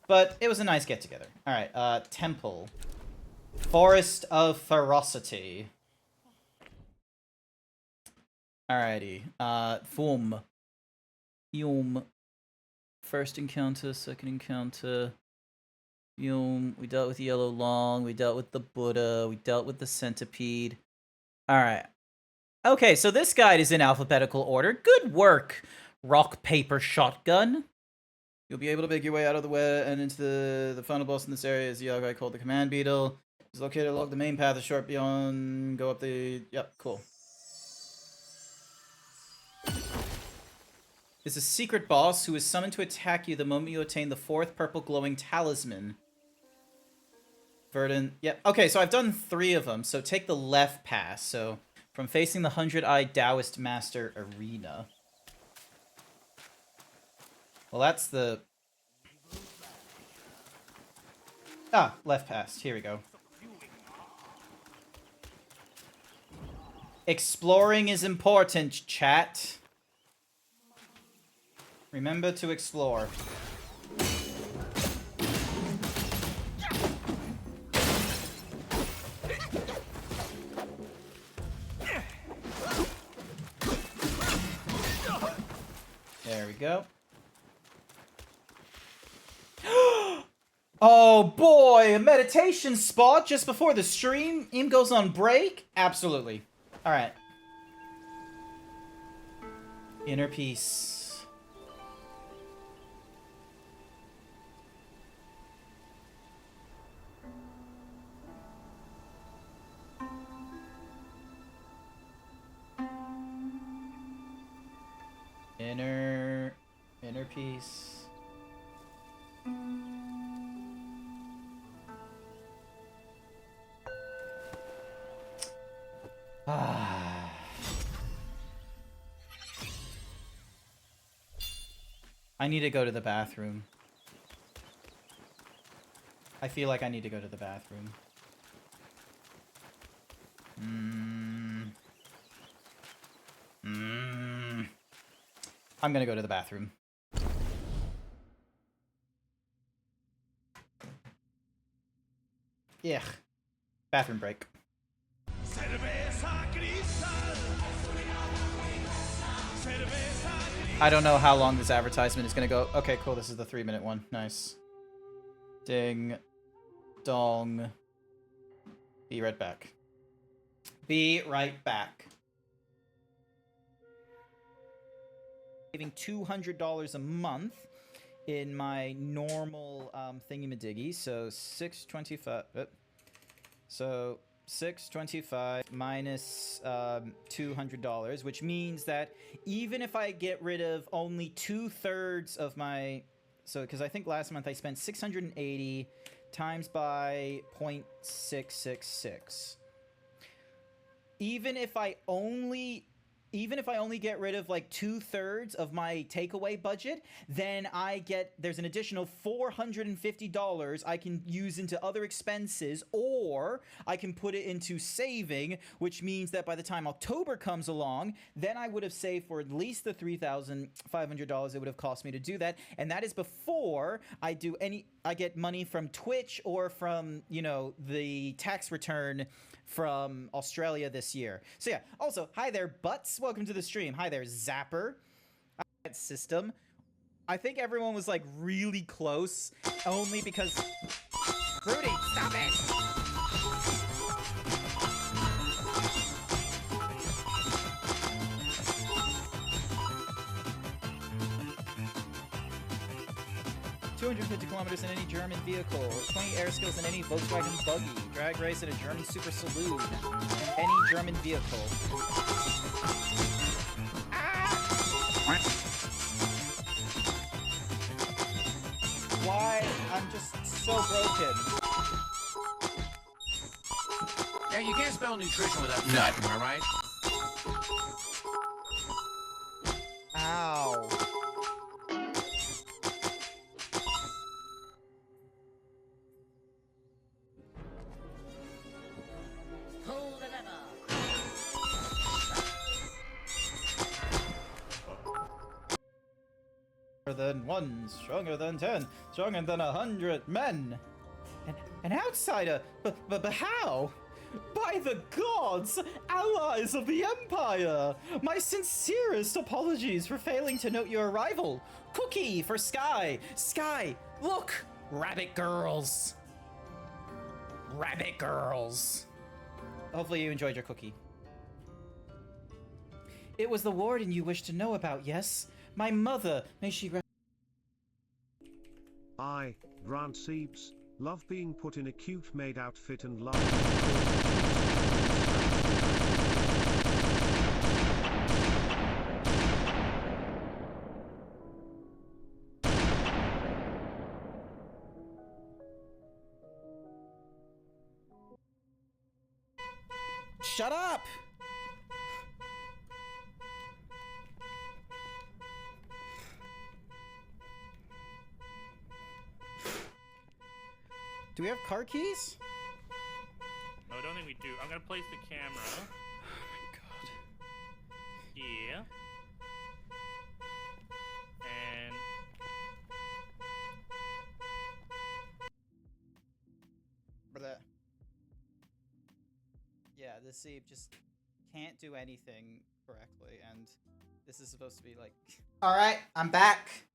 but it was a nice get together. All right, temple. Forest of Ferocity. Alrighty. Form. Yum. First encounter, second encounter. Yum. We dealt with Yellow Long. We dealt with the Buddha. We dealt with the Centipede. Alright. Okay, so this guide is in alphabetical order. Good work, Rock, Paper, Shotgun. You'll be able to make your way out of the way and into the final boss in this area is the guy called the Command Beetle. It's located along the main path, a short beyond. Go up the. Yep, cool. There's a secret boss who is summoned to attack you the moment you attain the 4th purple glowing talisman. Verdant. Yep. Okay, so I've done 3 of them. So take the left pass. So from facing the 100-eyed Taoist Master Arena. Well, that's the. Ah, left pass. Here we go. Exploring is important, chat. Remember to explore. There we go. Oh boy, a meditation spot just before the stream. Im goes on break? Absolutely. Alright. Inner peace. Inner peace. I need to go to the bathroom. I feel like I need to go to the bathroom. I'm gonna go to the bathroom. Yeah. Bathroom break. I don't know how long this advertisement is gonna go. Okay, cool. This is the 3-minute one. Nice. Ding. Dong. Be right back. Be right back. Saving $200 a month in my normal thingamadiggy. So $625. So $625 minus $200, which means that even if I get rid of only 2/3 of my, so because I think last month I spent 680 times by 0.666. Even if I only even if I only get rid of like 2/3 of my takeaway budget, then there's an additional $450 I can use into other expenses, or I can put it into saving, which means that by the time October comes along, then I would have saved for at least the $3,500 it would have cost me to do that, and that is before I get money from Twitch or from, you know, the tax return from Australia this year. So yeah, also, hi there, Butts. Welcome to the stream. Hi there, Zapper. System. I think everyone was like really close, only because... Rudy, stop it! $250 kilometers in any German vehicle, 20 air skills in any Volkswagen buggy, drag race in a German super saloon, any German vehicle. Why? I'm just so broken. Yeah, you can't spell nutrition without nut, am I right? Ow. Than 1, stronger than 10, stronger than 100 men. An outsider? But how? By the gods! Allies of the Empire! My sincerest apologies for failing to note your arrival. Cookie for Sky! Sky, look! Rabbit girls! Rabbit girls! Hopefully you enjoyed your cookie. It was the warden you wished to know about, yes? My mother, may she rest. I, Grant Siebes, love being put in a cute maid outfit and love. Shut up! Do we have car keys? No, I don't think we do. I'm gonna place the camera. Oh my god. Yeah. And... Yeah, this Sieb just can't do anything correctly, and this is supposed to be like... Alright, I'm back.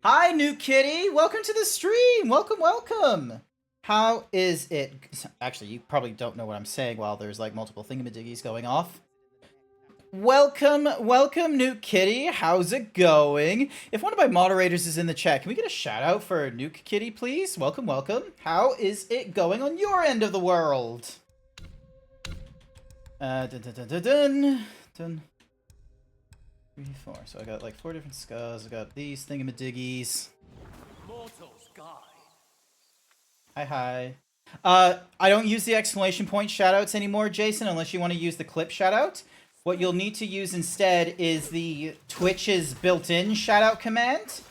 Hi, New Kitty! Welcome to the stream! Welcome, welcome! How is it... Actually, you probably don't know what I'm saying while there's, like, multiple thingamadiggies going off. Welcome, welcome, Nuke Kitty. How's it going? If one of my moderators is in the chat, can we get a shout-out for Nuke Kitty, please? Welcome, welcome. How is it going on your end of the world? Dun, dun, dun, dun, dun, dun. 3, 4. So I got like 4 different skulls. I got these thingamadiggies. Mortal's Guide. Hi. I don't use the exclamation point shoutouts anymore, Jason, unless you want to use the clip shoutout. What you'll need to use instead is the Twitch's built-in shoutout command,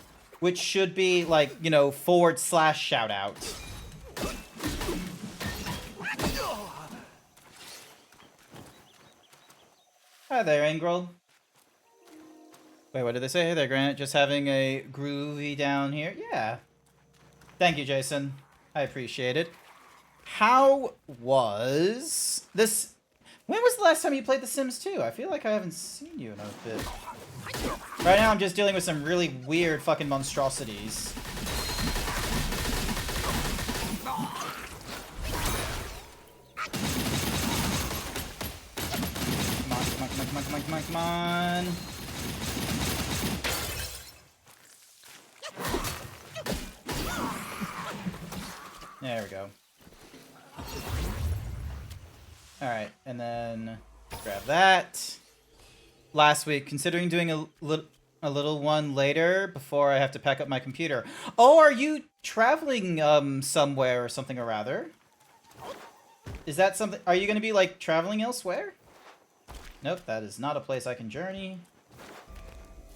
which should be like, you know, / shoutout. Hi there, Ingrel. Wait, what did they say? Hey there, Grant. Just having a groovy down here. Yeah. Thank you, Jason. I appreciate it. How was this? When was the last time you played The Sims 2? I feel like I haven't seen you in a bit. Right now I'm just dealing with some really weird fucking monstrosities. Come on. There we go. Alright, and then grab that. Last week, considering doing a little one later before I have to pack up my computer. Oh, are you traveling somewhere or something or rather? Is that something? Are you going to be like traveling elsewhere? Nope, that is not a place I can journey.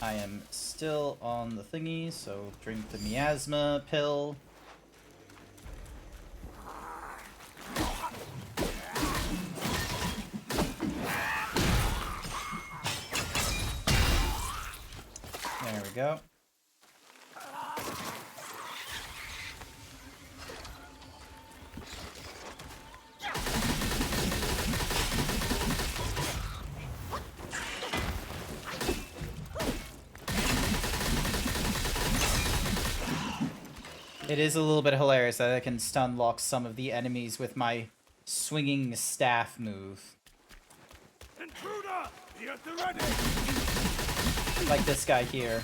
I am still on the thingy, so drink the miasma pill. There we go. It is a little bit hilarious that I can stun lock some of the enemies with my swinging staff move. Intruder! Be at the ready! Like this guy here.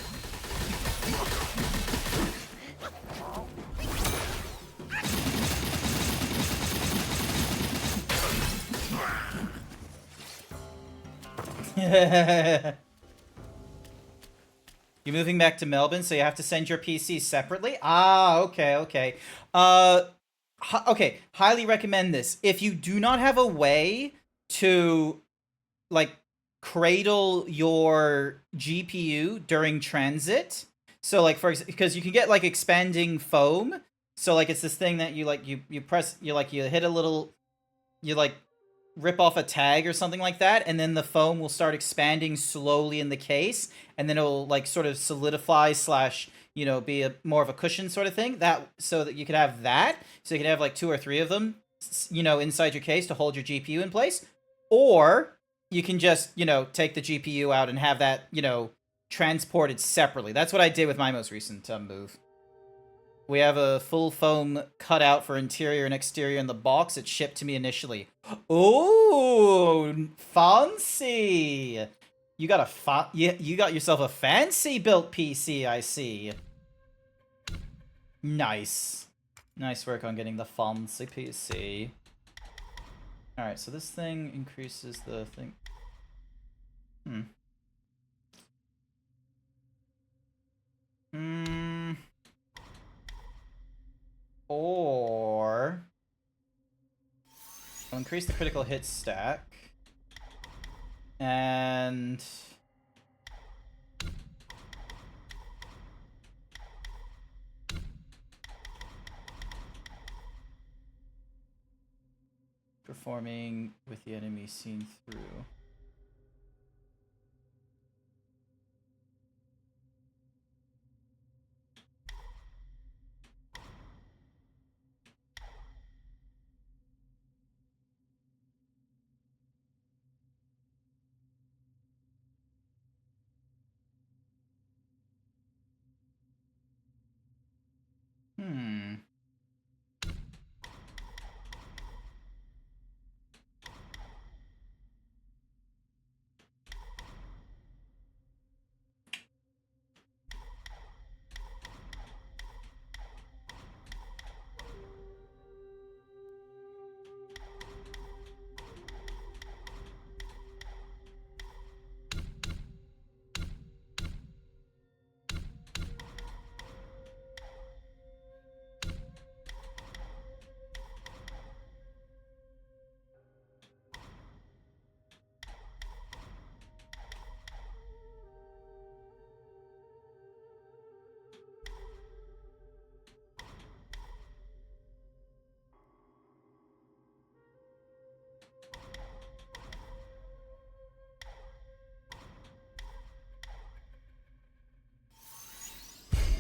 You're moving back to Melbourne, so you have to send your PC separately? Ah, okay, okay. Okay, highly recommend this. If you do not have a way to, like, cradle your GPU during transit, so, like, for example, because you can get, like, expanding foam, so, like, it's this thing that you, like, you press, you hit a little, you, like, rip off a tag or something like that, and then the foam will start expanding slowly in the case, and then it'll like sort of solidify slash, you know, be a more of a cushion sort of thing, that so that you could have that, so you could have like 2 or 3 of them, you know, inside your case to hold your GPU in place, or you can just, you know, take the GPU out and have that, you know, transported separately. That's what I did with my most recent move. We have a full foam cutout for interior and exterior in the box. It shipped to me initially. Ooh, fancy! You got you got yourself a fancy built PC, I see. Nice. Nice work on getting the fancy PC. Alright, so this thing increases the thing. Or I'll increase the critical hit stack and performing with the enemy seen through.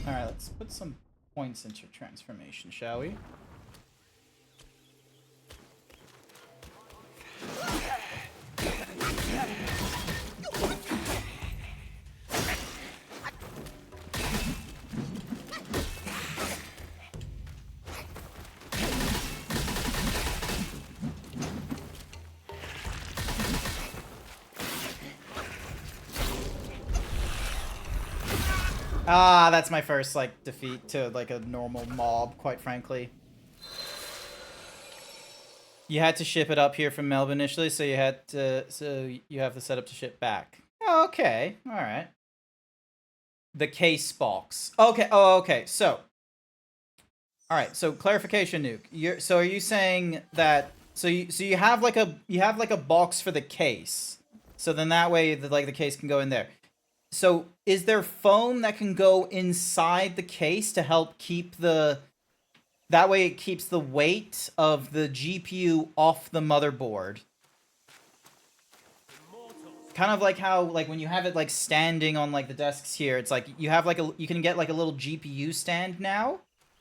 Alright, let's put some points into transformation, shall we? Ah, that's my first, like, defeat to, like, a normal mob, quite frankly. You had to ship it up here from Melbourne initially, so you had to, so you have the setup to ship back. Oh, okay, alright. The case box. Okay, oh, okay, so. Alright, so clarification, Nuke. Are you saying that, so you have like a box for the case, So then that way, the case can go in there. So is there foam that can go inside the case to help keep the... That way it keeps the weight of the GPU off the motherboard. Kind of like how, like, when you have it, like, standing on, like, the desks here, it's like, you have, like, you can get, like, a little GPU stand now.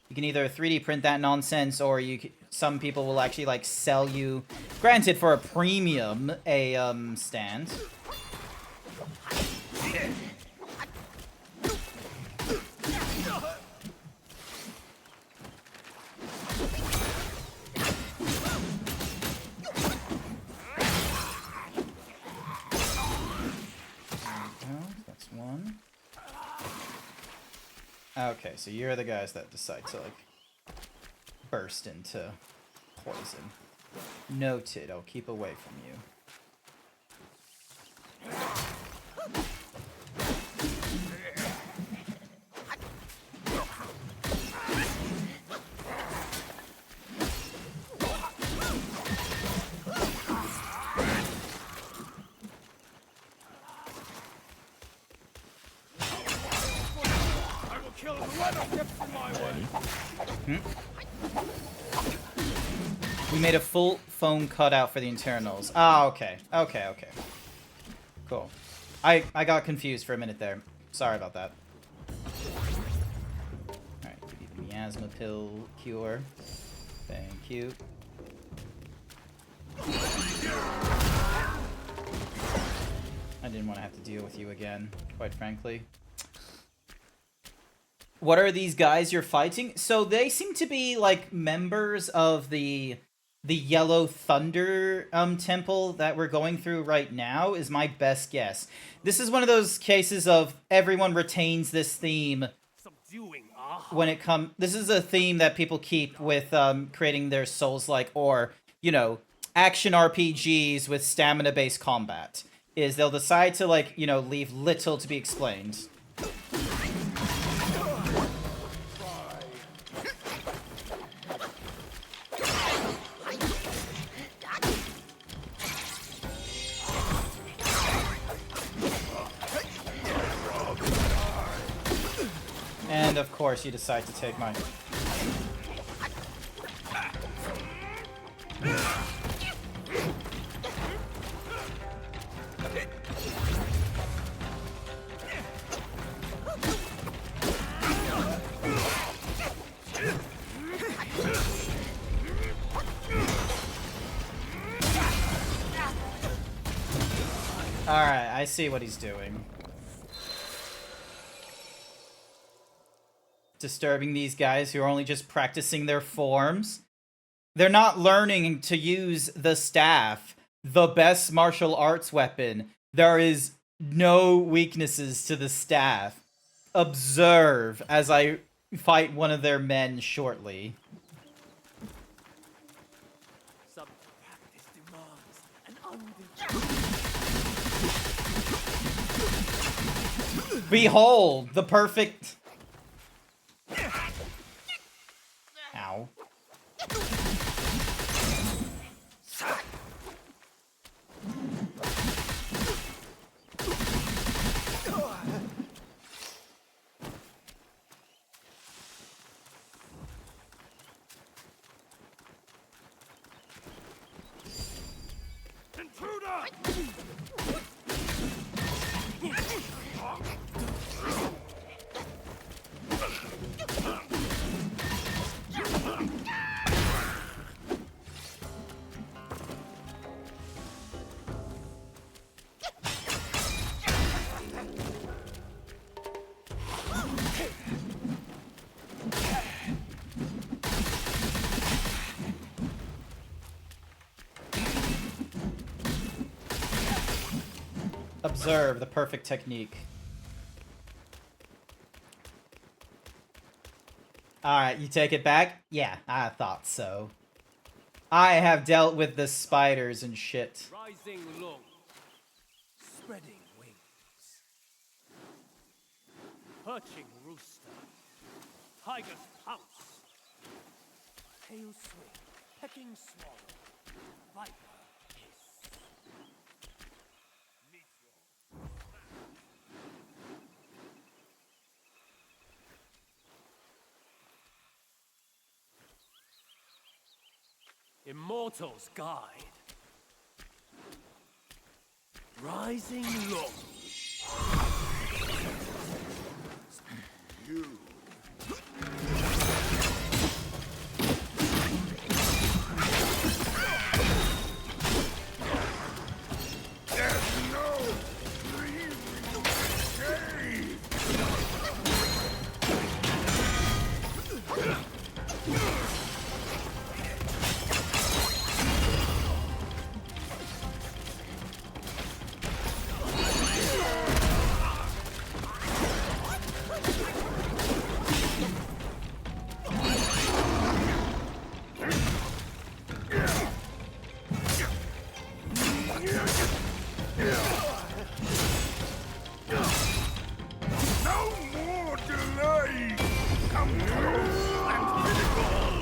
You can either 3D print that nonsense, or some people will actually, like, sell you, granted for a premium, a, stand. That's one. Okay, so you're the guys that decide to, like, burst into poison. Noted, I'll keep away from you. We made a full foam cutout for the internals. Ah, okay. Okay. Cool. I got confused for a minute there. Sorry about that. Alright, give you the miasma pill cure. Thank you. I didn't want to have to deal with you again, quite frankly. What are these guys you're fighting? So they seem to be, like, members of the Yellow Thunder temple that we're going through right now, is my best guess. This is one of those cases of everyone retains this theme when it comes... This is a theme that people keep with creating their Souls-like, or, you know, action RPGs with stamina-based combat. Is they'll decide to, like, you know, leave little to be explained. And of course you decide to take mine. Alright, I see what he's doing. Disturbing these guys who are only just practicing their forms. They're not learning to use the staff, the best martial arts weapon. There is no weaknesses to the staff. Observe as I fight one of their men shortly. Some practice demands an Behold, the perfect... Ow. Observe the perfect technique. Alright, you take it back? Yeah, I thought so. I have dealt with the spiders and shit. rising long, spreading wings, perching rooster, tiger's pounce, tail swing, pecking swallow, viper hiss. Immortal's Guide. Rising Look. You. There's no leaving the cave. No more delay! Come close and pinnacle!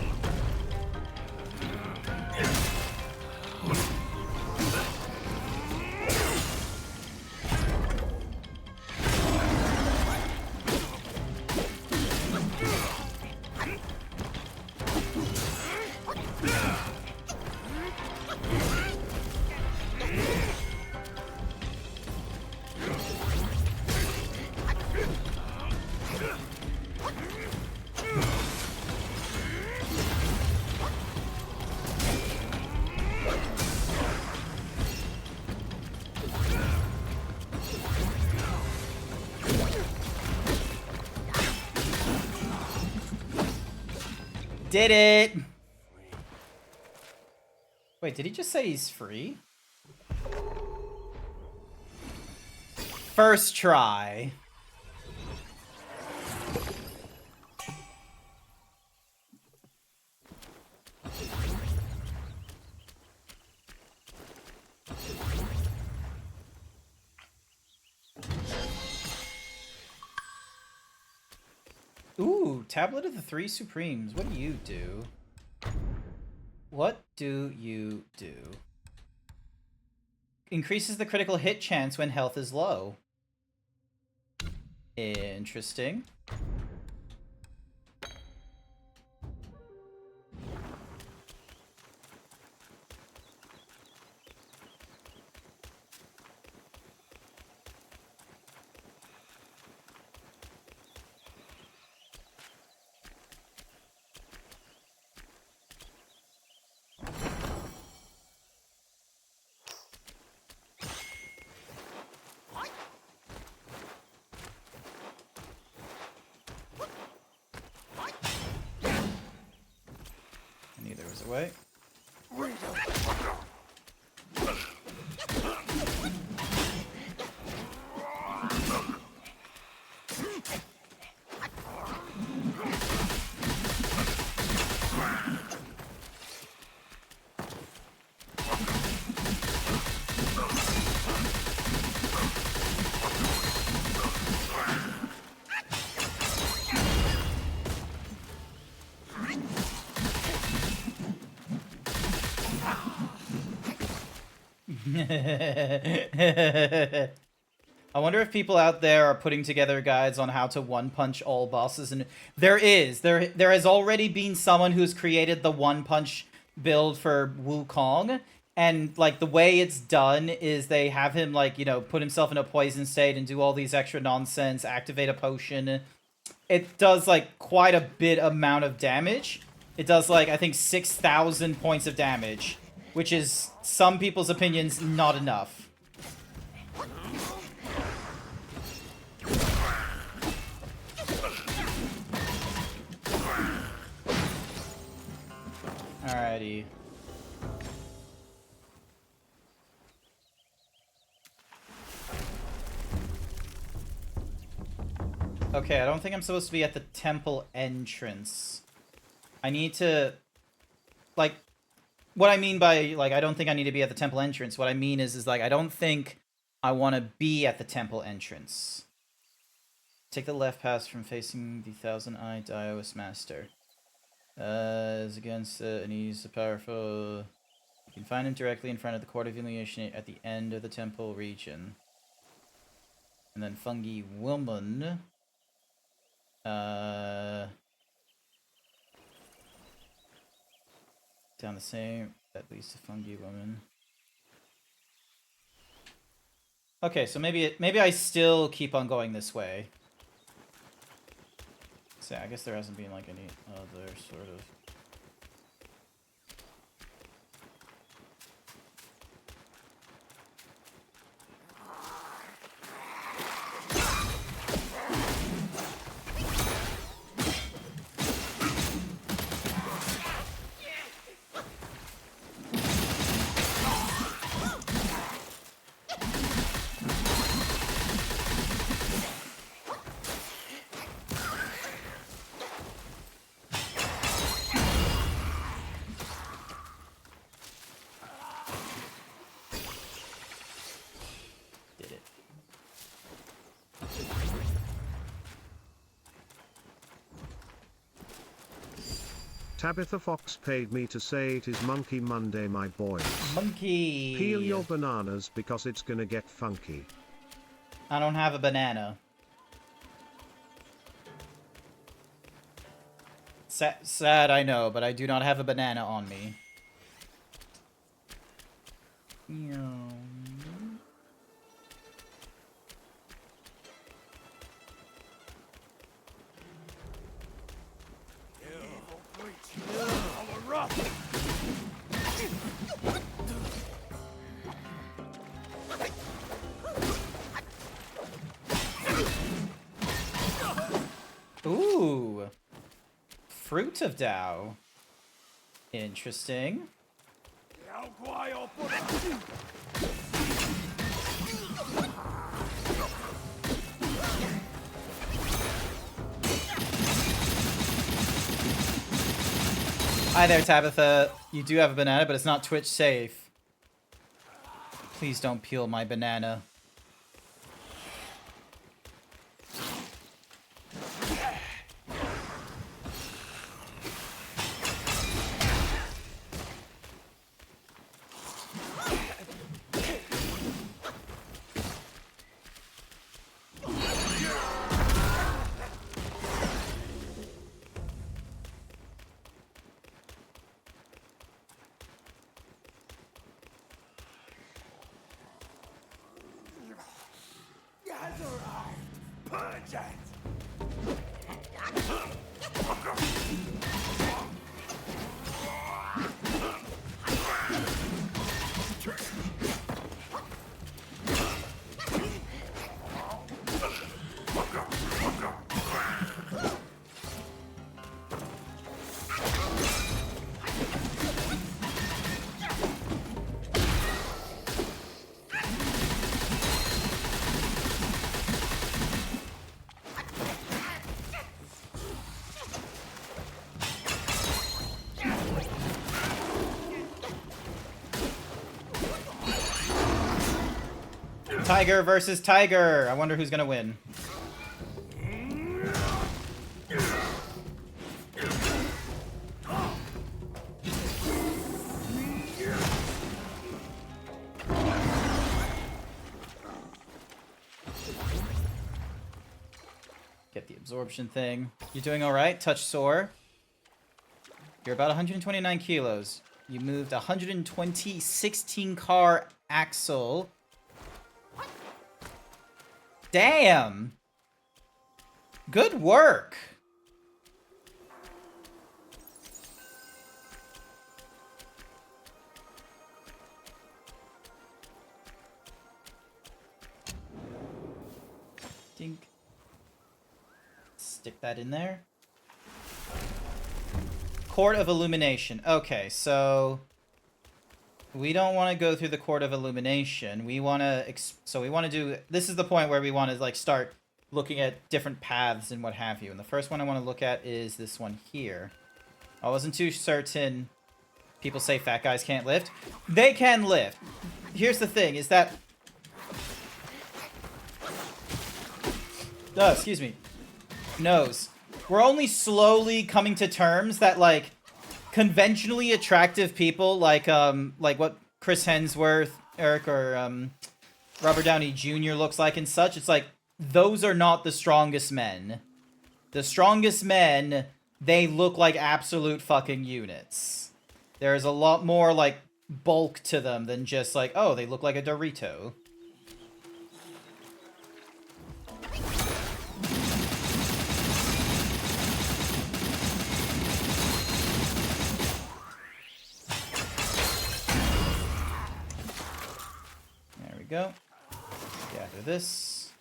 Did it! Wait, did he just say he's free? First try. Ooh, Tablet of the Three Supremes. What do you do? What do you do? Increases the critical hit chance when health is low. Interesting. Neither was away. I wonder if people out there are putting together guides on how to one-punch all bosses, and there has already been someone who's created the one-punch build for Wukong, and like the way it's done is they have him like, you know, put himself in a poison state and do all these extra nonsense, activate a potion. It does like quite a bit amount of damage. It does like, I think 6,000 points of damage, which is, some people's opinions, not enough. Alrighty. Okay, I don't think I'm supposed to be at the temple entrance. I need to, like, what I mean by, like, I don't think I need to be at the temple entrance. What I mean is like, I don't think I want to be at the temple entrance. Take the left pass from facing the Thousand-Eyed Daoist Master. Is against and he's powerful. You can find him directly in front of the Court of Illumination at the end of the temple region. And then Fungi Woman. down the same. That leads to fungi woman. Okay, so maybe I still keep on going this way. So I guess there hasn't been like any other sort of. Tabitha Fox paid me to say it is Monkey Monday, my boys. Monkey! Peel your bananas because it's gonna get funky. I don't have a banana. Sad, I know, but I do not have a banana on me. Ooh. Fruit of Tao. Interesting. Hi there, Tabitha. You do have a banana, but it's not Twitch safe. Please don't peel my banana. Tiger versus Tiger. I wonder who's gonna win. Get the absorption thing. You're doing alright? Touch sore. You're about 129 kilos. You moved 120 16-car axle. Damn! Good work! Dink. Stick that in there. Court of Illumination. Okay, so we don't want to go through the Court of Illumination. We want to do, this is the point where we want to like start looking at different paths and what have you. And the first one I want to look at is this one here. I wasn't too certain. People say fat guys can't lift. They can lift. Here's the thing, is that excuse me. Nose. We're only slowly coming to terms that like conventionally attractive people like what Chris Hemsworth, Eric, or Robert Downey Jr. looks like and such. It's like those are not the strongest men. The strongest men, they look like absolute fucking units. There's a lot more, like, bulk to them than just like, oh, they look like a Dorito. There we go. Gather this.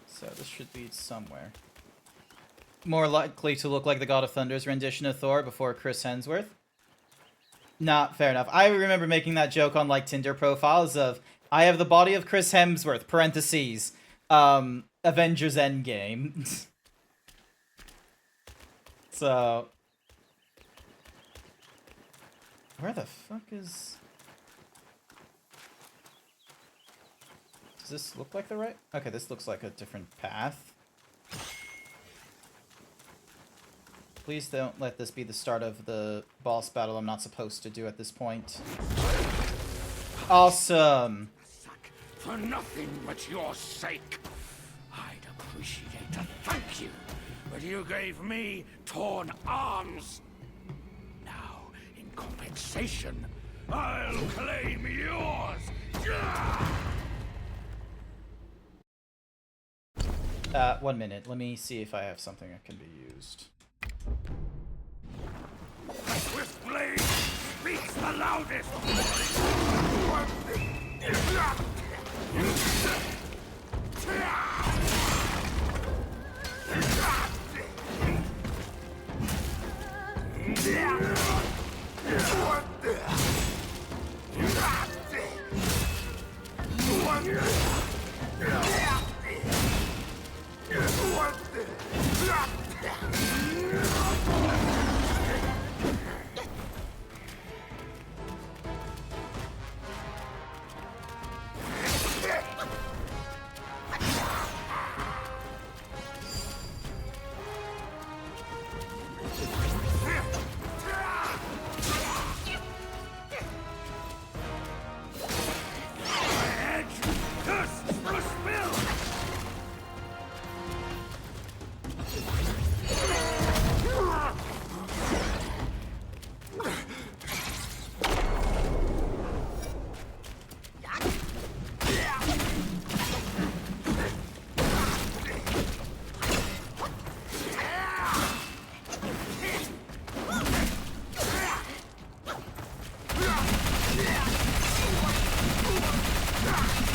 So this should be somewhere. More likely to look like the God of Thunder's rendition of Thor before Chris Hemsworth. Not fair enough. I remember making that joke on like Tinder profiles of, I have the body of Chris Hemsworth, parentheses, Avengers Endgame. So, where the fuck is... Does this look like the right... Okay, this looks like a different path. Please don't let this be the start of the boss battle I'm not supposed to do at this point. Awesome! For nothing but your sake. I'd appreciate a thank you, but you gave me torn arms. Now, in compensation, I'll claim yours. 1 minute. Let me see if I have something that can be used. Swift blade speaks the loudest.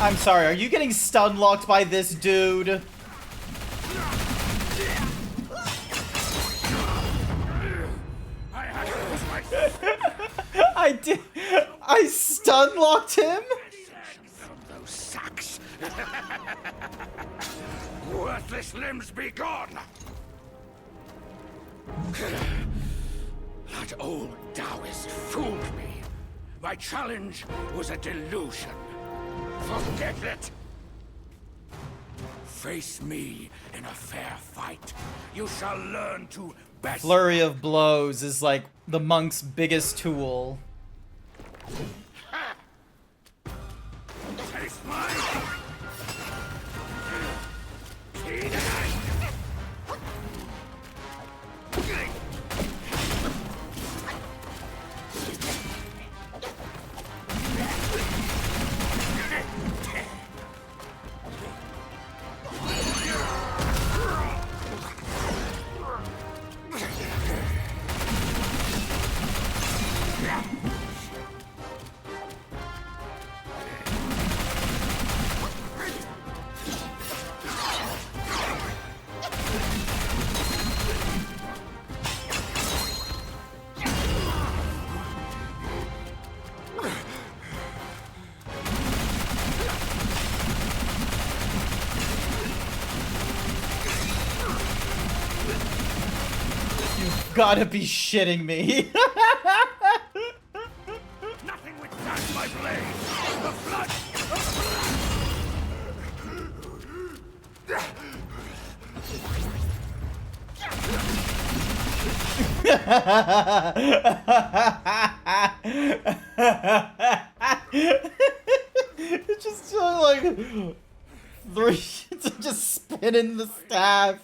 I'm sorry, are you getting stun locked by this dude? I did. I stun locked him? Those sacks. Worthless limbs be gone. That old Taoist fooled me. My challenge was a delusion. Forget it! Face me in a fair fight. You shall learn to best... Flurry of blows is like the monk's biggest tool. Taste mine! Gotta be shitting me. Nothing withstands my blade. The flood It's just like three, just spinning the staff.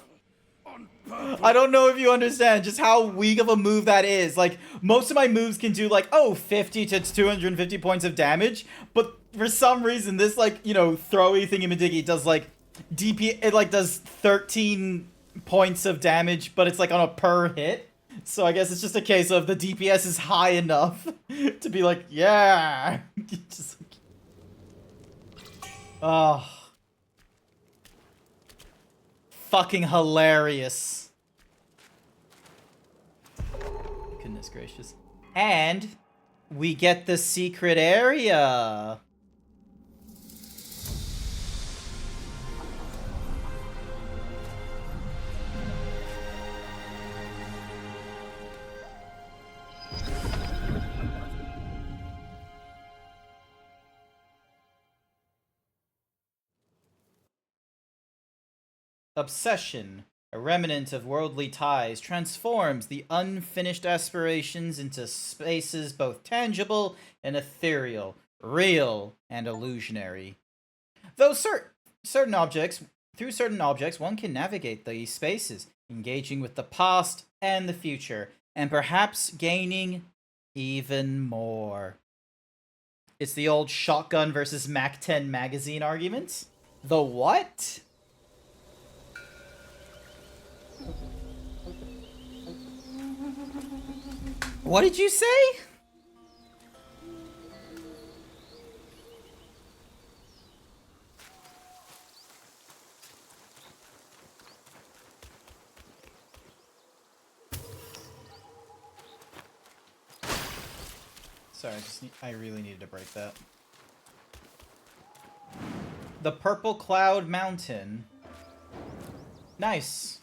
on purpose. I don't know if you understand just how weak of a move that is. Like, most of my moves can do, like, oh, 50 to 250 points of damage. But for some reason, this, like, you know, throwy thingy-majiggy does, like, it, like, does 13 points of damage, but it's, like, on a per hit. So I guess it's just a case of the DPS is high enough to be like, yeah. Just, oh. Fucking hilarious. Goodness gracious. And we get the secret area. Obsession, a remnant of worldly ties, transforms the unfinished aspirations into spaces both tangible and ethereal, real and illusionary. Though certain objects, one can navigate these spaces, engaging with the past and the future, and perhaps gaining even more. It's the old shotgun versus Mac-10 magazine argument. The what? What did you say? Sorry, I really needed to break that. The Purple Cloud Mountain. Nice.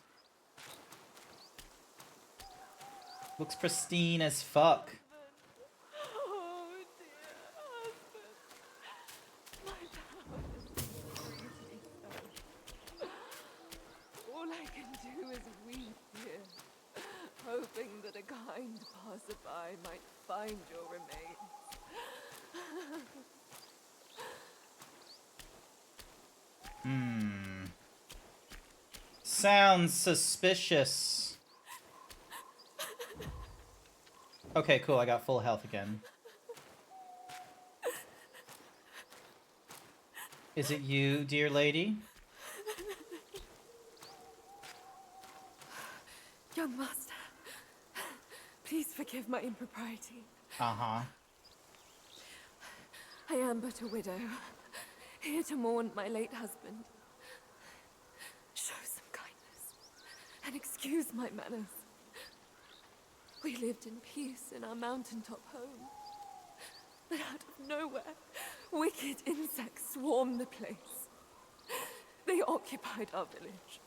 Looks pristine as fuck. Oh dear husband. My power grieves me so. All I can do is weep here, hoping that a kind passerby might find your remains. Sounds suspicious. Okay, cool, I got full health again. Is it you, dear lady? Young master, please forgive my impropriety. Uh-huh. I am but a widow, here to mourn my late husband. Show some kindness, and excuse my manners. We lived in peace in our mountaintop home. But out of nowhere, wicked insects swarmed the place. They occupied our village.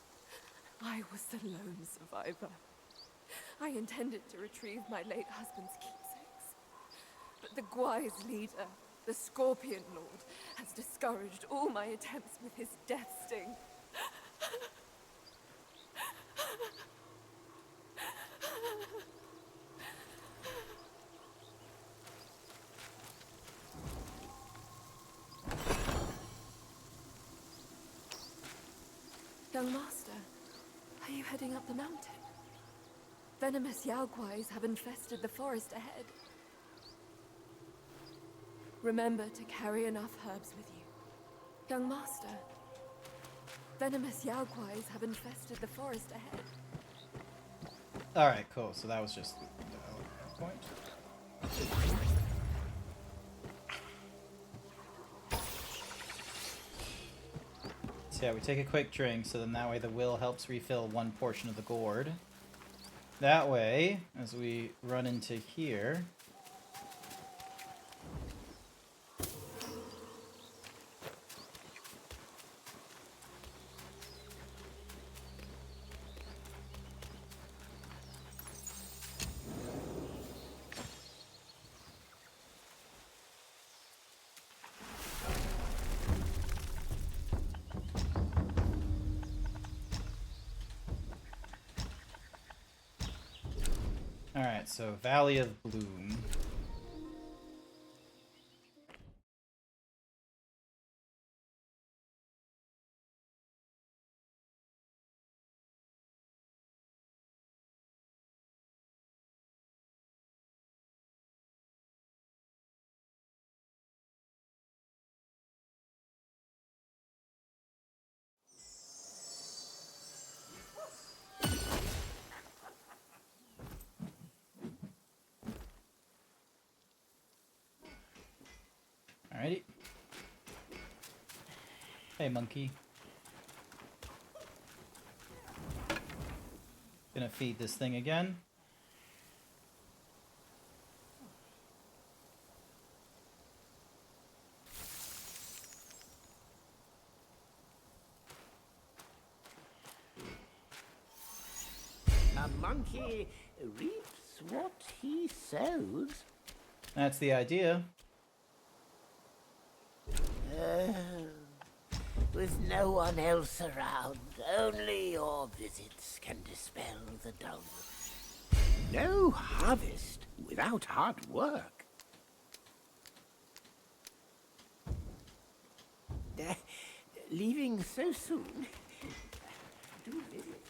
I was the lone survivor. I intended to retrieve my late husband's keepsakes. But the Gwai's leader, the Scorpion Lord, has discouraged all my attempts with his death sting. Young master, are you heading up the mountain? Venomous Yaoguais have infested the forest ahead. Remember to carry enough herbs with you. Young master, venomous Yaoguais have infested the forest ahead. Alright, cool. So that was just the point. So yeah, we take a quick drink, so then that way the will helps refill one portion of the gourd. That way, as we run into here... Alright, so Valley of Bloom. Alrighty. Hey, monkey. Gonna feed this thing again. A monkey reaps what he sows. That's the idea. With no one else around, only your visits can dispel the dullness. No harvest without hard work. Leaving so soon? Do visit.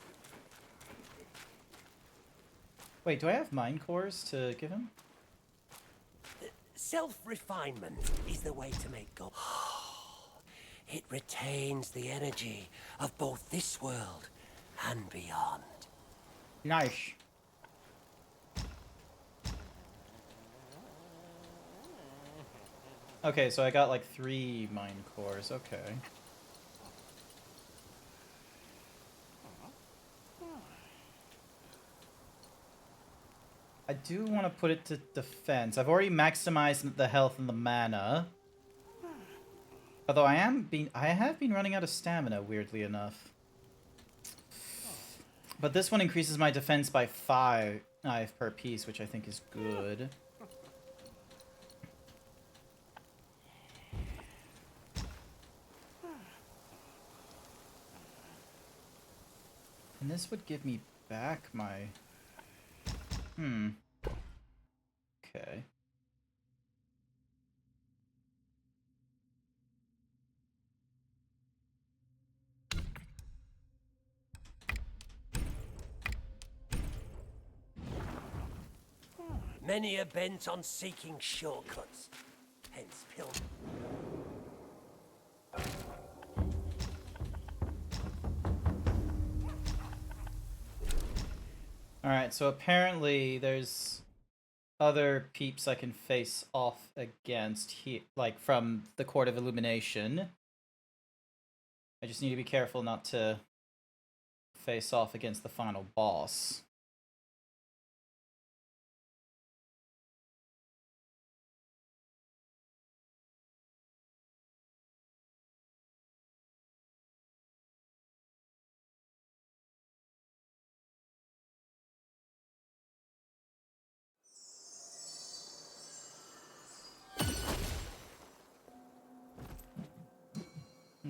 Wait, do I have mind cores to give him? Self-refinement is the way to make gold. It retains the energy of both this world and beyond. Nice. Okay, so I got like 3 mind cores. Okay. I do want to put it to defense. I've already maximized the health and the mana. Although I have been running out of stamina, weirdly enough. But this one increases my defense by 5 per piece, which I think is good. And this would give me back my... Okay. Many are bent on seeking shortcuts, hence pilgrim. Alright, so apparently there's other peeps I can face off against here, like from the Court of Illumination. I just need to be careful not to face off against the final boss.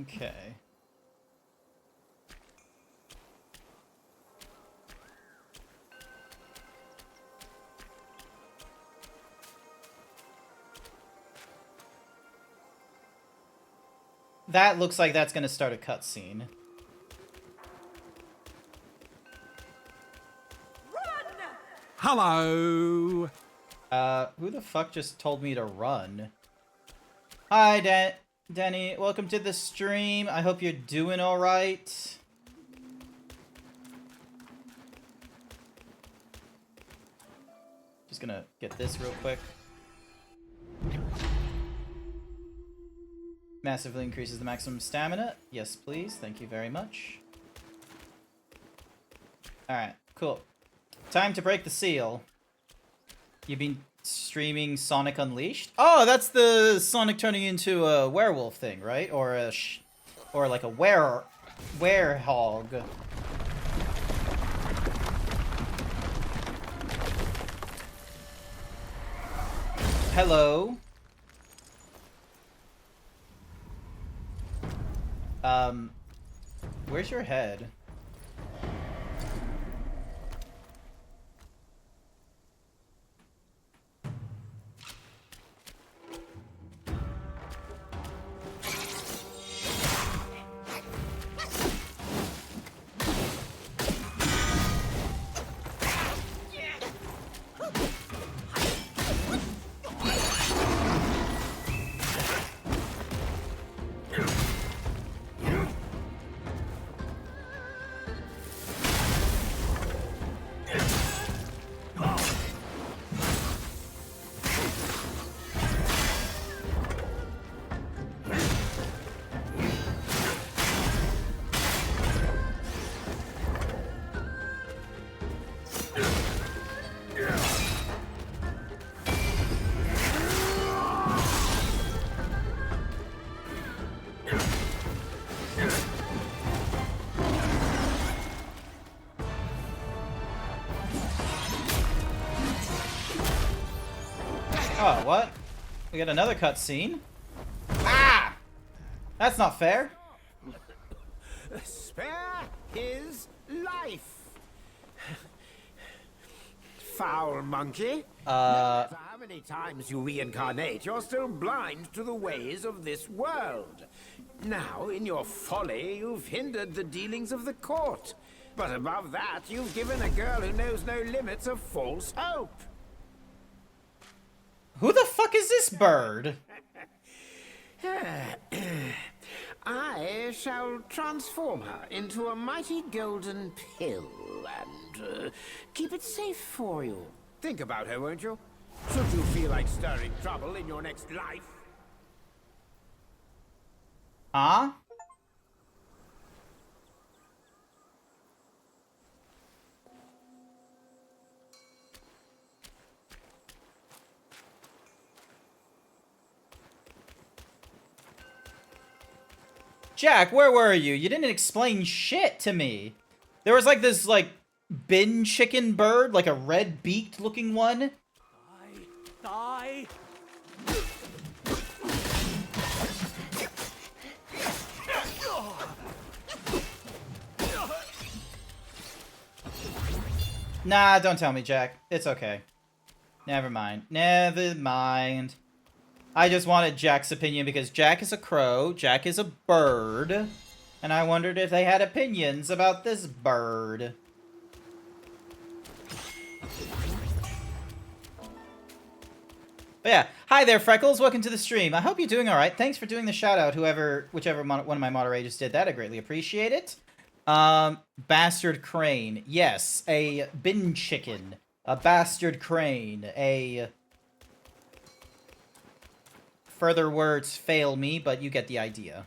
Okay. That looks like that's going to start a cutscene. Hello. Who the fuck just told me to run? Hi, Denny. Welcome to the stream. I hope you're doing all right. Just gonna get this real quick. Massively increases the maximum stamina. Yes, please. Thank you very much. Alright, cool. Time to break the seal. You've been streaming Sonic Unleashed? Oh, that's the Sonic turning into a werewolf thing, right? Or a or like a werehog. Hello. Where's your head? what? We got another cutscene. Ah! That's not fair. Spare his life. Foul monkey. No matter how many times you reincarnate, you're still blind to the ways of this world. Now, in your folly, you've hindered the dealings of the court. But above that, you've given a girl who knows no limits a false hope. Who the fuck is this bird? I shall transform her into a mighty golden pill and keep it safe for you. Think about her, won't you? Should you feel like stirring trouble in your next life? Huh? Jack, where were you? You didn't explain shit to me. There was like this like bin chicken bird, like a red beaked looking one. Die! Nah, don't tell me, Jack. It's okay. Never mind. Never mind. I just wanted Jack's opinion because Jack is a crow, Jack is a bird, and I wondered if they had opinions about this bird. But yeah, hi there, Freckles. Welcome to the stream. I hope you're doing all right. Thanks for doing the shout out, whichever one of my moderators did that. I greatly appreciate it. Bastard crane. Yes, a bin chicken. A bastard crane. A... Further words fail me, but you get the idea.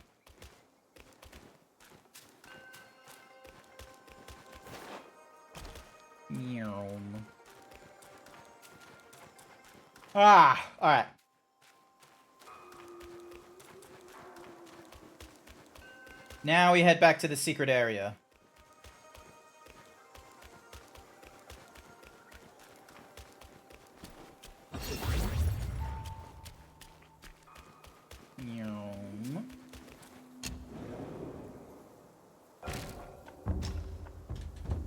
Ah, alright. Now we head back to the secret area.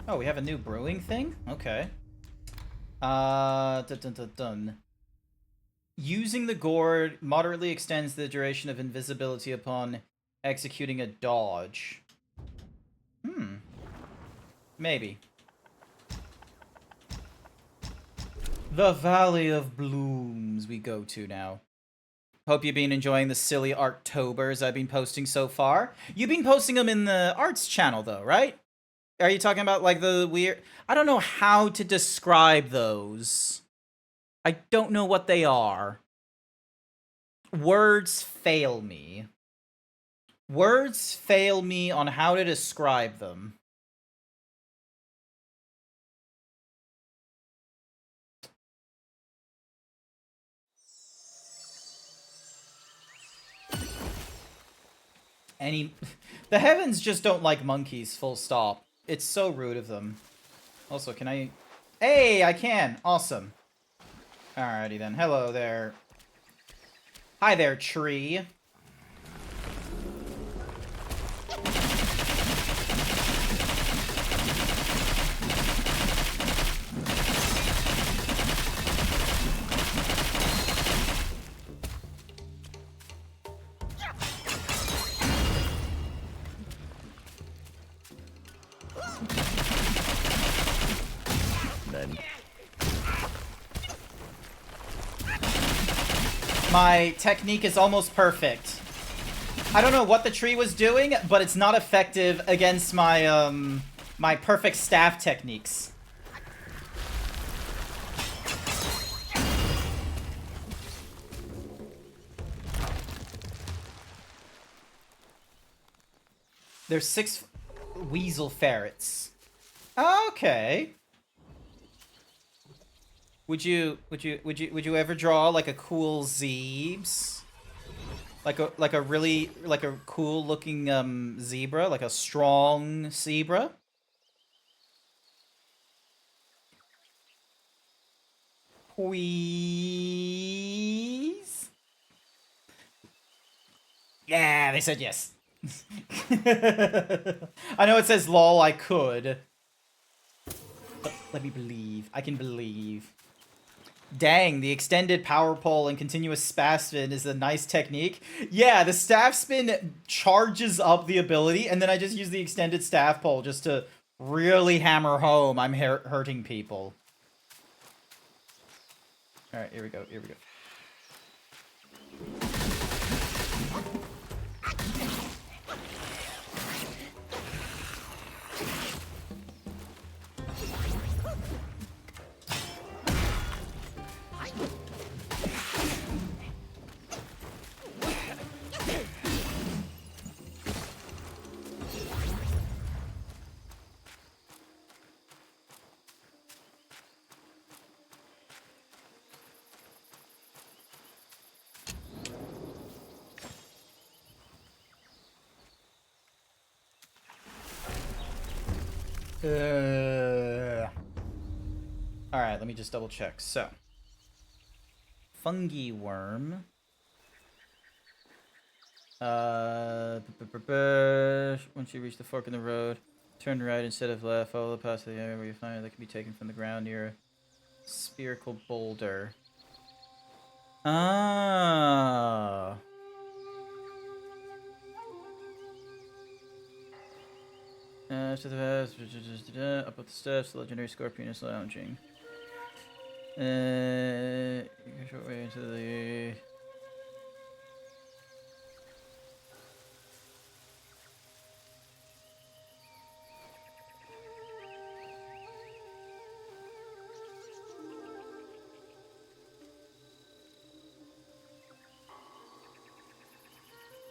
Oh, we have a new brewing thing? Okay. Dun. Using the gourd moderately extends the duration of invisibility upon executing a dodge. Maybe. The Valley of Blooms we go to now. Hope you've been enjoying the silly Artobers I've been posting so far. You've been posting them in the arts channel though, right? Are you talking about like the weird... I don't know how to describe those. I don't know what they are. Words fail me. Words fail me on how to describe them. The heavens just don't like monkeys, full stop. It's so rude of them. Also, can I... Hey, I can! Awesome. Alrighty then. Hello there. Hi there, tree. My technique is almost perfect. I don't know what the tree was doing, but it's not effective against my, my perfect staff techniques. There's 6 weasel ferrets. Okay. Would you ever draw like a cool Zebes? Like a really cool looking zebra, like a strong zebra? Whee. Yeah, they said yes. I know it says lol, I could. But let me believe. I can believe. Dang, the extended power pole and continuous staff spin is a nice technique. Yeah, the staff spin charges up the ability, and then I just use the extended staff pole just to really hammer home I'm hurting people. Alright, here we go, here we go. Alright, let me just double check. So, fungi worm. Once you reach the fork in the road, turn right instead of left. Follow the path to the area where you find it that can be taken from the ground near a spherical boulder. Ah. To the path, up the steps, the legendary scorpion is lounging. Short way into the...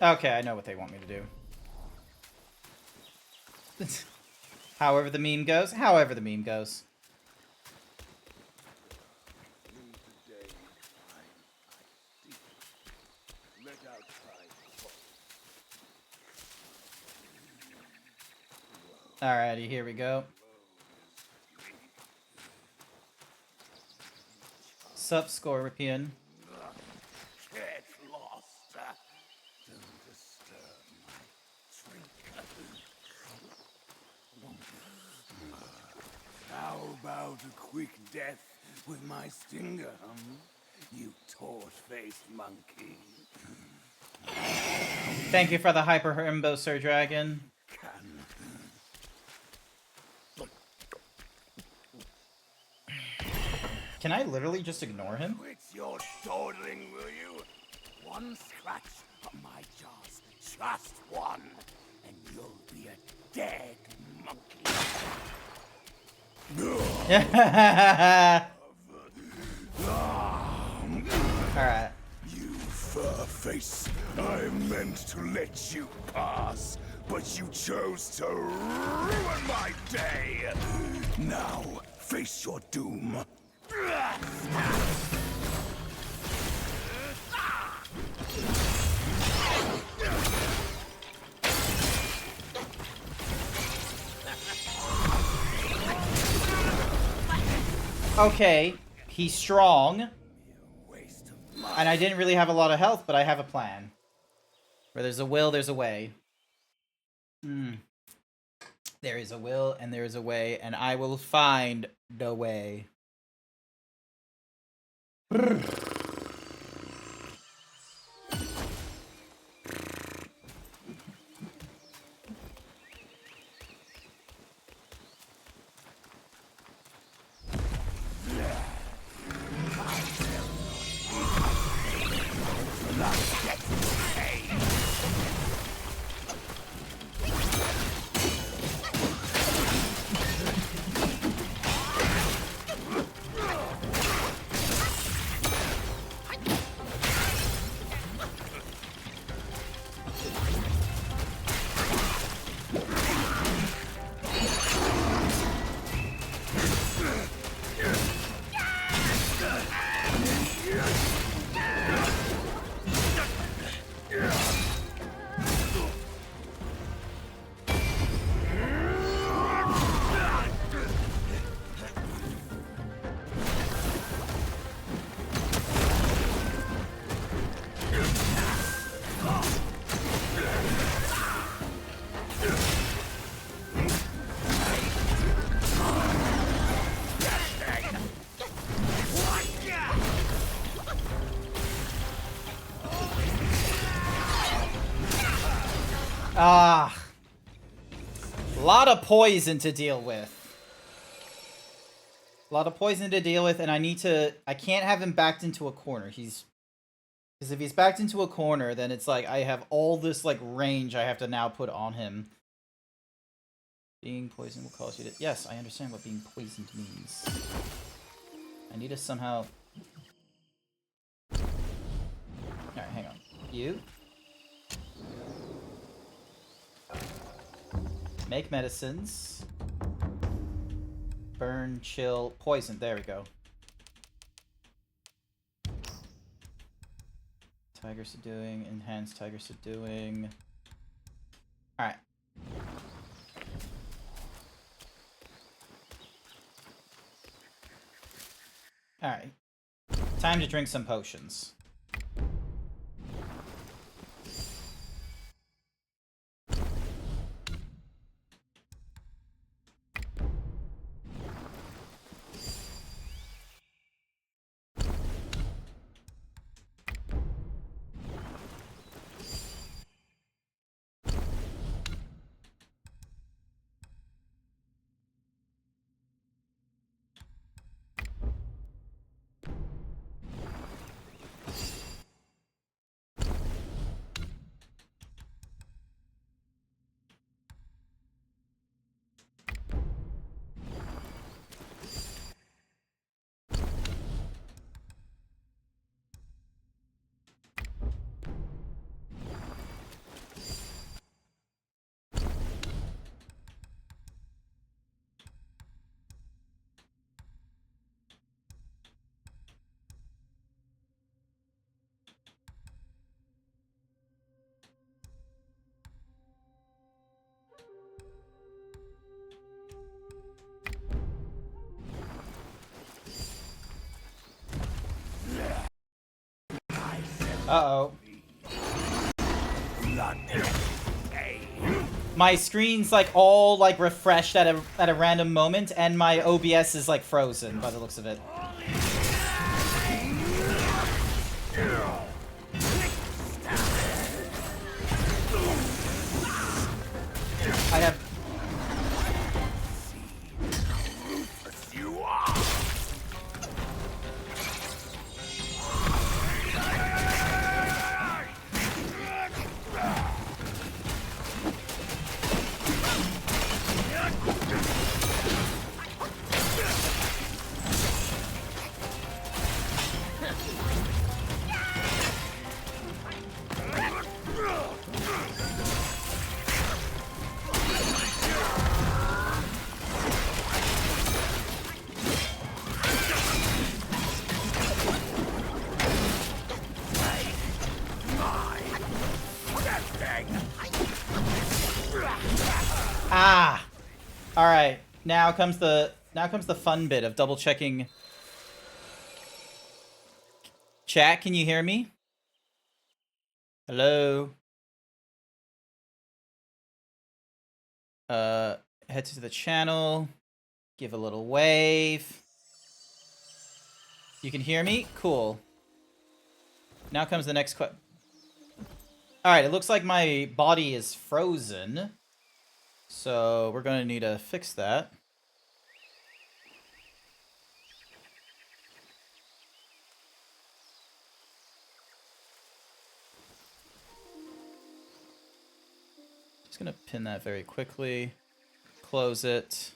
Okay, I know what they want me to do. However the meme goes. However the meme goes. Alrighty, here we go. Sup, Scorpion. Get lost. Don't disturb my trinket. How about a quick death with my stinger, you torch-faced monkey? Thank you for the Hyper Himbo, Sir Dragon. Can I literally just ignore him? Quit your dawdling, will you? One scratch on my jaws, just one, and you'll be a dead monkey. Alright. You fur-face, I meant to let you pass, but you chose to ruin my day. Now, face your doom. Okay, he's strong. And I didn't really have a lot of health, but I have a plan. Where there's a will, there's a way. There is a will, and there is a way, and I will find the way. Ah. A lot of poison to deal with. A lot of poison to deal with, and I can't have him backed into a corner. Because if he's backed into a corner, then it's like I have all this like range I have to now put on him. Being poisoned will cause you to... Yes, I understand what being poisoned means. I need to somehow... Alright, hang on. You. Make medicines. Burn, chill, poison. There we go. Tiger subduing, enhance tiger subduing. Alright. Alright. Time to drink some potions. Uh-oh. My screen's like all like refreshed at a random moment, and my OBS is like frozen by the looks of it. I have... Ah! Alright, now comes the fun bit of double checking. Chat, can you hear me? Hello? Head to the channel. Give a little wave. You can hear me? Cool. Now comes the next question. Alright, it looks like my body is frozen. So we're going to need to fix that. Just going to pin that very quickly. Close it.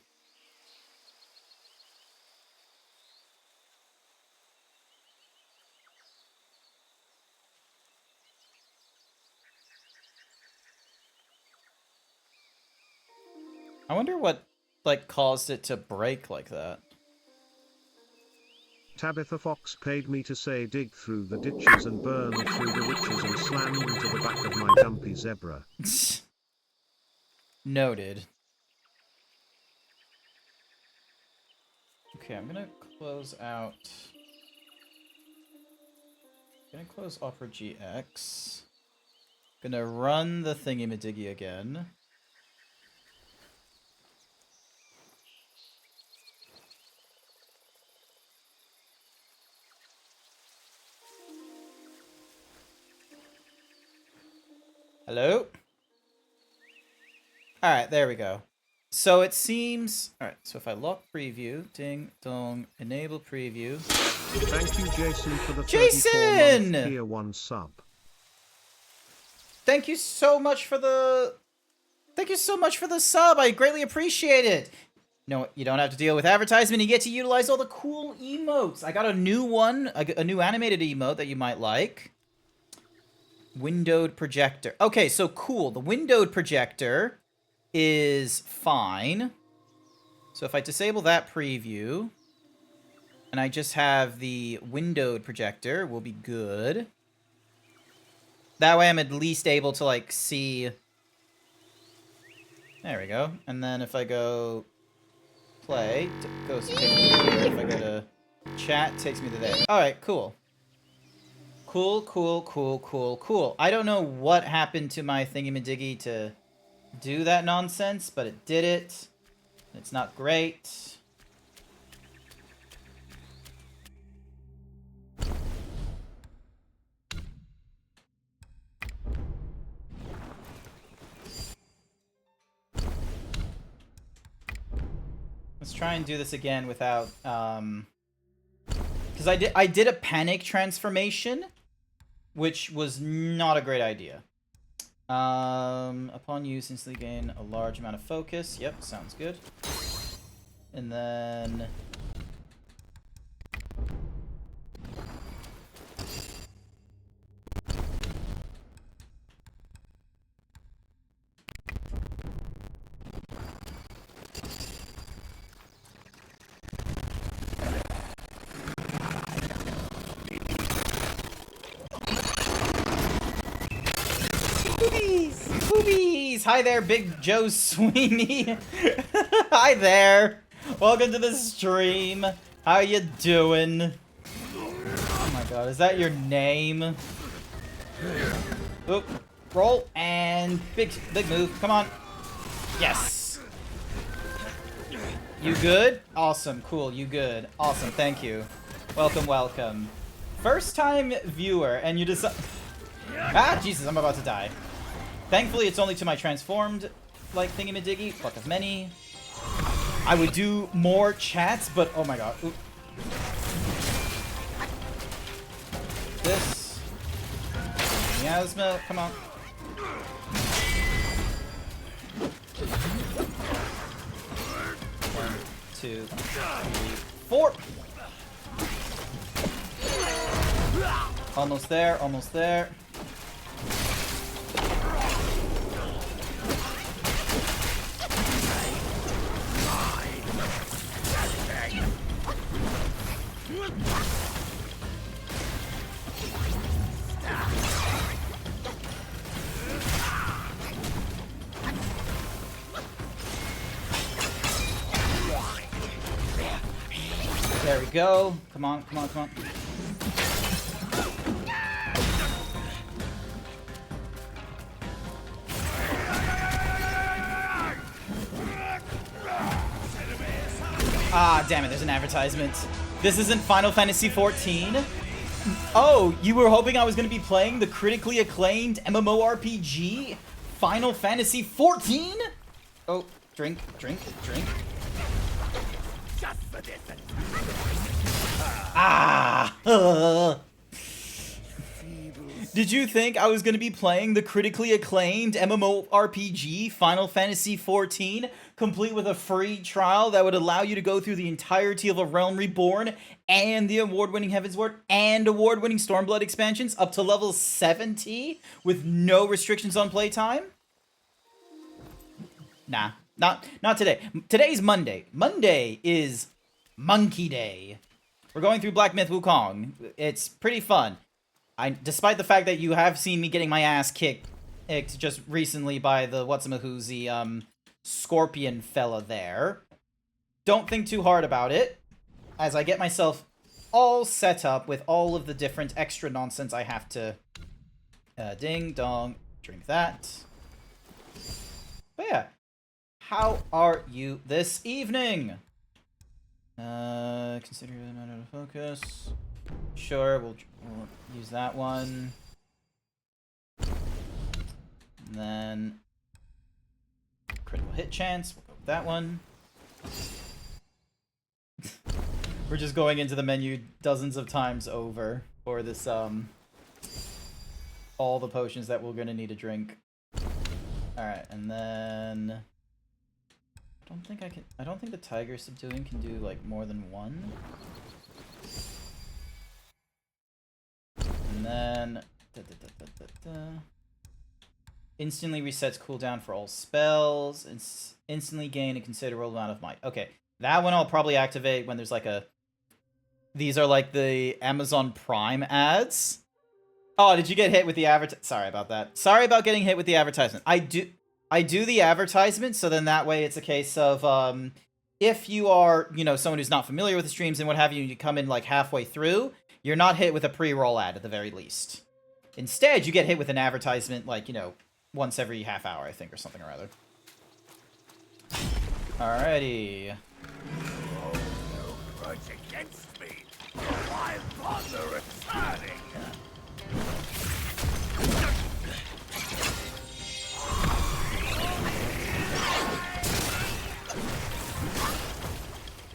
I wonder what, like, caused it to break like that. Tabitha Fox paid me to say dig through the ditches and burn through the witches and slam into the back of my dumpy zebra. Noted. Okay, I'm gonna close out... Gonna close Opera GX. Gonna run the thingy-majiggy again. Hello? Alright, there we go. So it seems... Alright, so if I lock preview, ding, dong, enable preview. Thank you, Jason, for the Jason! 34-month tier 1 sub. Thank you so much for the... Thank you so much for the sub. I greatly appreciate it. No, you don't have to deal with advertisement. You get to utilize all the cool emotes. I got a new one, a new animated emote that you might like. Windowed projector. Okay, so cool. The windowed projector is fine. So if I disable that preview and I just have the windowed projector, we'll be good. That way I'm at least able to like see. There we go. And then if I go play, takes me to here. If I go to chat, takes me to there. All right, cool. Cool. I don't know what happened to my thingy-majiggy to do that nonsense, but it did it. It's not great. Let's try and do this again without, because I did a panic transformation, which was not a great idea. Upon use, instantly gain a large amount of focus. Yep, sounds good. And then... Boobies! Hi there, Big Joe Sweeney. Hi there. Welcome to the stream. How you doing? Oh my god, is that your name? Oop. Roll and big move. Come on. Yes. You good? Awesome. Cool. You good? Awesome. Thank you. Welcome. First time viewer, and you decide. Ah, Jesus! I'm about to die. Thankfully, it's only to my transformed, like, thingy-majiggy. Fuck as many. I would do more chats, but oh my god. Oop. This. Miasma, come on. One, two, three, four. Almost there. There we go. Come on. Ah, damn it, there's an advertisement. This isn't Final Fantasy XIV. Oh, you were hoping I was going to be playing the critically acclaimed MMORPG Final Fantasy XIV? Oh, drink. Just for this. Ah! Did you think I was going to be playing the critically acclaimed MMORPG Final Fantasy XIV, complete with a free trial that would allow you to go through the entirety of A Realm Reborn and the award-winning Heavensward and award-winning Stormblood expansions up to level 70 with no restrictions on playtime? Nah, not today. Today's Monday. Monday is Monkey Day. We're going through Black Myth Wukong. It's pretty fun. Despite the fact that you have seen me getting my ass kicked just recently by the whatsamahoozy scorpion fella there, don't think too hard about it, as I get myself all set up with all of the different extra nonsense I have to ding dong, drink that. But yeah, how are you this evening? Consider not out of focus. Sure, we'll use that one. And then hit chance. We'll go with that one. We're just going into the menu dozens of times over for this, all the potions that we're gonna need to drink. Alright, and then... I don't think the Tiger Subduing can do, like, more than one. And then... Instantly resets cooldown for all spells. Instantly gain a considerable amount of might. Okay, that one I'll probably activate when there's, like, a... These are, like, the Amazon Prime ads. Oh, did you get hit with the advertisement? Sorry about that. Sorry about getting hit with the advertisement. I do the advertisement, so then that way it's a case of, if you are, you know, someone who's not familiar with the streams and what have you, you come in, like, halfway through, you're not hit with a pre-roll ad at the very least. Instead, you get hit with an advertisement, like, you know, once every half hour, I think, or something or other. Alrighty. Oh, no grudge against me. Why bother returning?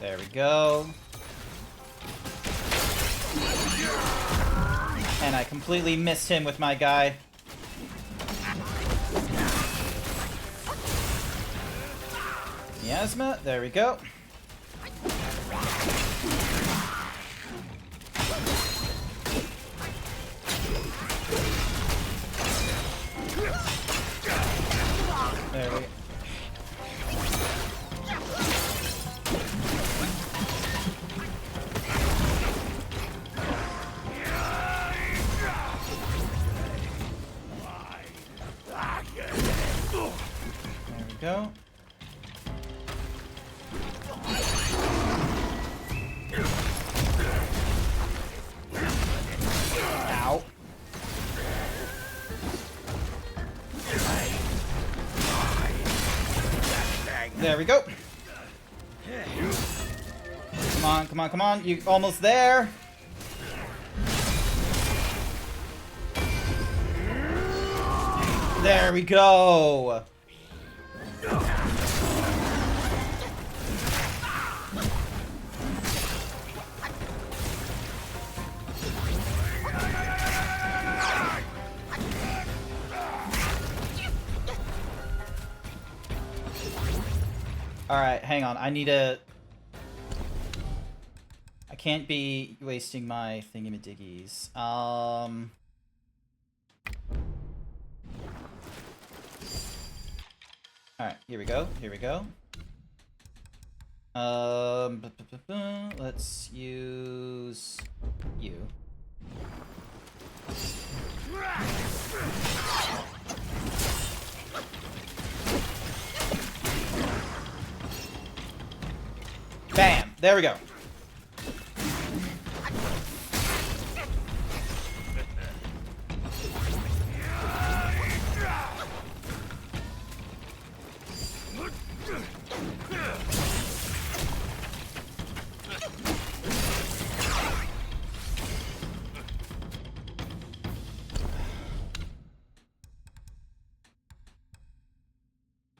There we go. And I completely missed him with my guy. Miasma, there we go. There we go. There we go. Ow. There we go. Come on, come on, come on. You almost there. There we go. Alright, hang on. I need a... I can't be wasting my thingamadiggies. Alright, here we go. Here we go. Let's use you. Bam! There we go.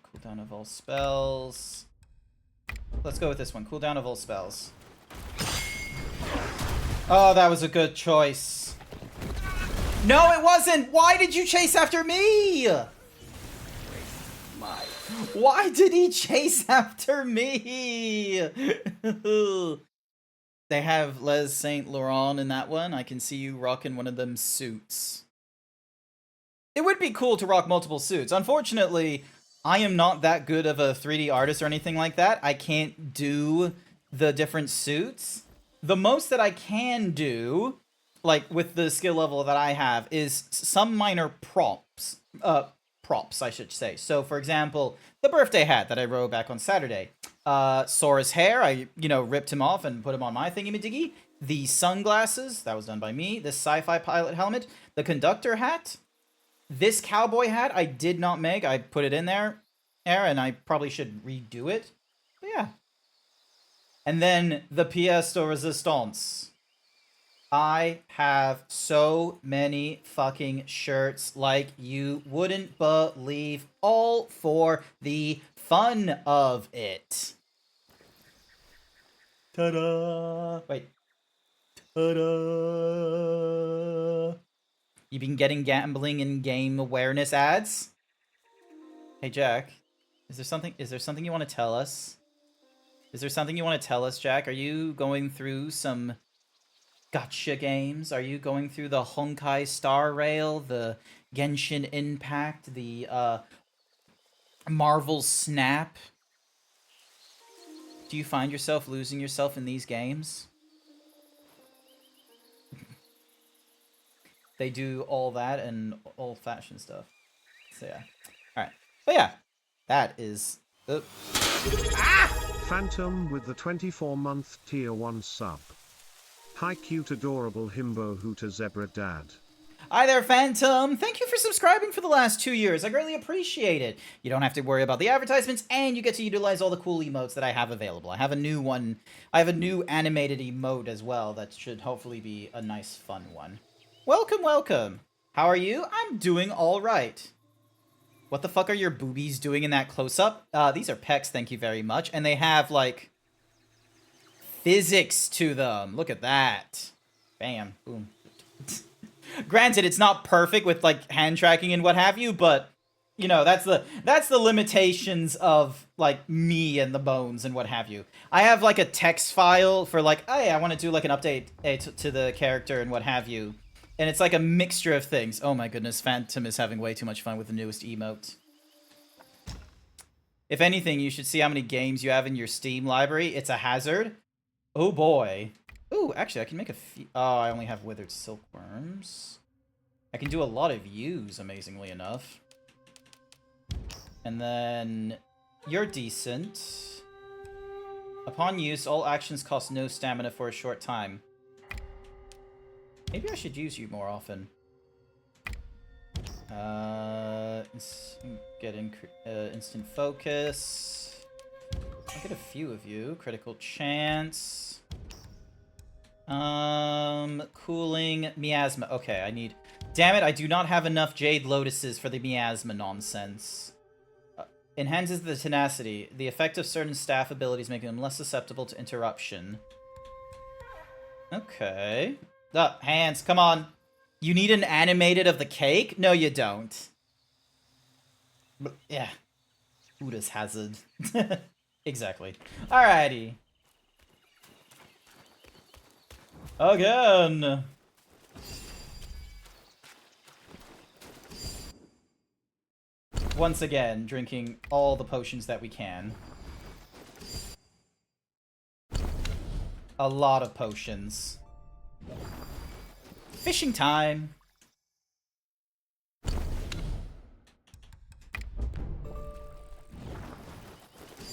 Cooldown of all spells. Let's go with this one. Cooldown of all spells. Oh, that was a good choice. No, it wasn't! Why did you chase after me? Why did he chase after me? They have Les Saint Laurent in that one. I can see you rocking one of them suits. It would be cool to rock multiple suits. Unfortunately, I am not that good of a 3D artist or anything like that. I can't do the different suits. The most that I can do, like with the skill level that I have, is some minor props. Props, I should say. So, for example, the birthday hat that I rode back on Saturday. Sora's hair, I, ripped him off and put him on my thingy-majiggy. The sunglasses, that was done by me. This sci-fi pilot helmet. The conductor hat. This cowboy hat I did not make. I put it in there, and I probably should redo it. But yeah. And then the pièce de résistance. I have so many fucking shirts like you wouldn't believe, all for the fun of it. Ta-da! Wait. Ta-da! You been getting gambling and game awareness ads? Hey Jack, is there something you want to tell us? Is there something you want to tell us, Jack? Are you going through some gacha games? Are you going through the Honkai Star Rail, the Genshin Impact, the Marvel Snap? Do you find yourself losing yourself in these games? They do all that and old-fashioned stuff. So yeah. Alright. But yeah. That is... Phantom with the 24-month tier 1 sub. Hi cute adorable himbo hooter zebra dad. Hi there, Phantom! Thank you for subscribing for the last 2 years. I greatly appreciate it. You don't have to worry about the advertisements, and you get to utilize all the cool emotes that I have available. I have a new one. I have a new animated emote as well that should hopefully be a nice, fun one. Welcome, welcome! How are you? I'm doing alright. What the fuck are your boobies doing in that close-up? These are pecs, thank you very much. And they have, like, physics to them. Look at that. Bam. Boom. Granted, it's not perfect with, like, hand tracking and what have you, but, you know, that's the limitations of, like, me and the bones and what have you. I have, like, a text file for, like, hey, I want to do, like, an update to the character and what have you. And it's like a mixture of things. Oh my goodness, Phantom is having way too much fun with the newest emote. If anything, you should see how many games you have in your Steam library. It's a hazard. Oh boy. Ooh, actually, I can make a few... Oh, I only have Withered Silkworms. I can do a lot of U's, amazingly enough. And then... You're decent. Upon use, all actions cost no stamina for a short time. Maybe I should use you more often. Get instant focus. I'll get a few of you. Critical chance. Cooling miasma. Okay, I need... Damn it, I do not have enough Jade Lotuses for the miasma nonsense. Enhances the tenacity. The effect of certain staff abilities making them less susceptible to interruption. Okay. Hands, come on. You need an animated of the cake? No, you don't. But, yeah. Buddha's hazard. Exactly. Alrighty. Again. Once again, drinking all the potions that we can. A lot of potions. Fishing time.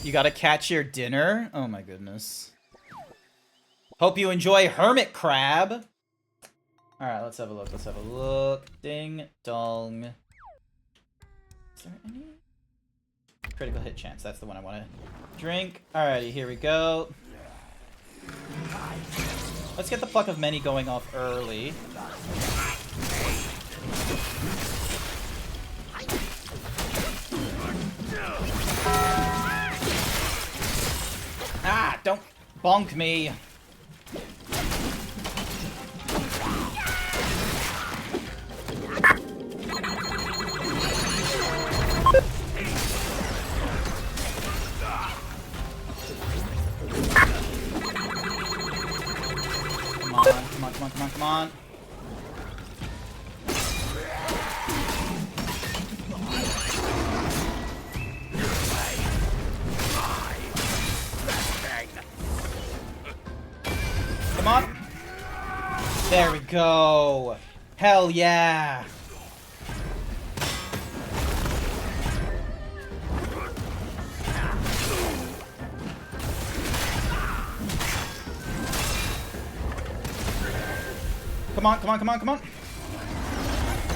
You gotta catch your dinner? Oh my goodness. Hope you enjoy hermit crab. Alright, let's have a look. Let's have a look. Ding dong. Is there any? Critical hit chance. That's the one I want to drink. Alrighty, here we go. Let's get the Pluck of Many going off early. Ah, don't bonk me. Come on. Come on. There we go. Hell yeah. Come on.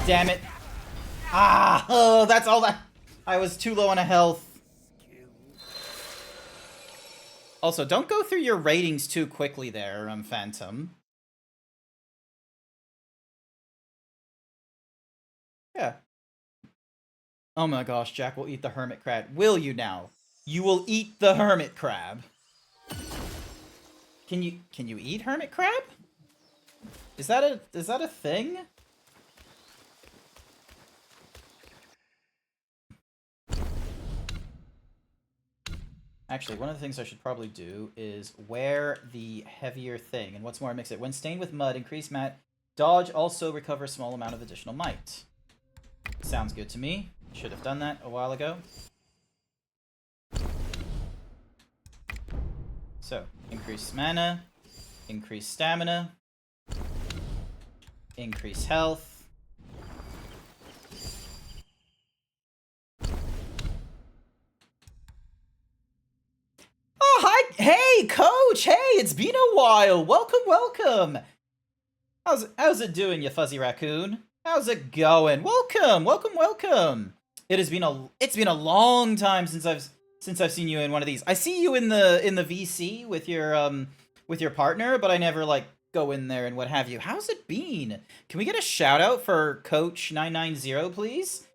Damn it. Ah, oh, that's all that. I was too low on a health. Also, don't go through your ratings too quickly there, Phantom. Oh my gosh, Jack will eat the hermit crab. Will you now? You will eat the hermit crab. Can you eat hermit crab? Is that a thing? Actually, one of the things I should probably do is wear the heavier thing. And what's more, mix it. When stained with mud, increase mat dodge, also recover a small amount of additional might. Sounds good to me. Should have done that a while ago. So, increase mana, increase stamina, increase health. Oh, hi! Hey, Coach! Hey, it's been a while! Welcome, welcome! How's it doing, you fuzzy raccoon? How's it going? Welcome, welcome, welcome! It's been a long time since I've seen you in one of these. I see you in the VC with your partner, but I never like go in there and what have you. How's it been? Can we get a shout out for Coach 990, please?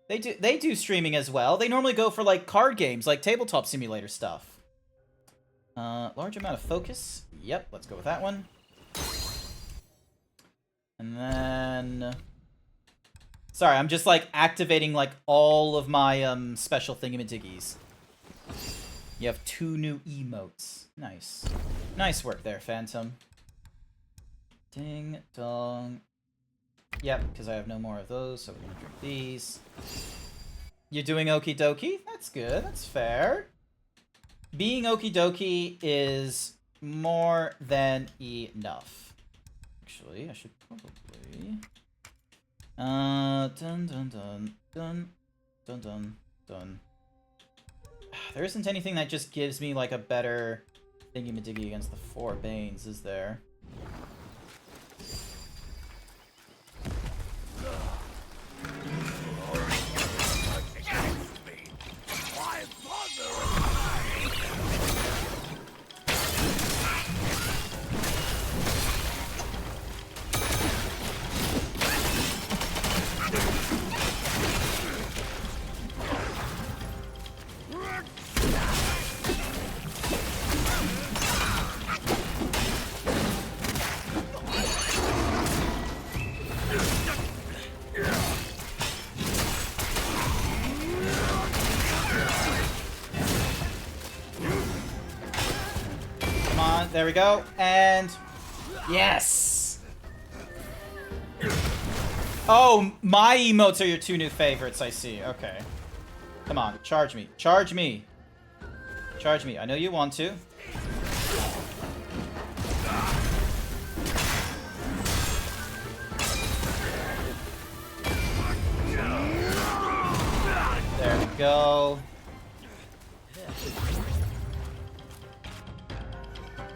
They do streaming as well. They normally go for like card games, like tabletop simulator stuff. Large amount of focus. Yep, let's go with that one. And then... Sorry, I'm just like activating like all of my special thingamadiggies. You have 2 new emotes. Nice. Nice work there, Phantom. Ding dong. Yep, because I have no more of those, so we're gonna drink these. You're doing okie dokie? That's good, that's fair. Being okie dokie is more than enough. Actually, I should probably... dun dun dun dun dun dun dun. There isn't anything that just gives me like a better thingy-majiggy against the 4 Banes, is there? There we go, and yes! Oh, my emotes are your 2 new favorites, I see. Okay. Come on, charge me. Charge me. Charge me. I know you want to. There we go.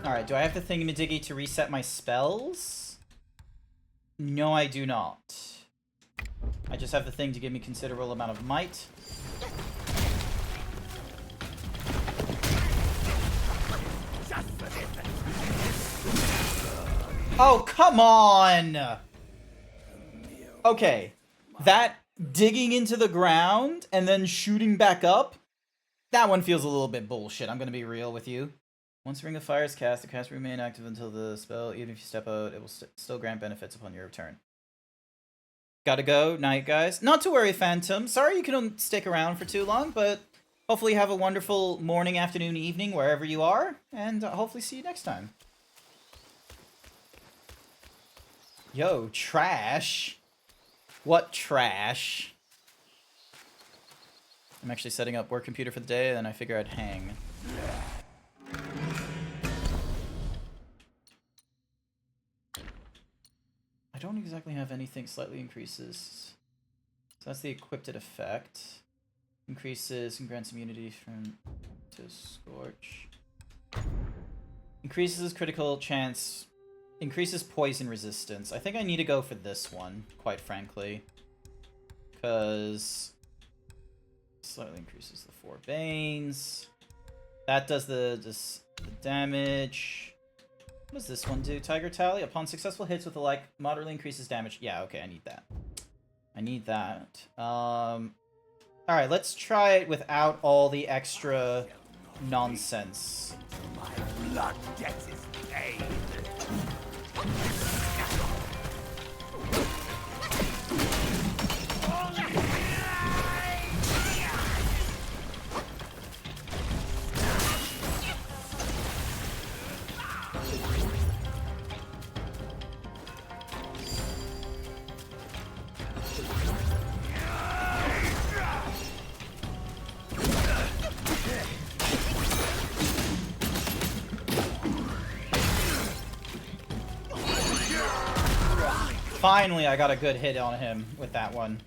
Alright, do I have the thingy-majiggy to reset my spells? No, I do not. I just have the thing to give me considerable amount of might. Oh, come on! Okay, that digging into the ground and then shooting back up, that one feels a little bit bullshit, I'm gonna be real with you. Once Ring of Fire is cast, the cast will remain active until the spell. Even if you step out, it will still grant benefits upon your return. Gotta go. Night, guys. Not to worry, Phantom. Sorry you couldn't stick around for too long, but hopefully you have a wonderful morning, afternoon, evening, wherever you are, and hopefully see you next time. Yo, trash. What trash? I'm actually setting up work computer for the day, and then I figure I'd hang. I don't exactly have anything slightly increases. So that's the equipped effect. Increases and grants immunity from to Scorch. Increases critical chance. Increases poison resistance. I think I need to go for this one, quite frankly. Because slightly increases the 4 Banes. That does the damage. What does this one do? Tiger Tally. Upon successful hits with a like, moderately increases damage. Yeah, okay, I need that. I need that. Alright, let's try it without all the extra nonsense. My blood gets its pain. Finally, I got a good hit on him with that one.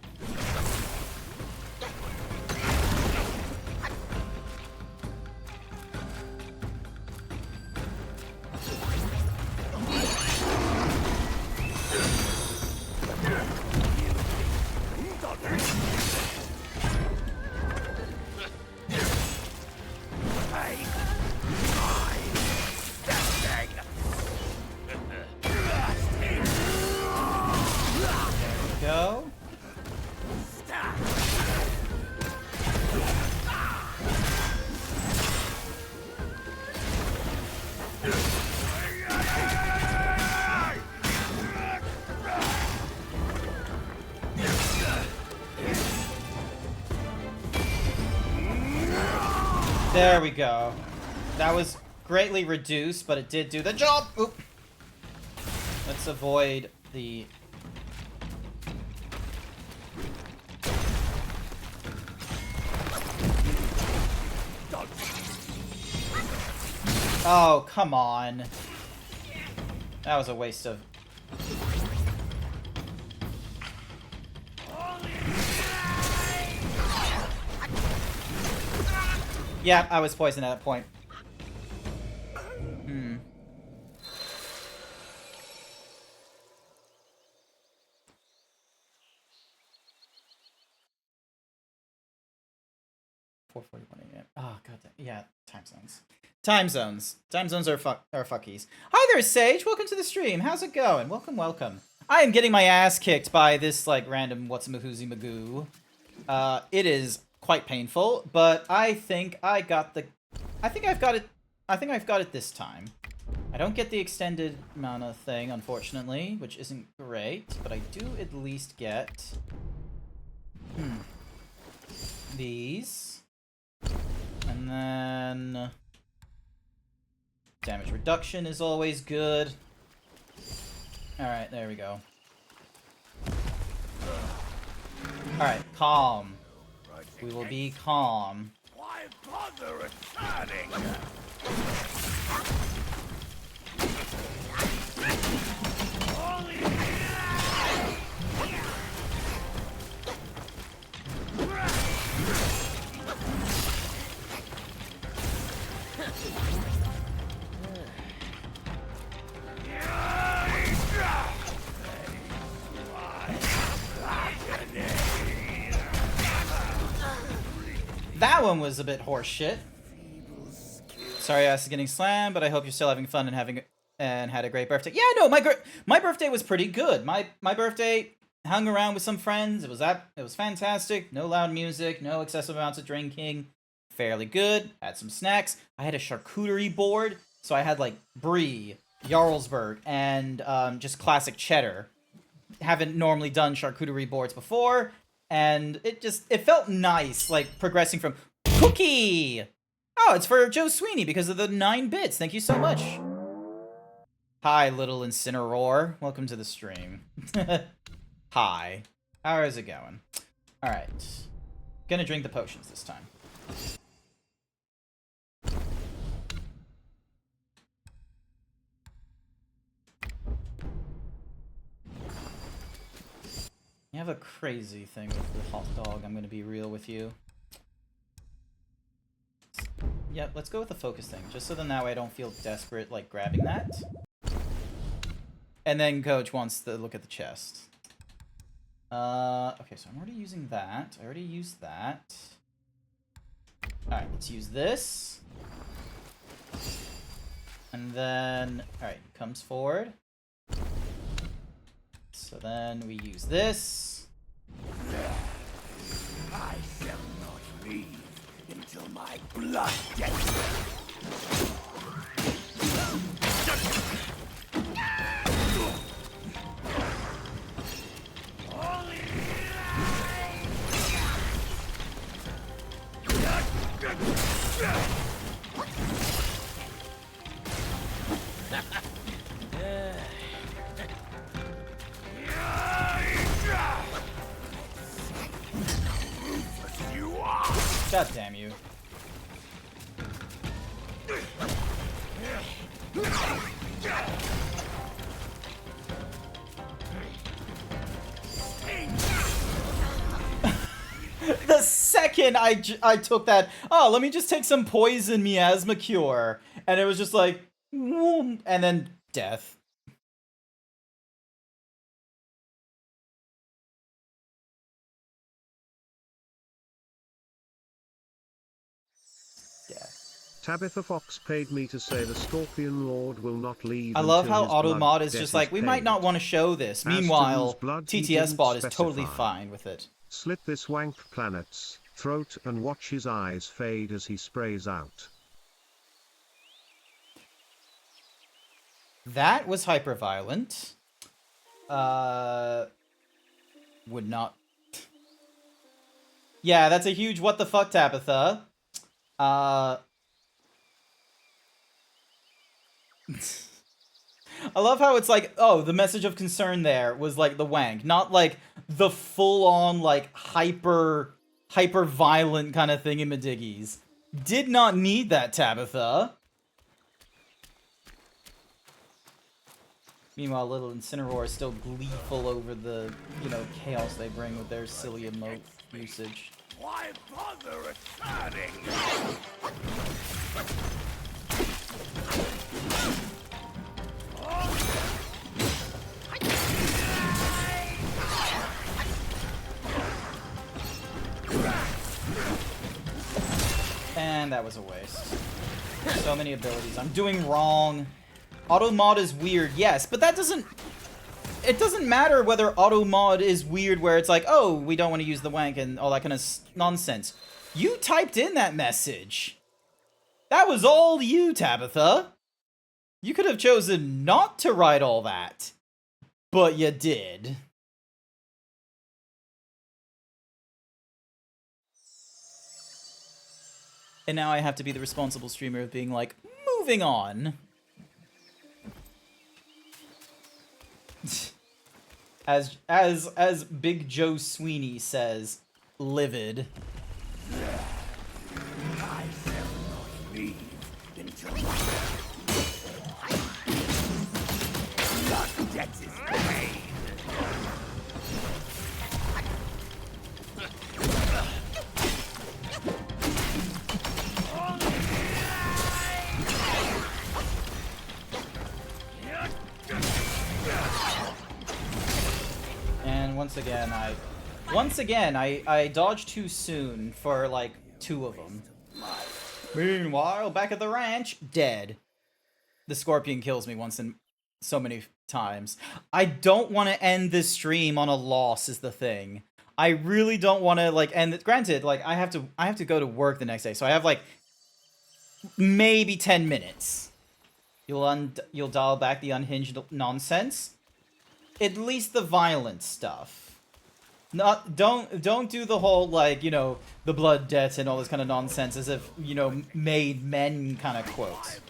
Go. There we go. That was greatly reduced, but it did do the job. Oop. Let's avoid the... Oh, come on. That was a waste of... Yeah, I was poisoned at that point. Hmm. Oh, god damn. Yeah, time zones. Time zones. Time zones are fuckies. Hi there, Sage. Welcome to the stream. How's it going? Welcome, welcome. I am getting my ass kicked by this, like, random what's-a-mahoozy magoo. It is quite painful, but I think I got the... I think I've got it this time. I don't get the extended mana thing, unfortunately, which isn't great, but I do at least get... these. And then... damage reduction is always good. Alright, there we go. Alright, calm. We will be calm. Why bother returning? That one was a bit horseshit. Sorry, ass is getting slammed, but I hope you're still having fun and had a great birthday. Yeah, no, my birthday was pretty good. My birthday, hung around with some friends. It was fantastic. No loud music, no excessive amounts of drinking. Fairly good. Had some snacks. I had a charcuterie board, so I had like brie, Jarlsberg, and just classic cheddar. Haven't normally done charcuterie boards before. And it felt nice, like, progressing from cookie! Oh, it's for Joe Sweeney because of the 9 bits. Thank you so much. Hi, little Incineroar. Welcome to the stream. Hi. How is it going? Alright. Gonna drink the potions this time. You have a crazy thing with the hot dog, I'm gonna be real with you. Yeah, let's go with the focus thing, just so then that way I don't feel desperate, like, grabbing that. And then Coach wants to look at the chest. Okay, so I'm already using that. I already used that. Alright, let's use this. And then, alright, comes forward. So then we use this. I shall my blood debt. God damn you. The second I took that, oh, let me just take some poison miasma cure, and it was just like, whoom, and then death. Tabitha Fox paid me to say the Scorpion Lord will not leave. I love how until his Automod blood is debt just like, we might paid. not want to show this. As to Meanwhile, whose blood he TTS didn't bot is totally specify. fine with it. Slit this wank planet's throat and watch his eyes fade as he sprays out. That was hyper-violent. Would not... Yeah, that's a huge what the fuck, Tabitha. I love how it's like, oh, the message of concern there was like the wank, not like the full-on like hyper violent kind of thing in Mediggies. Did not need that, Tabitha. Meanwhile, little Incineroar is still gleeful over the, you know, chaos they bring with their silly emote usage. Why bother returning? And that was a waste. So many abilities. I'm doing wrong. Automod is weird, yes, but that doesn't... It doesn't matter whether Automod is weird where it's like, oh, we don't want to use the wank and all that kind of nonsense. You typed in that message. That was all you, Tabitha. You could have chosen not to write all that. But you did. And now I have to be the responsible streamer of being like, moving on. As Big Joe Sweeney says, livid. I shall not leave until blood debt is paid. And once again, I dodged too soon for like 2 of them. Meanwhile, back at the ranch, dead. The Scorpion kills me once in so many times. I don't want to end this stream on a loss is the thing. I really don't want to like end it. Granted, like I have to go to work the next day, so I have like maybe 10 minutes. You'll dial back the unhinged nonsense. At least the violent stuff. Don't do the whole like, you know, the blood debt and all this kind of nonsense as if, you know, made men kind of quotes.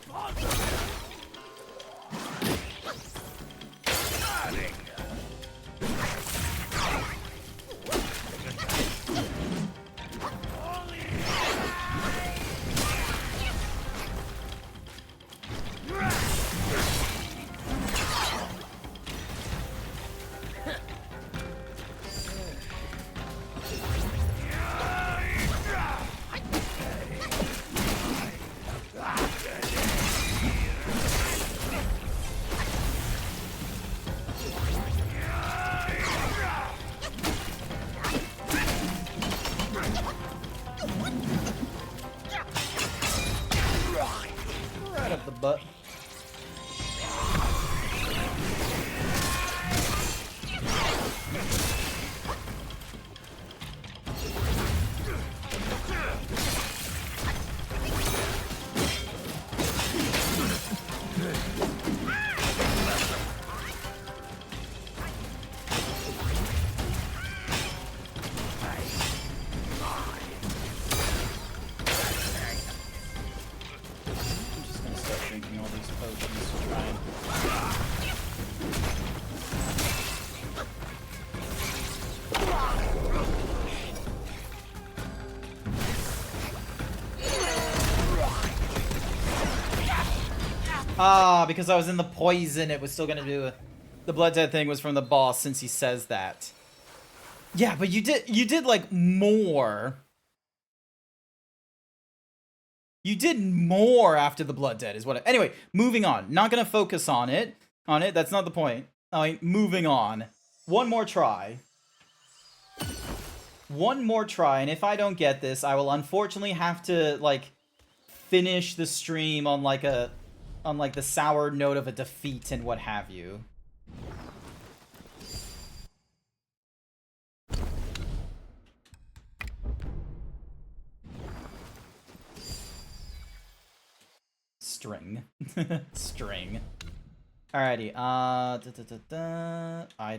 Right up the butt. Ah, because I was in the poison, it was still gonna do the blood dead thing was from the boss since he says that. Yeah, but you did like more. You did more after the blood dead is what anyway, moving on. Not gonna focus on it. That's not the point. Moving on. One more try. One more try, and if I don't get this, I will unfortunately have to like finish the stream on like the sour note of a defeat and what have you. String. String. Alrighty, I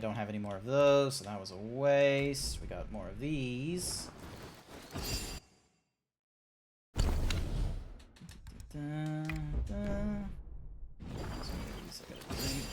don't have any more of those, so that was a waste. We got more of these. Some of these I gotta drink.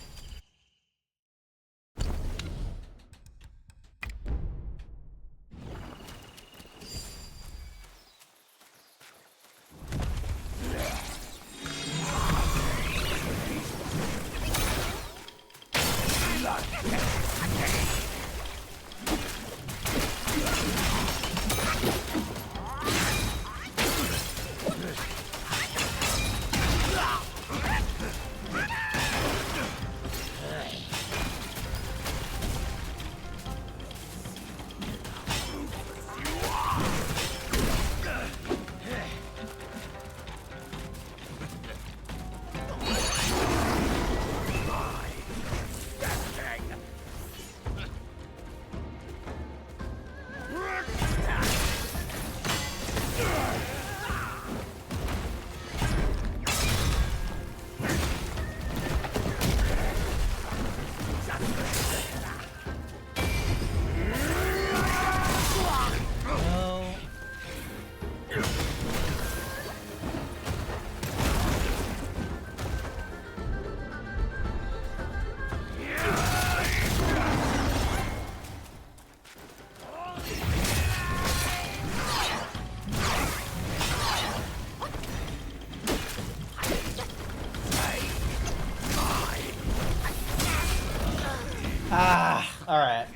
Alright.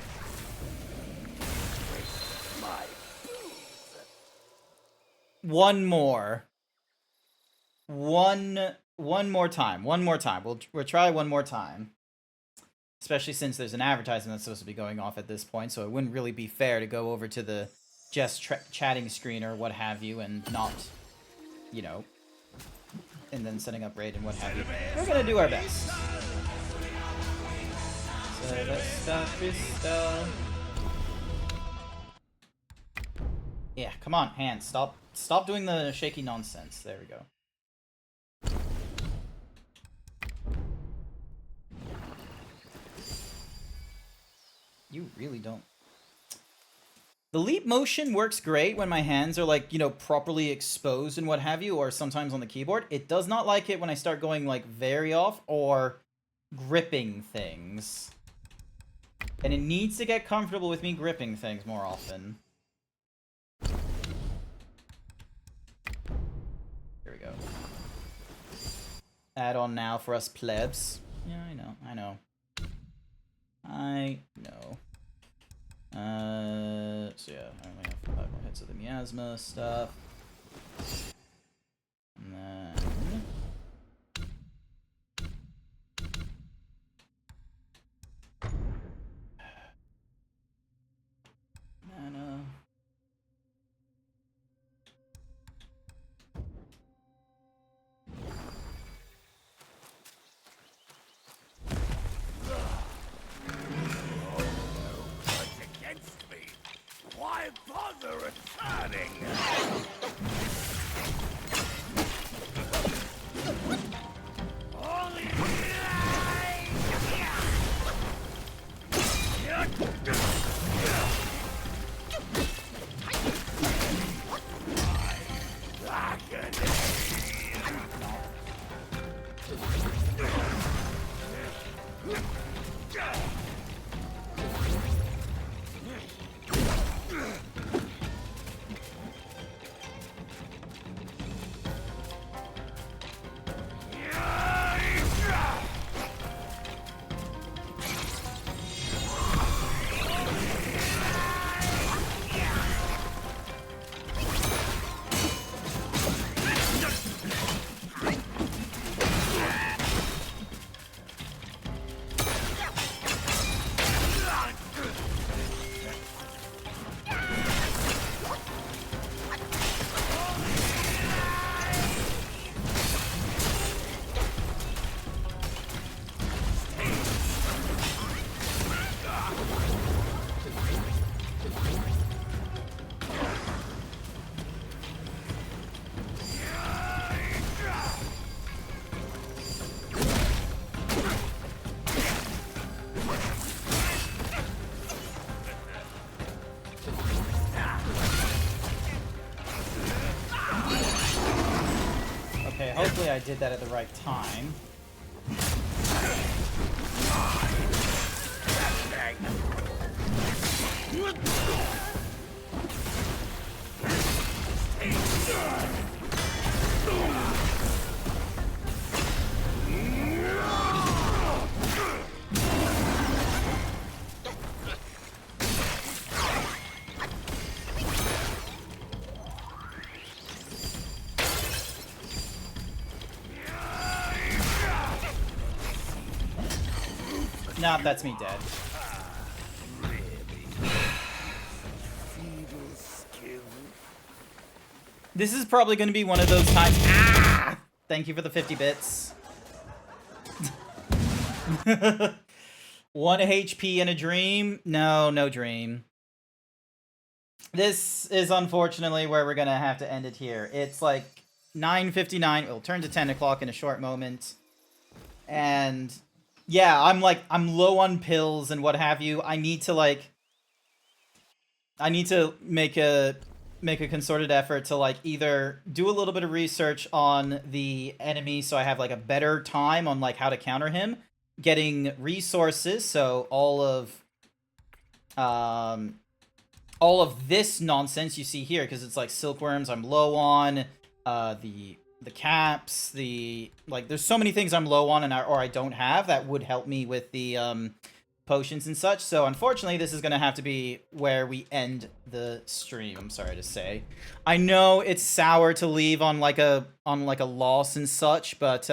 One more. One more time. One more time. We'll try one more time. Especially since there's an advertisement that's supposed to be going off at this point, so it wouldn't really be fair to go over to the just chatting screen or what have you and not, you know, and then setting up raid and what have you. We're gonna do our best. So let's start Krista. Yeah, come on, hands. Stop doing the shaky nonsense. There we go. You really don't. The leap motion works great when my hands are like, you know, properly exposed and what have you, or sometimes on the keyboard. It does not like it when I start going like very off or gripping things. And it needs to get comfortable with me gripping things more often. Here we go. Add on now for us plebs. Yeah, I know. So yeah, I only have 5 more hits of the miasma stuff. And then... mana. Why bother returning? Only Hopefully I did that at the right time. Nah, that's me dead. This is probably going to be one of those times. Ah! Thank you for the 50 bits. 1 HP in a dream? No, no dream. This is unfortunately where we're going to have to end it here. It's like 9:59. It'll turn to 10 o'clock in a short moment. And yeah, I'm low on pills and what have you. I need to make a concerted effort to like either do a little bit of research on the enemy so I have like a better time on like how to counter him, getting resources, so all of this nonsense you see here, because it's like silkworms I'm low on, the caps, there's so many things I'm low on or I don't have that would help me with the potions and such. So unfortunately this is gonna have to be where we end the stream, I'm sorry to say. I know it's sour to leave on like a loss and such, but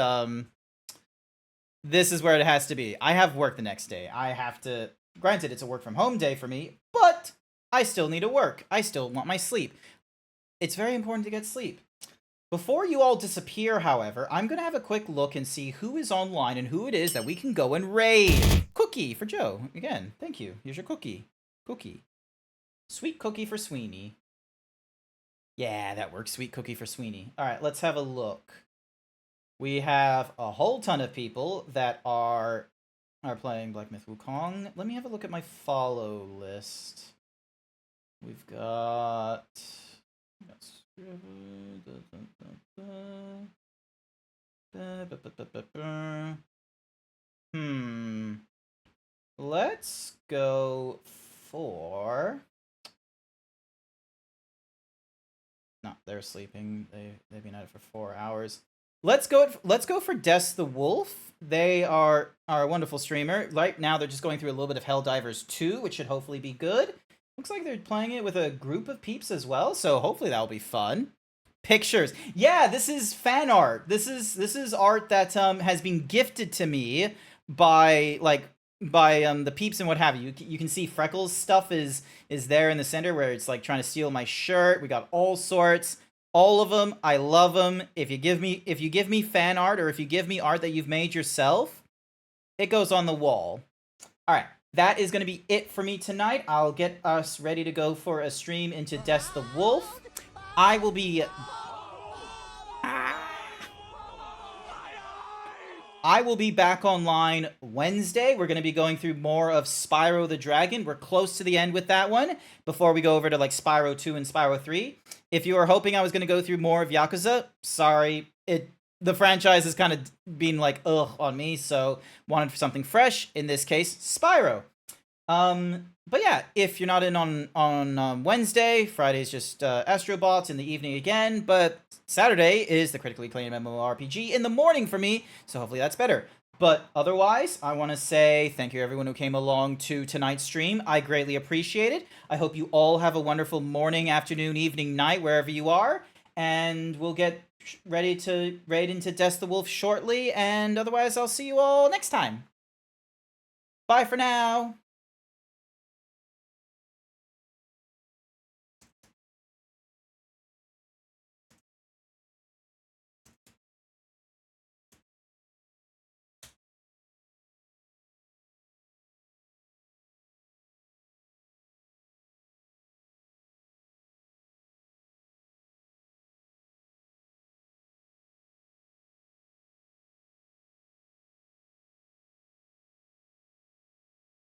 this is where it has to be. I have work the next day. I have to, granted it's a work from home day for me, but I still need to work. I still want my sleep. It's very important to get sleep. Before you all disappear, however, I'm going to have a quick look and see who is online and who it is that we can go and raid. Cookie for Joe. Again, thank you. Here's your cookie. Cookie. Sweet cookie for Sweeney. Yeah, that works. Sweet cookie for Sweeney. All right, let's have a look. We have a whole ton of people that are playing Black Myth Wukong. Let me have a look at my follow list. We've got... Let's go for... No, they're sleeping. They've been at it for 4 hours. Let's go for Des the Wolf. They are a wonderful streamer. Right now they're just going through a little bit of Helldivers 2, which should hopefully be good. Looks like they're playing it with a group of peeps as well, so hopefully that'll be fun. Pictures. Yeah, this is fan art. This is art that has been gifted to me by the peeps and what have you. You can see Freckles' stuff is there in the center where it's like trying to steal my shirt. We got all sorts. All of them. I love them. If you give me fan art or if you give me art that you've made yourself, it goes on the wall. All right. That is going to be it for me tonight. I'll get us ready to go for a stream into Des the Wolf. I will be back online Wednesday. We're going to be going through more of Spyro the Dragon. We're close to the end with that one before we go over to like Spyro 2 and Spyro 3. If you were hoping I was going to go through more of Yakuza, sorry. The franchise has kind of been like, ugh, on me, so wanted for something fresh. In this case, Spyro. But yeah, if you're not in on Wednesday, Friday's just Astrobots in the evening again, but Saturday is the critically acclaimed MMORPG in the morning for me, so hopefully that's better. But otherwise, I want to say thank you everyone who came along to tonight's stream. I greatly appreciate it. I hope you all have a wonderful morning, afternoon, evening, night, wherever you are, and we'll get ready to raid into Des the Wolf shortly, and otherwise I'll see you all next time. Bye for now.